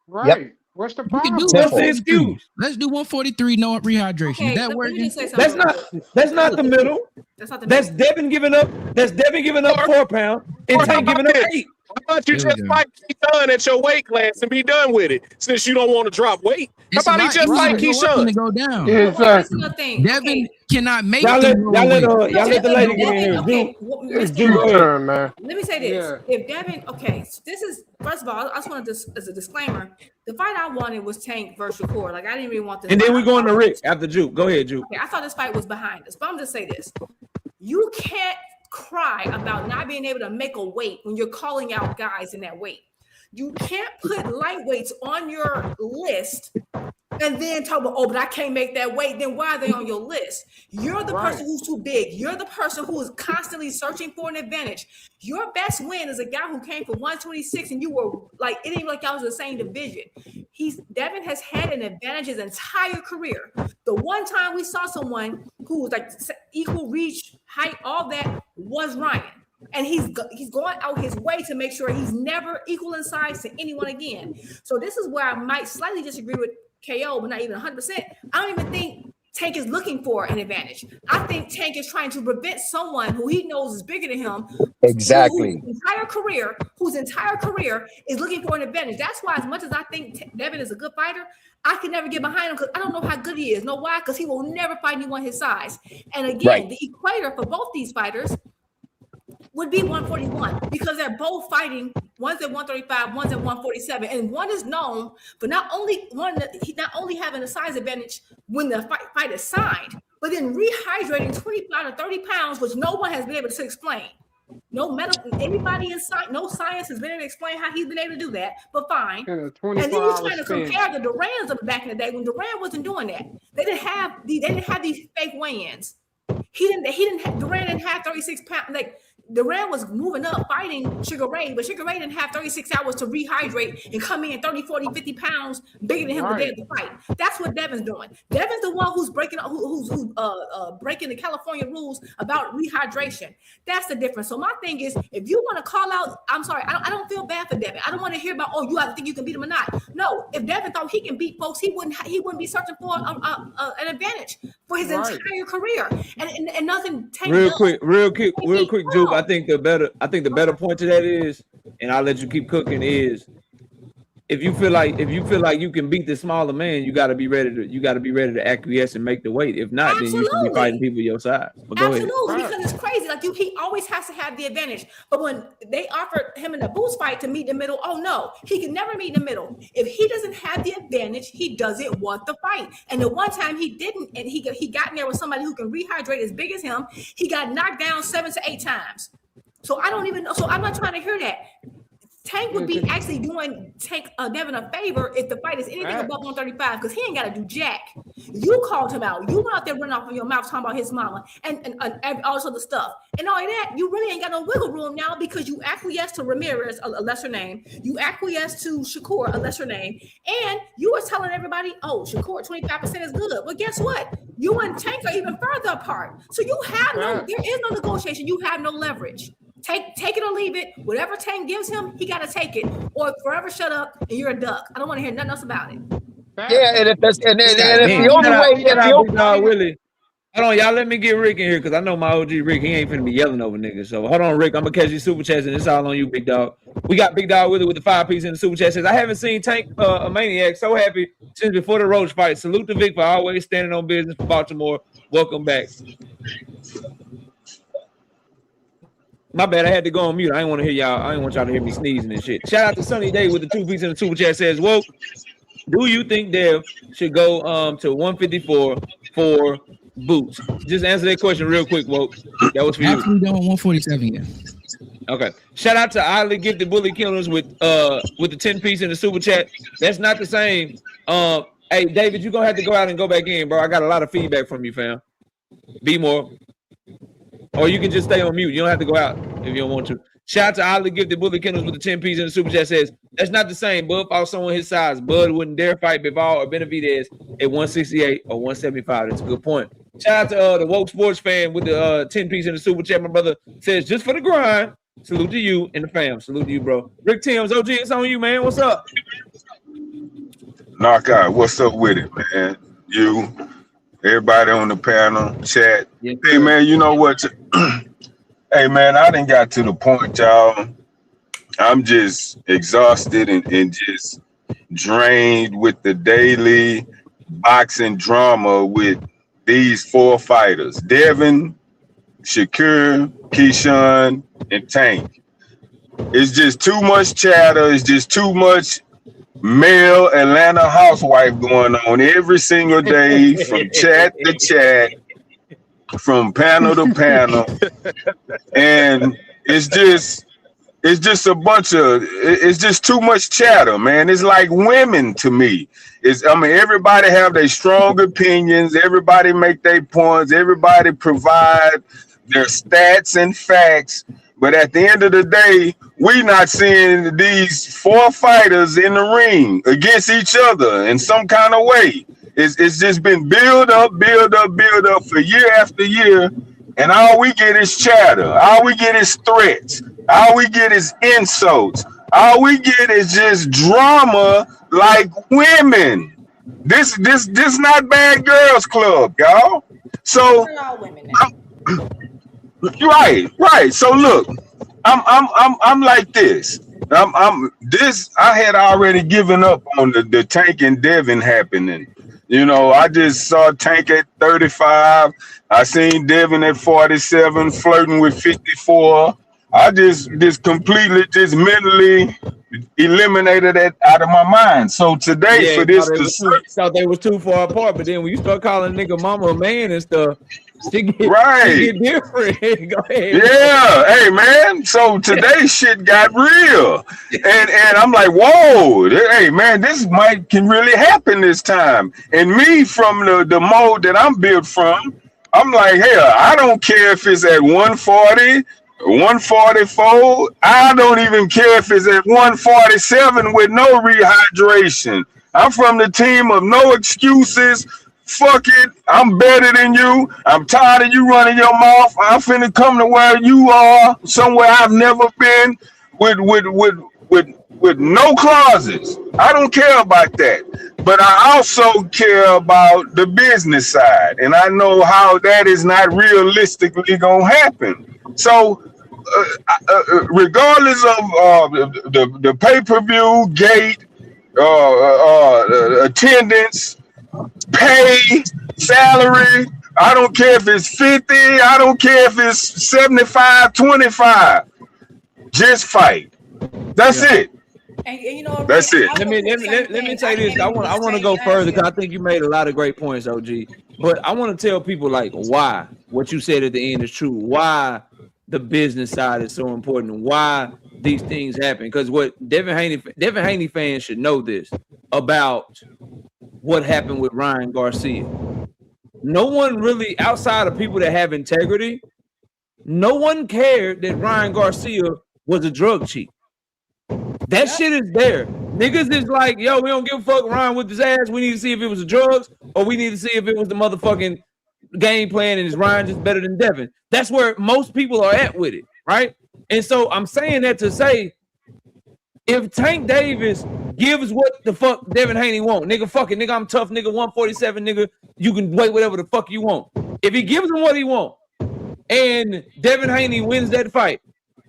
Right. What's the
You
problem?
can do
What's the
143.
excuse?
Let's do 143, no rehydration.
Okay,
Is that
let me
working?
just say something.
That's not the middle.
That's not the
That's
middle.
Devin giving up. That's Devin giving up 4 pounds and
Or how
Tank
about
giving up
this?
8.
How about you
There we
just
go.
fight Keyshawn at your weight class and be done with it, since you don't want to drop weight? How
It's a
about he
lot
just
easier
fight
to go up than to
Keyshawn?
go down.
Yeah,
Well, that's
exactly.
another thing.
Devin cannot make
Y'all
the
let
weight.
the lady get in here.
Okay,
Drew, go ahead.
Turn, man.
let me say this.
Yeah.
If Devin, okay, so this is, first of all, I just want to, as a disclaimer, the fight I wanted was Tank versus Shakur. Like, I didn't really want this.
And then
fight.
we going to Rick after Juke. Go ahead, Juke.
Okay, I thought this fight was behind us, but I'm just say this. You can't cry about not being able to make a weight when you're calling out guys in that weight. You can't put lightweights on your list and then talk about, oh, but I can't make that weight. Then why are they on your list? You're the person who's too big. You're the person who is constantly searching for an advantage. Your best win is a guy who came from 126 and you were like, it ain't like y'all was the same division. Devin has had an advantage his entire career. The one time we saw someone who was like equal reach, height, all that was Ryan. And he's going out his way to make sure he's never equal in size to anyone again. So this is where I might slightly disagree with KO, but not even 100%. I don't even think Tank is looking for an advantage. I think Tank is trying to prevent someone who he knows is bigger than him.
Exactly.
Whose entire career is looking for an advantage. That's why, as much as I think Devin is a good fighter, I can never get behind him because I don't know how good he is. Know why? Because he will never fight anyone his size. And again, the equator for both these fighters would be 141 because they're both fighting. One's at 135, one's at 147, and one is known for not only having a size advantage when the fight is signed, but then rehydrating 25 to 30 pounds, which no one has been able to explain. No medical, anybody in science, no science has been able to explain how he's been able to do that, but fine. And then you're trying to compare the Durans of back in the day when Duran wasn't doing that. They didn't have these fake weigh-ins. Duran didn't have 36 pounds. Like Duran was moving up, fighting Sugar Ray, but Sugar Ray didn't have 36 hours to rehydrate and come in 30, 40, 50 pounds bigger than him the day of the fight. That's what Devin's doing. Devin's the one who's breaking breaking the California rules about rehydration. That's the difference. So my thing is, if you want to call out, I'm sorry, I don't feel bad for Devin. I don't want to hear about, oh, you have to think you can beat him or not. No, if Devin thought he can beat folks, he wouldn't be searching for an advantage for his entire career. And nothing.
Real quick, Jupe. I think the better point to that is, and I'll let you keep cooking, is if you feel like you can beat the smaller man, you gotta be ready to acquiesce and make the weight. If not, then you should be fighting people your size. But go ahead.
Because it's crazy. Like he always has to have the advantage. But when they offered him in the boost fight to meet in the middle, oh no, he can never meet in the middle. If he doesn't have the advantage, he doesn't want the fight. And the one time he didn't, and he got in there with somebody who can rehydrate as big as him, he got knocked down 7 to 8 times. So I don't even know. So I'm not trying to hear that. Tank would be actually doing Devin a favor if the fight is anything above 135, because he ain't got to do jack. You called him out. You went out there running off of your mouth talking about his mama and all this other stuff. And all of that, you really ain't got no wiggle room now, because you acquiesced to Ramirez, a lesser name. You acquiesced to Shakur, a lesser name. And you were telling everybody, oh, Shakur, 25% is good. Well, guess what? You and Tank are even further apart. So you have there is no negotiation. You have no leverage. Take it or leave it. Whatever Tank gives him, he got to take it, or forever shut up and you're a duck. I don't want to hear nothing else about it.
Yeah, and if the only way,
Willie. Hold on, y'all. Let me get Rick in here, because I know my OG Rick. He ain't finna be yelling over niggas. So hold on, Rick. I'm gonna catch these super chats, and it's all on you, big dog. We got Big Dog Willie with the 5-piece in the super chat. Says, I haven't seen Tank a maniac so happy since before the Roach fight. Salute to Vic for always standing on business for Baltimore. Welcome back. My bad, I had to go on mute. I didn't want to hear y'all. I didn't want y'all to hear me sneezing and shit. Shout out to Sunny Day with the 2-piece in the super chat. Says, well, do you think Dev should go to 154 for boots? Just answer that question real quick, Woke. That was for you.
Actually, going 147, yeah.
Okay. Shout out to Oddly Gifted Bully Killers with the 10-piece in the super chat. That's not the same. Hey, David, you're gonna have to go out and go back in, bro. I got a lot of feedback from you, fam. Be more. Or you can just stay on mute. You don't have to go out if you don't want to. Shout out to Oddly Gifted Bully Killers with the 10-piece in the super chat. Says, that's not the same. Bud fought someone his size. Bud wouldn't dare fight Bivol or Benavidez at 168 or 175. That's a good point. Shout out to the Woke Sports fan with the 10-piece in the super chat. My brother says, just for the grind. Salute to you and the fam. Salute to you, bro. Rick Timms, OG, it's on you, man. What's up?
Knockout, what's up with it, man? You, everybody on the panel, chat. Yes, hey, man, you know what? Hey, man, I done got to the point, y'all. I'm just exhausted and just drained with the daily boxing drama with these 4 fighters. Devin, Shakur, Keyshawn, and Tank. It's just too much chatter. It's just too much male Atlanta housewife going on every single day, from chat to chat, from panel to panel, and it's just too much chatter, man. It's like women to me. Everybody have their strong opinions, everybody make their points, everybody provide their stats and facts, but at the end of the day, we not seeing these 4 fighters in the ring against each other in some kind of way. It's just been build up for year after year, and all we get is chatter. All we get is threats. All we get is insults. All we get is just drama like women. This not Bad Girls Club, y'all. So right. So look, I'm like this. I had already given up on the Tank and Devin happening. You know, I just saw Tank at 35. I seen Devin at 47, flirting with 54. I just completely mentally eliminated that out of my mind. So today, for this,
thought they was too far apart. But then when you start calling nigga mama a man and stuff, she get different. Go ahead.
Yeah, hey man. So today shit got real, and I'm like, whoa, hey man, this can really happen this time. And me, from the mode that I'm built from, I'm like, hell, I don't care if it's at 140 144. I don't even care if it's at 147 with no rehydration. I'm from the team of no excuses. Fuck it. I'm better than you. I'm tired of you running your mouth. I'm finna come to where you are, somewhere I've never been, with no clauses. I don't care about that. But I also care about the business side. And I know how that is not realistically gonna happen. So regardless of the pay-per-view, gate, attendance, pay, salary, I don't care if it's 50, I don't care if it's 75, 25. Just fight. That's it.
And you know,
that's it.
Let me tell you this. I want to go further because I think you made a lot of great points, OG. But I want to tell people like why what you said at the end is true. Why the business side is so important. Why these things happen. Because what Devin Haney fans should know this about what happened with Ryan Garcia. No one really, outside of people that have integrity, no one cared that Ryan Garcia was a drug cheat. That shit is there. Niggas is like, yo, we don't give a fuck Ryan with his ass. We need to see if it was the drugs or we need to see if it was the motherfucking game plan and is Ryan just better than Devin. That's where most people are at with it, right? And so I'm saying that to say, if Tank Davis gives what the fuck Devin Haney want, nigga, fuck it, nigga, I'm tough, nigga, 147, nigga, you can wait whatever the fuck you want. If he gives him what he want and Devin Haney wins that fight,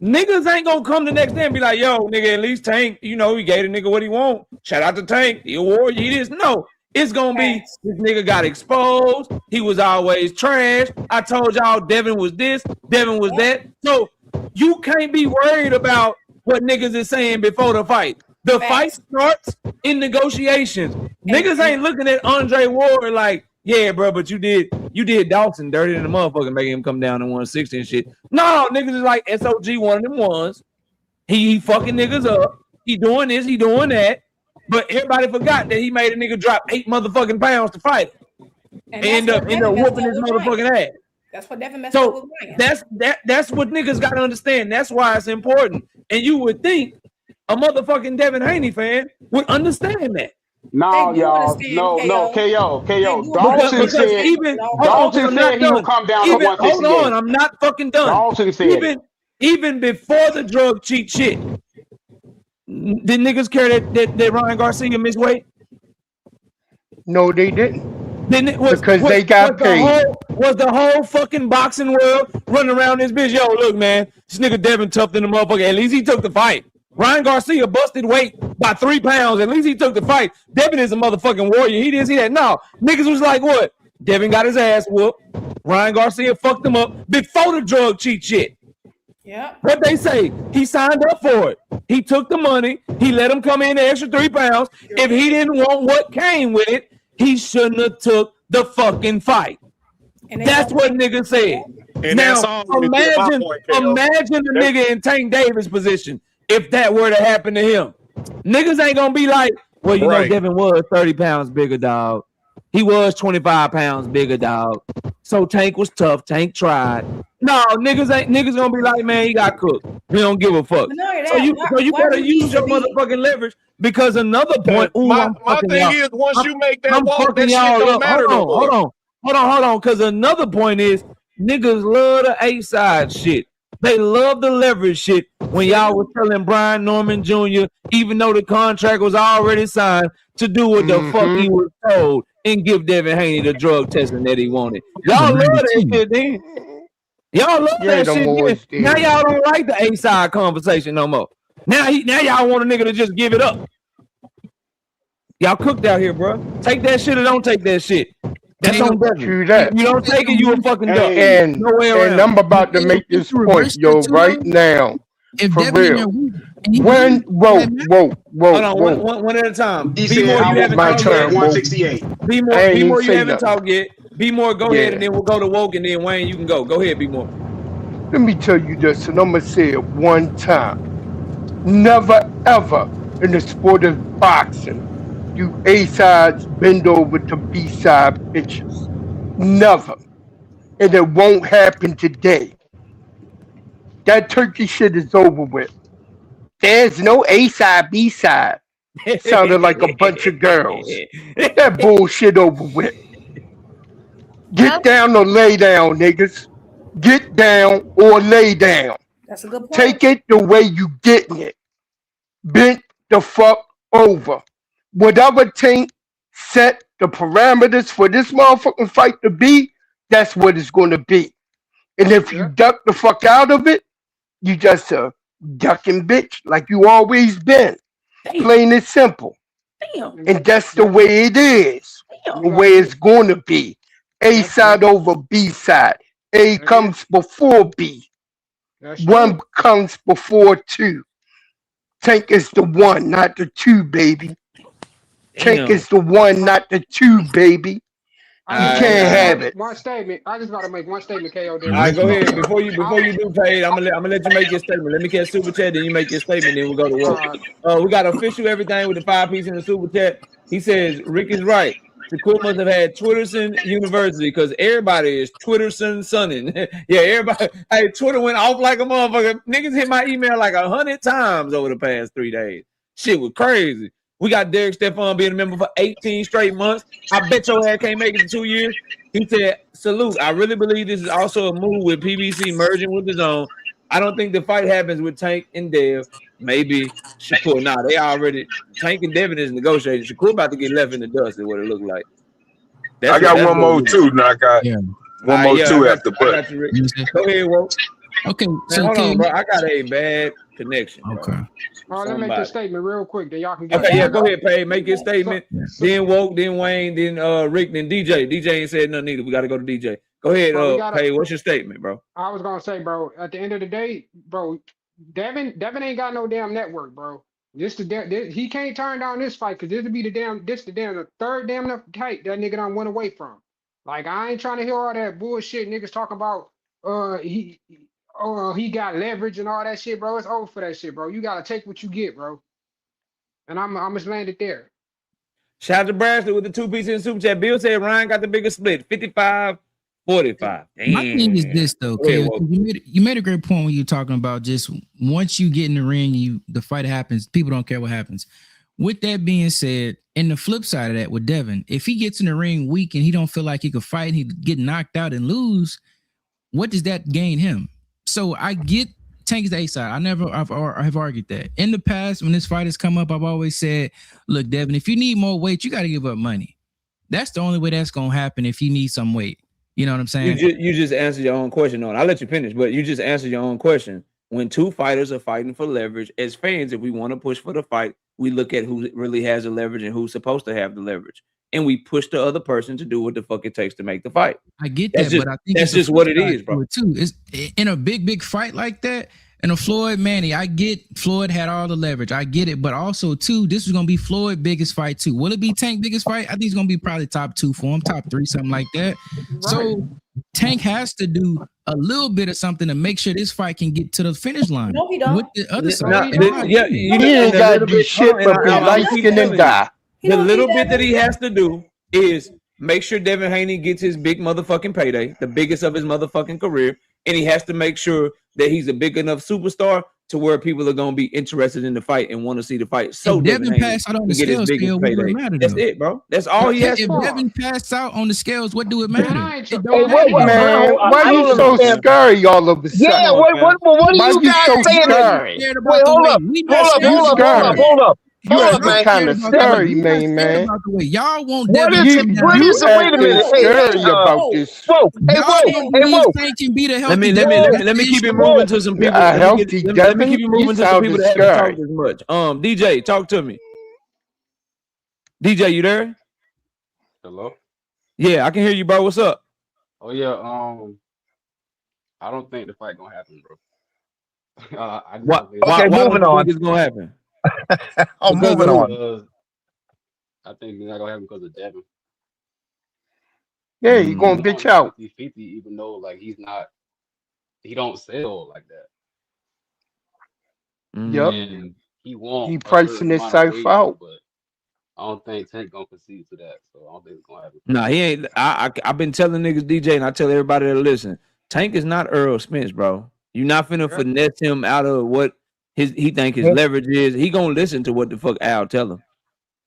niggas ain't gonna come the next day and be like, yo, nigga, at least Tank, you know, he gave the nigga what he want. Shout out to Tank, he a warrior, he this. No, it's gonna be, this nigga got exposed, he was always trash. I told y'all Devin was this, Devin was that. So you can't be worried about what niggas is saying before the fight. The fight starts in negotiations. Niggas ain't looking at Andre Ward like, yeah, bro, but you did Dawson dirty than the motherfucker, making him come down to 160 and shit. No, niggas is like SOG, one of them ones. He fucking niggas up. He doing this, he doing that. But everybody forgot that he made a nigga drop 8 motherfucking pounds to fight him. And end up whooping his motherfucking ass.
That's what Devin messed up with Ryan.
That's what niggas gotta understand. That's why it's important. And you would think a motherfucking Devin Haney fan would understand that.
No, y'all. No, KO. Dalton said he would come down to 168.
Hold on, I'm not fucking done.
Dalton said
even before the drug cheat shit, did niggas care that Ryan Garcia missed weight?
No, they didn't.
Because
they got paid.
Was the whole fucking boxing world running around this bitch? Yo, look, man, this nigga Devin tough than the motherfucker. At least he took the fight. Ryan Garcia busted weight by 3 pounds. At least he took the fight. Devin is a motherfucking warrior. He didn't see that. No, niggas was like, what? Devin got his ass whooped. Ryan Garcia fucked him up before the drug cheat shit.
Yeah.
What they say? He signed up for it. He took the money. He let him come in the extra 3 pounds. If he didn't want what came with it, he shouldn't have took the fucking fight. That's what niggas said.
And
now, imagine the nigga in Tank Davis' position if that were to happen to him. Niggas ain't gonna be like, well, you know, Devin was 30 pounds bigger, dog. He was 25 pounds bigger, dog. So Tank was tough. Tank tried. No, niggas gonna be like, man, he got cooked. We don't give a fuck. So you better use your motherfucking leverage because another point.
My thing is, once you make that walk, that shit don't matter no more.
Hold on. Because another point is, niggas love the A-side shit. They love the leverage shit. When y'all was telling Brian Norman Jr., even though the contract was already signed, to do what the fuck he was told and give Devin Haney the drug testing that he wanted. Y'all love that shit, then. Y'all love that shit. Now y'all don't like the A-side conversation no more. Now y'all want a nigga to just give it up. Y'all cooked out here, bro. Take that shit or don't take that shit. That's on Devin. You don't take it, you a fucking duck.
And I'm about to make this point, yo, right now. For real. Whoa.
Hold on, one at a time.
Be more, you haven't talked yet. 168.
Be more, you haven't talked yet. Be more, go ahead, and then we'll go to Woke, and then Wayne, you can go. Go ahead, Be more.
Let me tell you this, and I'm going to say it one time. Never, ever in the sport of boxing do A-sides bend over to B-side bitches. Never. And it won't happen today. That turkey shit is over with. There's no A side, B side. Sounded like a bunch of girls. That bullshit over with. Get down or lay down, niggas. Get down or lay down.
That's a good point.
Take it the way you getting it. Bent the fuck over. Whatever Tank set the parameters for this motherfucking fight to be, that's what it's going to be. And if you duck the fuck out of it, you just a ducking bitch like you always been.
Damn.
Plain and simple.
Damn.
And that's the way it is.
Damn.
The way it's going to be. A side over B side. A comes before B. One comes before two. Tank is the one, not the two, baby. Tank is the one, not the two, baby. You can't have it.
One statement. I just gotta make one statement, KO.
All right, go ahead. Before you do, Paige, I'm gonna let you make your statement. Let me catch super chat, then you make your statement, then we'll go to work. We got official everything with the 5-piece in the super chat. He says Rick is right. Shakur must have had Twitterson University because everybody is Twitterson sunning. Yeah, everybody. Hey, Twitter went off like a motherfucker. Niggas hit my email like 100 times over the past 3 days. Shit was crazy. We got Derek Stephon being a member for 18 straight months. I bet your ass can't make it in 2 years. He said, salute. I really believe this is also a move with PBC merging with his own. I don't think the fight happens with Tank and Dev. Maybe Shakur. Nah, they already Tank and Devin is negotiating. Shakur about to get left in the dust is what it looked like.
I got one more too. Now I got one more two after but.
Go ahead, Walt.
Okay,
so hold on, bro. I got a bad connection. Bro.
Okay.
All right, let me make this statement real quick. Then y'all can get.
Okay, yeah, go ahead, Paige. Make your statement. Then Woke, then Wayne, then Rick, then DJ. DJ ain't said nothing either. We got to go to DJ. Go ahead, Paige. What's your statement, bro?
I was gonna say, bro. At the end of the day, bro, Devin ain't got no damn network, bro. He can't turn down this fight because the third damn enough fight that nigga done went away from. Like I ain't trying to hear all that bullshit niggas talking about. He got leverage and all that shit, bro. It's over for that shit, bro. You gotta take what you get, bro. And I'm just landed there.
Shout out to Bradley with the 2-piece in the super chat. Bill said Ryan got the biggest split, 55-45. Damn.
My thing is this though, okay? You made a great point when you're talking about just once you get in the ring, the fight happens. People don't care what happens. With that being said, and the flip side of that with Devin, if he gets in the ring weak and he don't feel like he could fight, and he get knocked out and lose, what does that gain him? So I get Tank is the A side. I've argued that. In the past, when this fight has come up, I've always said, look, Devin, if you need more weight, you got to give up money. That's the only way that's going to happen if you need some weight. You know what I'm saying?
You just answered your own question on it. I'll let you finish, but you just answered your own question. When two fighters are fighting for leverage, as fans, if we want to push for the fight, we look at who really has the leverage and who's supposed to have the leverage. And we push the other person to do what the fuck it takes to make the fight.
I get that, but I think
that's just what it is, bro.
Too. It's in a big fight like that. And a Floyd Manny, I get Floyd had all the leverage. I get it, but also too, this is gonna be Floyd's biggest fight too. Will it be Tank biggest fight? I think it's gonna be probably top 2 for him, top 3, something like that. Right. So Tank has to do a little bit of something to make sure this fight can get to the finish line.
No, he don't.
With the other side,
you
ain't got to do shit but be light skinned and die.
The little bit that he has to do is make sure Devin Haney gets his big motherfucking payday, the biggest of his motherfucking career, and he has to make sure that he's a big enough superstar to where people are going to be interested in the fight and want to see the fight. So
Devin passed out on the scales,
that's it, bro. That's all he has.
If Devin passed out on the scales, what do it matter?
Wait, man, why you so scary all of a sudden?
Yeah, what are you guys saying? Wait, hold up.
You are kind of scary, man.
Y'all won't
Wait a minute.
Scary about this.
Whoa.
Let me keep it moving to some people. Let me keep it moving to some people that haven't talked as much. DJ, talk to me. DJ, you there?
Hello?
Yeah, I can hear you, bro. What's up?
Oh yeah, I don't think the fight gonna happen, bro.
Why moving on. It's gonna happen.
Moving on.
I think it's not gonna happen because of Devin.
Yeah, he gonna bitch out.
50-50, even though like he don't sell like that.
Yep.
And he won't.
He pricing himself out.
But I don't think Tank gonna concede to that, so I don't think it's gonna happen.
Nah, he ain't. I've been telling niggas, DJ, and I tell everybody that listen. Tank is not Earl Spence, bro. You're not finna
Yeah.
finesse him out of what he think his
Mhm.
leverage is. He gonna listen to what the fuck Al tell him.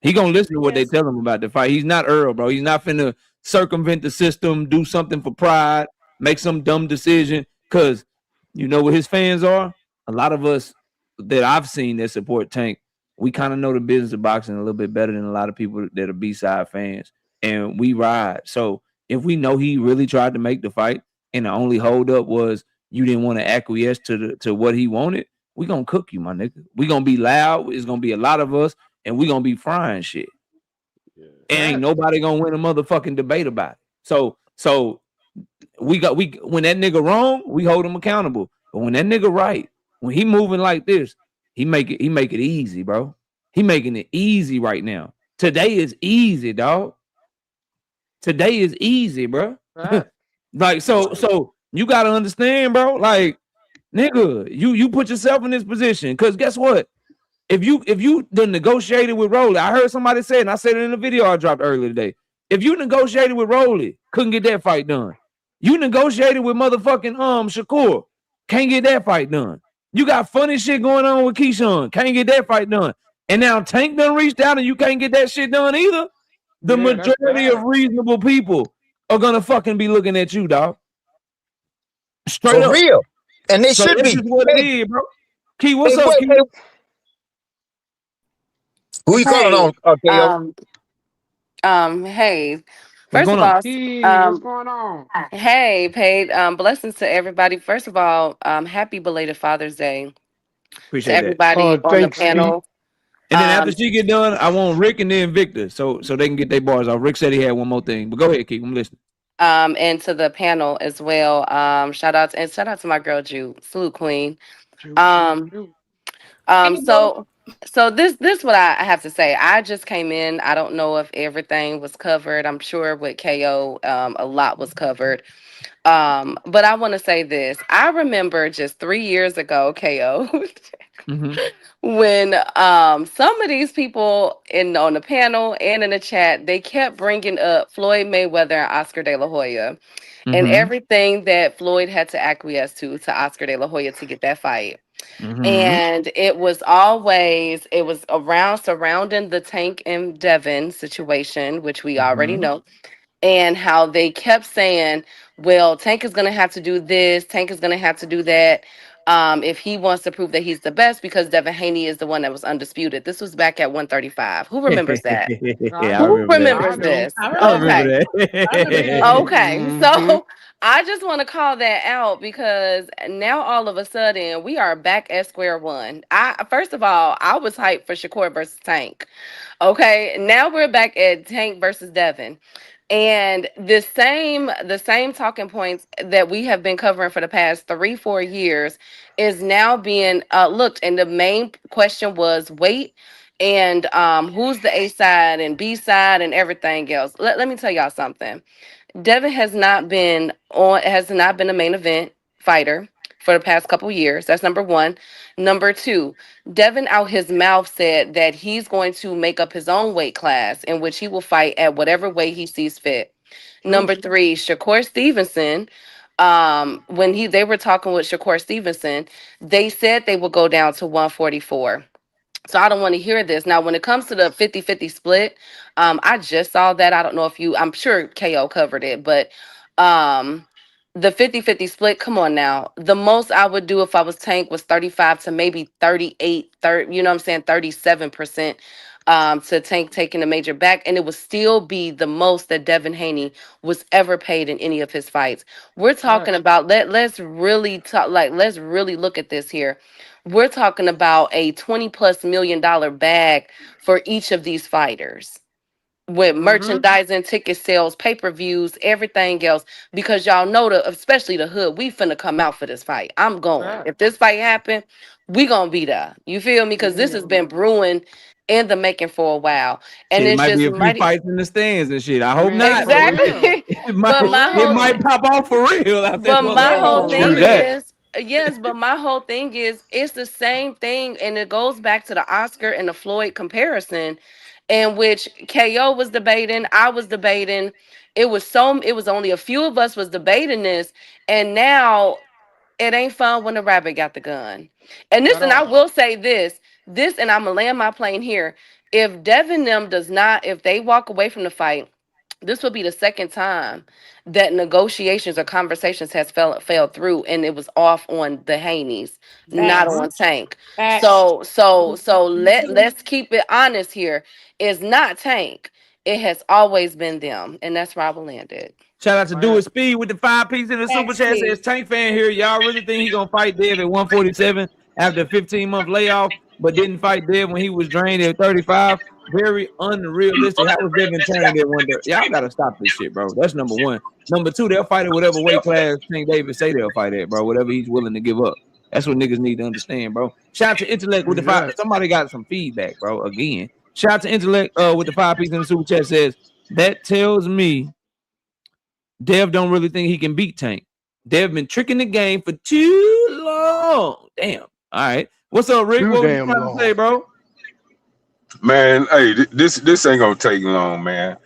He gonna listen to what they
Yes.
tell him about the fight. He's not Earl, bro. He's not finna circumvent the system, do something for pride, make some dumb decision. Cause you know what his fans are? A lot of us that I've seen that support Tank, we kind of know the business of boxing a little bit better than a lot of people that are B-side fans. And we ride. So if we know he really tried to make the fight and the only holdup was you didn't want to acquiesce to what he wanted, we gonna cook you, my nigga. We gonna be loud. It's gonna be a lot of us and we gonna be frying shit.
Yeah.
And ain't
Facts.
nobody gonna win a motherfucking debate about it. So we when that nigga wrong, we hold him accountable. But when that nigga right, when he moving like this, he make it easy, bro. He making it easy right now. Today is easy, dog. Today is easy, bro.
Facts.
Like so you gotta understand, bro. Like nigga, you put yourself in this position because guess what? If you done negotiated with Rolly, I heard somebody say it, and I said it in the video I dropped earlier today. If you negotiated with Rolly, couldn't get that fight done. You negotiated with motherfucking Shakur, can't get that fight done. You got funny shit going on with Keyshawn, can't get that fight done. And now Tank done reached out and you can't get that shit done either. The
Yeah, that's
majority of
bad.
reasonable people are gonna fucking be looking at you, dog. Straight
For
up.
real. And they
So
should
that's
be.
just what it
Hey,
is, bro. Key,
hey,
what's up,
wait,
Key?
hey, who you calling
Hey,
on, KO?
hey.
What's
First
going
of
on?
all,
Key, what's going on?
hey, paid blessings to everybody. First of all, happy belated Father's Day to
Appreciate that.
everybody on the
Thanks, Key.
panel.
And then after
Um,
she get done, I want Rick and then Victor, so they can get their bars off. Rick said he had one more thing, but go ahead, Keith. I'm listening.
and to the panel as well. Shout out to my girl Ju, salute Queen.
Shoot, shoot,
Um,
shoot.
um,
Hey, bro.
so so this what I have to say. I just came in. I don't know if everything was covered. I'm sure with KO, a lot was covered. But I want to say this. I remember just 3 years ago, KO,
Mm-hmm.
when some of these people in on the panel and in the chat, they kept bringing up Floyd Mayweather and Oscar De La Hoya and
Mm-hmm.
everything that Floyd had to acquiesce to Oscar De La Hoya to get that fight.
Mm-hmm.
And it was around surrounding the Tank and Devin situation, which we already
Mm-hmm.
know, and how they kept saying, well, Tank is going to have to do this, Tank is going to have to do that, if he wants to prove that he's the best, because Devin Haney is the one that was undisputed. This was back at 135. Who remembers that?
I
I
Who
do.
remember that.
I
remembers
do.
this?
I
I
remember.
remember
Okay.
I remember
that.
that.
Okay.
Mm-hmm.
So I just want to call that out because now all of a sudden we are back at square one. I First of all, I was hyped for Shakur versus Tank. Okay, now we're back at Tank versus Devin. And the same talking points that we have been covering for the past 3-4 years is now being looked. And the main question was weight and who's the A side and B side and everything else. Let me tell y'all something. Devin has not been a main event fighter for the past couple years. That's number one. Number two, Devin out his mouth said that he's going to make up his own weight class in which he will fight at whatever way he sees fit.
True.
Number three, Shakur Stevenson. When they were talking with Shakur Stevenson, they said they would go down to 144. So I don't want to hear this. Now, when it comes to the 50-50 split, I just saw that. I don't know if I'm sure KO covered it, but um, the 50-50 split, come on now. The most I would do if I was Tank was 35 to maybe 38, 30, you know what I'm saying, 37%, to Tank taking the major back. And it would still be the most that Devin Haney was ever paid in any of his fights. We're talking
Facts.
about, let's really talk, like, let's really look at this here. We're talking about a 20 plus $1 million bag for each of these fighters with
Mm-hmm.
merchandising, ticket sales, pay-per-views, everything else. Because y'all know especially the hood, we finna come out for this fight. I'm going.
Facts.
If this fight happen, we gonna be there. You feel me? Because this
Yeah.
has been brewing in the making for a while. And
Shit, it
it's
might be
just
a few
mighty.
fights in the stands and shit. I hope
Man,
not,
for
nigga.
real.
Exactly.
It
but
might
For
my
it
whole
real.
might pop off for real out that
but my
Yeah,
whole
motherfucker.
for
True
thing
that.
real.
is, yes, but my whole thing is, it's the same thing, and it goes back to the Oscar and the Floyd comparison, in which KO was debating, I was debating. It was only a few of us was debating this, and now it ain't fun when the rabbit got the gun. And this,
At
and I
all.
will say this, and I'm gonna land my plane here. If Devin them does not, if they walk away from the fight, this will be the second time that negotiations or conversations has fell through, and it was off on the Haneys, not
Facts.
on Tank.
Facts.
So let's keep it honest here. It's not Tank. It has always been them, and that's where I will land it.
Shout out to Do It Speed with the 5 piece in the super chat.
Speed.
Says Tank fan here. Y'all really think he gonna fight Dev at 147 after a 15-month layoff, but didn't fight Dev when he was drained at 35? Very unrealistic. How was Devin trained at one day? Y'all gotta stop this shit, bro. That's number one. Number two, they'll fight at whatever weight class Tank Davis say they'll fight at, bro. Whatever he's willing to give up. That's what niggas need to understand, bro. Shout out to Intellect with the 5. Somebody got some feedback, bro. Again. Shout out to Intellect with the 5 piece in the super chat. Says that tells me Dev don't really think he can beat Tank. Dev been tricking the game for too long. Damn. All right. What's up, Rick? What was you trying to say, bro?
Man, hey, this ain't gonna take long, man.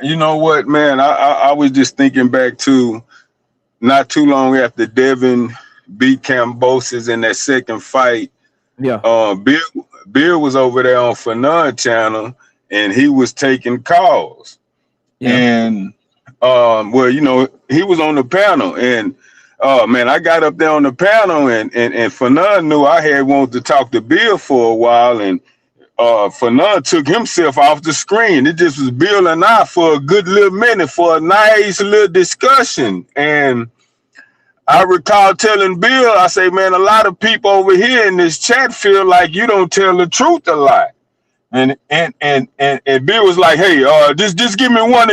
You know what, man? I was just thinking back to not too long after Devin beat Kambosos in that second fight.
Yeah.
Bill was over there on Fanon channel, and he was taking calls. Yeah. And well, you know, he was on the panel, and man, I got up there on the panel, and Fanon knew I had wanted to talk to Bill for a while, and Fanon took himself off the screen. It just was Bill and I for a good little minute for a nice little discussion. And I recall telling Bill, I say, man, a lot of people over here in this chat feel like you don't tell the truth a lot. And Bill was like, hey, just give me one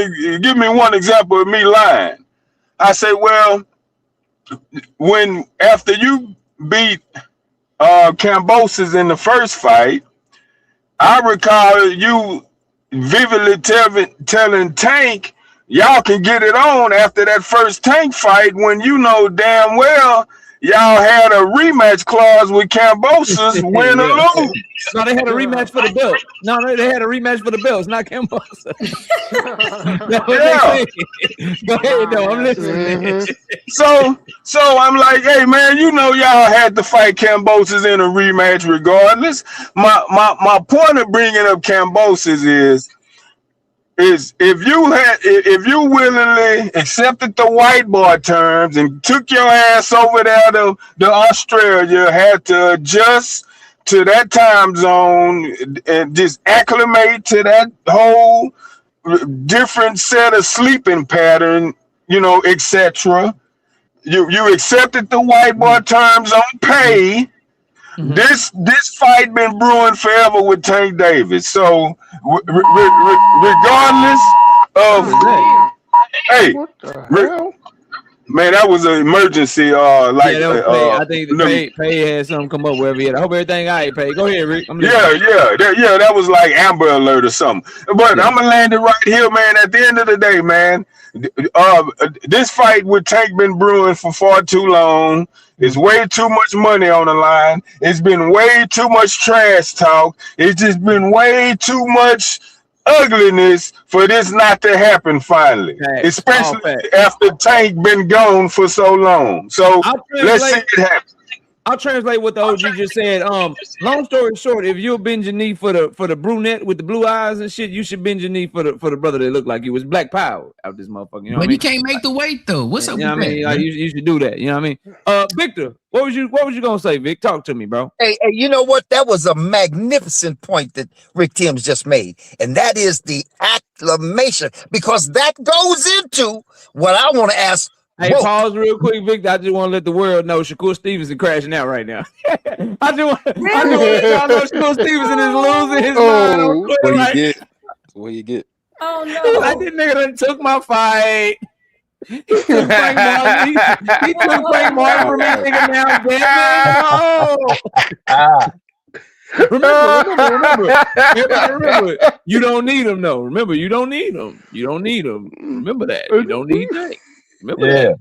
example of me lying. I say, well, after you beat Kambosos in the first fight, I recall you vividly telling Tank, y'all can get it on after that first Tank fight when you know damn well y'all had a rematch clause with Kambosos, win or lose.
No, they had a rematch for the belt. No, they had a rematch for the belts, not Kambosos. Go ahead, though. I'm listening.
So I'm like, hey man, you know y'all had to fight Kambosos in a rematch regardless. My point of bringing up Kambosos is if you willingly accepted the white boy terms and took your ass over there to Australia, had to adjust to that time zone and just acclimate to that whole different set of sleeping pattern, you know, etc. You accepted the white boy terms on pay. This fight been brewing forever with Tank Davis. So regardless of man, that was an emergency.
I think the Pay had something come up wherever he had. I hope everything all right, Pay. Go ahead, Rick.
That was like Amber Alert or something. But I'm gonna land it right here, man. At the end of the day, man, this fight with Tank been brewing for far too long. It's way too much money on the line. It's been way too much trash talk. It's just been way too much ugliness for this not to happen finally. Especially after Tank been gone for so long. So let's see it happen.
I'll translate what the OG just said. Long story short, if you'll bend your knee for the brunette with the blue eyes and shit, you should bend your knee for the brother that looked like he was Black Power out this motherfucker. You know
but he can't make the weight though. What's up with that?
Like, you should do that. You know what I mean? Victor, what was you gonna say, Vic? Talk to me, bro.
Hey, you know what? That was a magnificent point that Rick Timms just made, and that is the acclamation, because that goes into what I want to ask.
Hey, pause real quick, Victor. I just want to let the world know Shakur Stevenson crashing out right now. I just want to let y'all know Shakur Stevenson is losing his mind.
What you get?
Oh no!
I didn't nigga done took my fight. He took Frank Martin. He took Frank Martin from me, nigga. Now, Devin. Remember. You don't need him, though. Remember, you don't need him. Remember that. You don't need that. Remember that.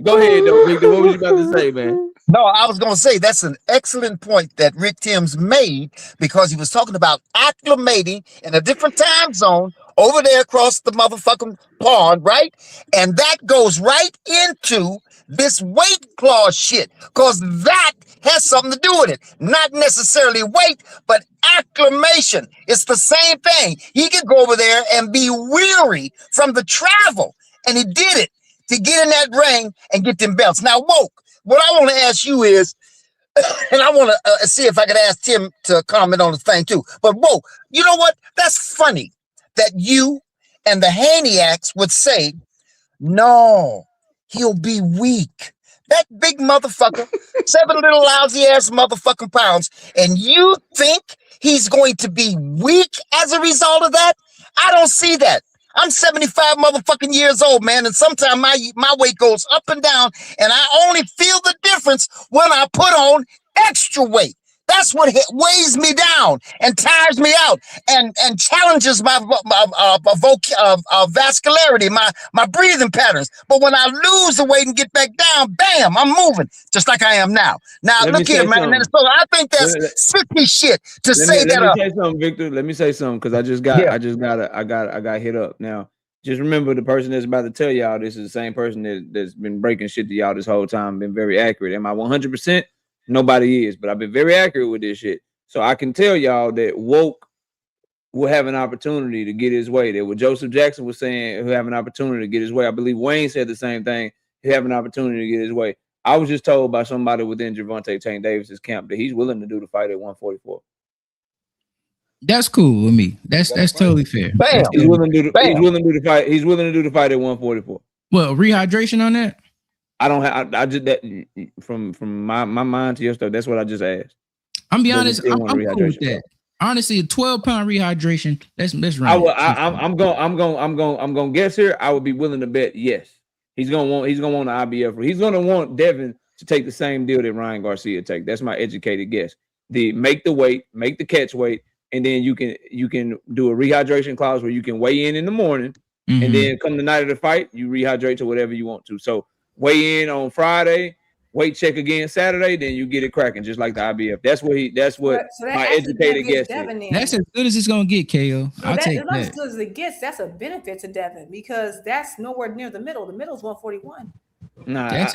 Go ahead, though, Victor. What was you about to say, man?
No, I was going to say that's an excellent point that Rick Timms made, because he was talking about acclimating in a different time zone over there across the motherfucking pond, right? And that goes right into this weight clause shit, because that has something to do with it. Not necessarily weight, but acclimation. It's the same thing. He could go over there and be weary from the travel, and he did it to get in that ring and get them belts. Now, Woke, what I want to ask you is, and I want to see if I could ask Tim to comment on the thing too. But Woke, you know what? That's funny that you and the Haneyacks would say, no, he'll be weak. That big motherfucker, 7 little lousy ass motherfucking pounds, and you think he's going to be weak as a result of that? I don't see that. I'm 75 motherfucking years old, man, and sometimes my weight goes up and down, and I only feel the difference when I put on extra weight. That's what weighs me down and tires me out and challenges my vascularity, my breathing patterns. But when I lose the weight and get back down, bam, I'm moving just like I am now. Now, look here, man. So I think that's sicky shit to say that.
Let me say something, Victor. Let me say something because I got hit up. Now, just remember the person that's about to tell y'all this is the same person that's been breaking shit to y'all this whole time, been very accurate. Am I 100%? Nobody is, but I've been very accurate with this shit. So I can tell y'all that Woke will have an opportunity to get his way. That what Joseph Jackson was saying, he'll have an opportunity to get his way. I believe Wayne said the same thing. He'll have an opportunity to get his way. I was just told by somebody within Gervonta Tank Davis's camp that he's willing to do the fight at 144.
That's cool with me. That's totally fair.
Bam.
He's willing to do the fight. He's willing to do the fight at 144.
Well, rehydration on that?
I don't have. I just that from my mind to your stuff. That's what I just asked.
I'm be honest. I'm cool with that. Honestly, a 12-pound rehydration. That's right.
I'm going to guess here. I would be willing to bet yes. He's gonna want the IBF. He's gonna want Devin to take the same deal that Ryan Garcia take. That's my educated guess. Make the weight, make the catch weight, and then you can do a rehydration clause where you can weigh in the morning, and then come the night of the fight, you rehydrate to whatever you want to. So weigh in on Friday, weight check again Saturday, then you get it cracking just like the IBF. That's what my educated guess is.
That's as good as it's gonna get, KO. I'll take that.
As good as it gets, that's a benefit to Devin because that's nowhere near the middle. The middle is 141.
Nah, I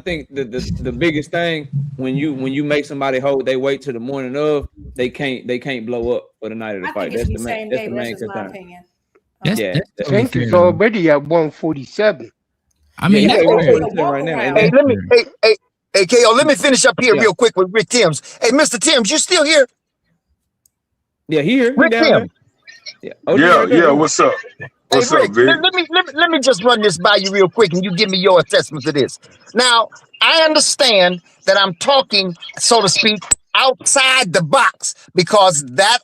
think the biggest thing when you make somebody hold they weight to the morning of, they can't blow up for the night of the fight. That's the main concern.
Tank is already at 147.
I mean,
that's right now.
Hey, KO, let me finish up here real quick with Rick Timms. Hey, Mr. Timms, you still here?
Yeah, here.
Rick Timms.
Yeah. What's up? What's up, Vic?
Let me just run this by you real quick, and you give me your assessment of this. Now, I understand that I'm talking, so to speak, outside the box because that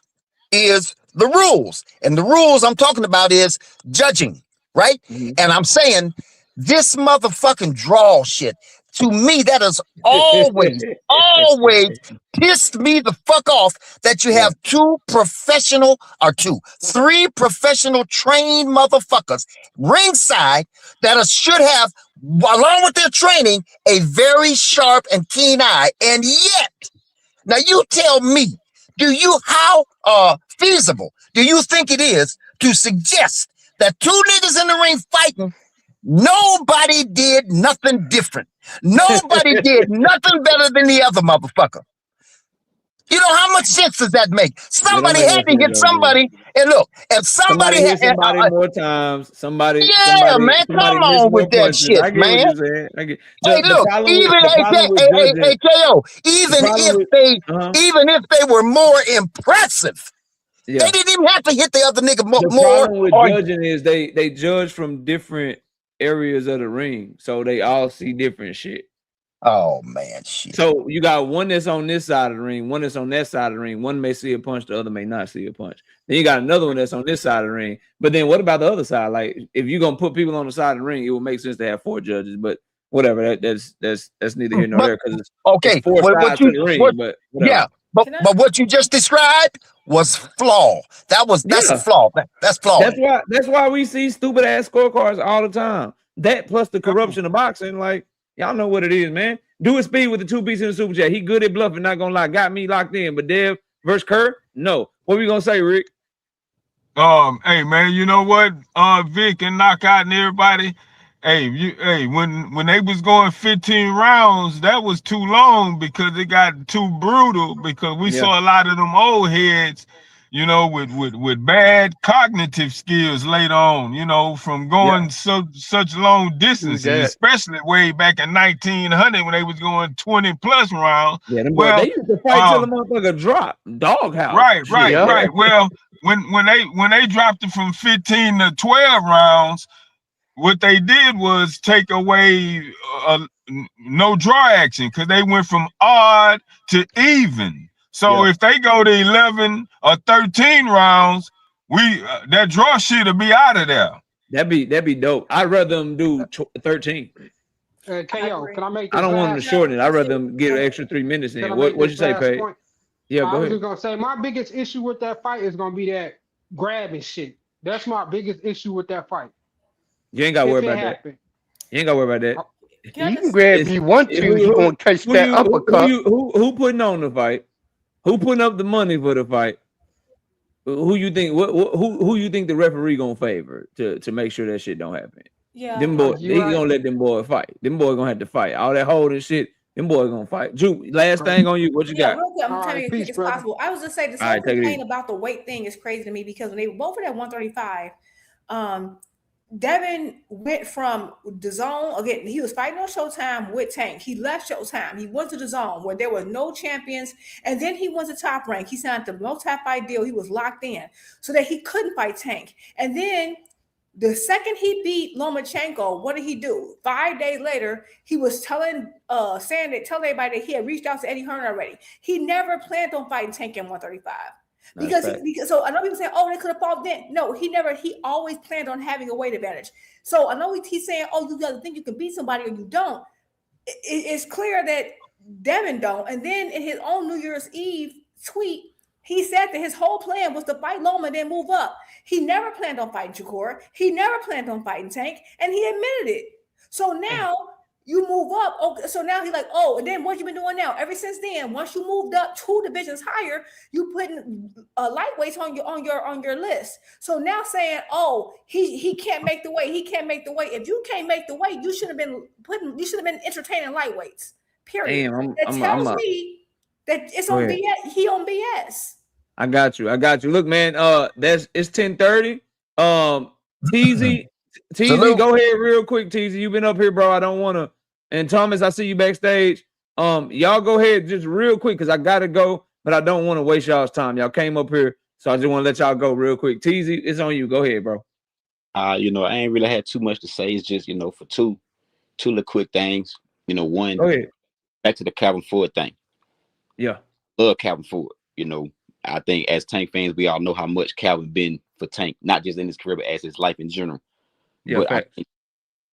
is the rules, and the rules I'm talking about is judging, right? And I'm saying this motherfucking draw shit. To me, that has always pissed me the fuck off that you have three professional trained motherfuckers ringside that should have, along with their training, a very sharp and keen eye. And yet, now you tell me, how feasible do you think it is to suggest that two niggas in the ring fighting, nobody did nothing different? Nobody did nothing better than the other motherfucker. You know, how much sense does that make? Somebody had to hit somebody, and look, if somebody
hit somebody more times,
man, come on with that shit, man. Hey, look, even KO, even if they were more impressive, they didn't even have to hit the other nigga more.
The problem with judging is they judge from different areas of the ring, so they all see different shit.
Oh man, shit.
So you got one that's on this side of the ring, one that's on that side of the ring. One may see a punch, the other may not see a punch. Then you got another one that's on this side of the ring. But then what about the other side? Like if you're gonna put people on the side of the ring, it would make sense to have 4 judges. But whatever, that's neither here nor there because it's
okay.
4 sides to the ring. But whatever.
But what you just described was flaw. That's a flaw. That's flaw.
That's why we see stupid ass scorecards all the time. That plus the corruption of boxing, like y'all know what it is, man. Do it speed with the 2 piece in the super chat. He good at bluffing, not gonna lie. Got me locked in. But Dev versus Kerr, no. What we gonna say, Rick?
Hey man, you know what? Vic and Knockout and everybody, when they was going 15 rounds, that was too long because it got too brutal because we saw a lot of them old heads, with bad cognitive skills later on, from going such long distances, especially way back in 1900 when they was going 20 plus rounds.
Yeah, them boys, they used to fight till the motherfucker drop. Doghouse.
Right. Well, when they dropped it from 15 to 12 rounds, what they did was take away no draw action because they went from odd to even. So if they go to 11 or 13 rounds, that draw shit will be out of there.
That'd be dope. I'd rather them do 13.
KO, can I make this
I don't want them to shorten it. I'd rather them get an extra 3 minutes in. What you say, Pay? Yeah, go ahead.
I was just gonna say my biggest issue with that fight is gonna be that grabbing shit. That's my biggest issue with that fight.
You ain't gotta worry about that. You ain't gotta worry about that.
You can grab if you want to. You're gonna catch that uppercut.
Who putting on the fight? Who putting up the money for the fight? Who you think? Who you think the referee gonna favor to make sure that shit don't happen?
Yeah,
them boys. He gonna let them boys fight. Them boys gonna have to fight. All that holding shit. Them boys gonna fight. Juke, last thing on you. What you got?
Real quick, I'm telling you as quick as possible. I was just saying the whole thing about the weight thing is crazy to me because when they were both at 135, Devin went from the zone again. He was fighting on Showtime with Tank. He left Showtime. He went to the zone where there were no champions, and then he went to Top Rank. He signed the multi-fight deal. He was locked in so that he couldn't fight Tank. And then the second he beat Lomachenko, what did he do? 5 days later, he was telling everybody that he had reached out to Eddie Hearn already. He never planned on fighting Tank in 135. Because so I know people say, oh, they could have fought then. No, he always planned on having a weight advantage. So I know he's saying, oh, you got to think you can beat somebody or you don't. It's clear that Devin don't. And then in his own New Year's Eve tweet, he said that his whole plan was to fight Loma and then move up. He never planned on fighting Shakur. He never planned on fighting Tank, and he admitted it. So now you move up. Okay, so now he's like, oh, and then what you been doing now? Ever since then, once you moved up 2 divisions higher, you putting lightweights on your list. So now saying, oh, he can't make the weight. He can't make the weight. If you can't make the weight, you should have been entertaining lightweights. Period.
Damn,
that tells me that it's on BS. He on BS.
I got you. Look, man, it's 10:30. TZ, go ahead real quick, TZ. You've been up here, bro. I don't want to. And Thomas, I see you backstage. Y'all go ahead just real quick because I gotta go, but I don't want to waste y'all's time. Y'all came up here, so I just want to let y'all go real quick. TZ, it's on you. Go ahead, bro.
I ain't really had too much to say. It's just, for two little quick things. One,
go ahead.
Back to the Calvin Ford thing.
Yeah.
Love Calvin Ford, I think as Tank fans, we all know how much Calvin been for Tank, not just in his career, but as his life in general.
Yeah,
but I think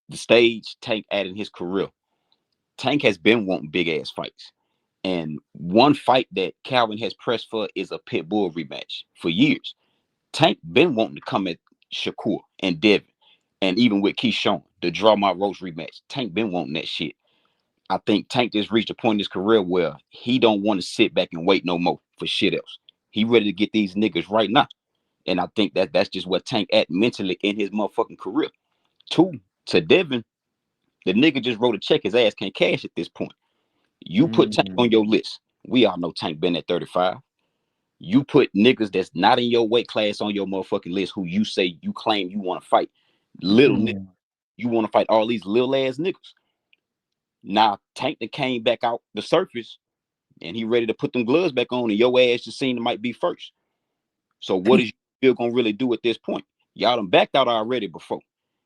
the stage Tank added in his career, Tank has been wanting big ass fights. And one fight that Calvin has pressed for is a pit bull rematch for years. Tank been wanting to come at Shakur and Devin, and even with Keyshawn, the Draw My Roach rematch. Tank been wanting that shit. I think Tank just reached a point in his career where he don't want to sit back and wait no more for shit else. He ready to get these niggas right now. And I think that's just what Tank at mentally in his motherfucking career. 2, to Devin, the nigga just wrote a check his ass can't cash at this point. You put Tank on your list. We all know Tank been at 35. You put niggas that's not in your weight class on your motherfucking list who you say you claim you want to fight. Little niggas. You want to fight all these little ass niggas. Now, Tank that came back out the surface and he ready to put them gloves back on and your ass just seemed might be first. So what is you still gonna really do at this point? Y'all done backed out already before.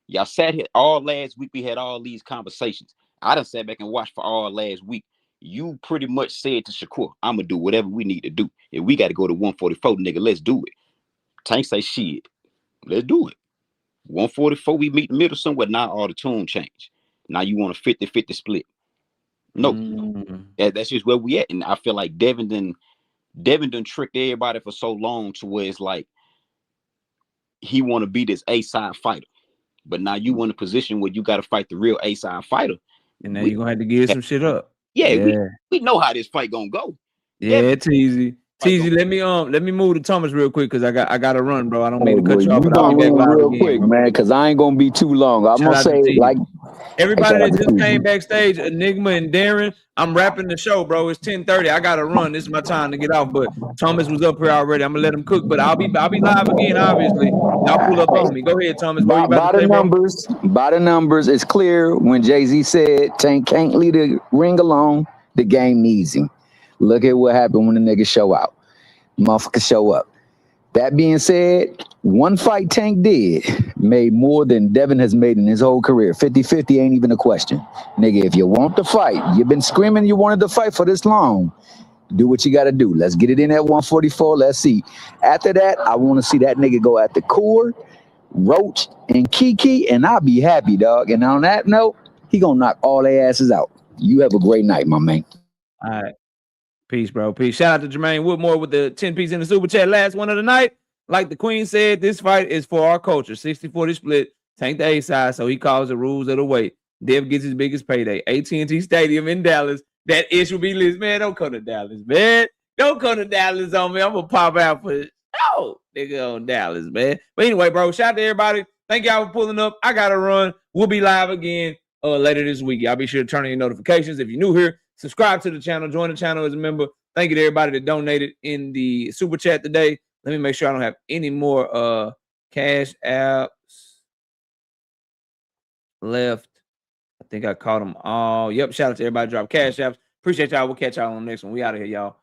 Y'all sat here all last week. We had all these conversations. I done sat back and watched for all last week. You pretty much said to Shakur, I'm gonna do whatever we need to do. If we got to go to 144, nigga, let's do it. Tank say shit. Let's do it. 144, we meet in the middle somewhere. Now all the tune change. Now you want a 50-50 split. No, that's just where we at. And I feel like Devin done tricked everybody for so long to where it's like he want to be this A-side fighter. But now you in a position where you got to fight the real A-side fighter.
And now you're going to have to give some shit up.
Yeah. We know how this fight going to go.
Yeah, it's easy. TZ, let me move to Thomas real quick because I got to run, bro. I don't mean to cut
Well,
you off,
you
but I'll
gonna
be back
run
live
real
again,
quick,
bro.
man, because I ain't gonna be too long. I'm
Shout
gonna
out to
say
TZ.
like
Everybody
shout out
that
to
just
TZ.
came backstage, Enigma and Darren, I'm wrapping the show, bro. It's 10:30. I gotta run. This is my time to get off. But Thomas was up here already. I'm gonna let him cook, but I'll be live again, obviously. Y'all pull up on me. Go ahead, Thomas. What you about to say, bro?
By the numbers, it's clear when Jay-Z said Tank can't leave the ring alone, the game needs him. Look at what happened when the niggas show out. Motherfuckers show up. That being said, one fight Tank did made more than Devin has made in his whole career. 50-50 ain't even a question. Nigga, if you want to fight, you've been screaming you wanted to fight for this long, do what you got to do. Let's get it in at 144. Let's see. After that, I want to see that nigga go at the core, Roach, and Kiki, and I'll be happy, dog. And on that note, he gonna knock all their asses out. You have a great night, my man.
All right. Peace, bro. Peace. Shout out to Jermaine Woodmore with the 10 piece in the super chat. Last one of the night. Like the Queen said, this fight is for our culture. 60-40 split. Tank the A side, so he calls the rules of the weight. Dev gets his biggest payday. AT&T Stadium in Dallas. That ish will be lit. Man, don't come to Dallas, man. Don't come to Dallas on me. I'm gonna pop out for nigga on Dallas, man. But anyway, bro, shout out to everybody. Thank y'all for pulling up. I gotta run. We'll be live again later this week. Y'all be sure to turn on your notifications. If you're new here, subscribe to the channel, join the channel as a member. Thank you to everybody that donated in the super chat today. Let me make sure I don't have any more cash apps left. I think I caught them all. Yep, shout out to everybody drop cash apps. Appreciate y'all. We'll catch y'all on the next one. We out of here, y'all.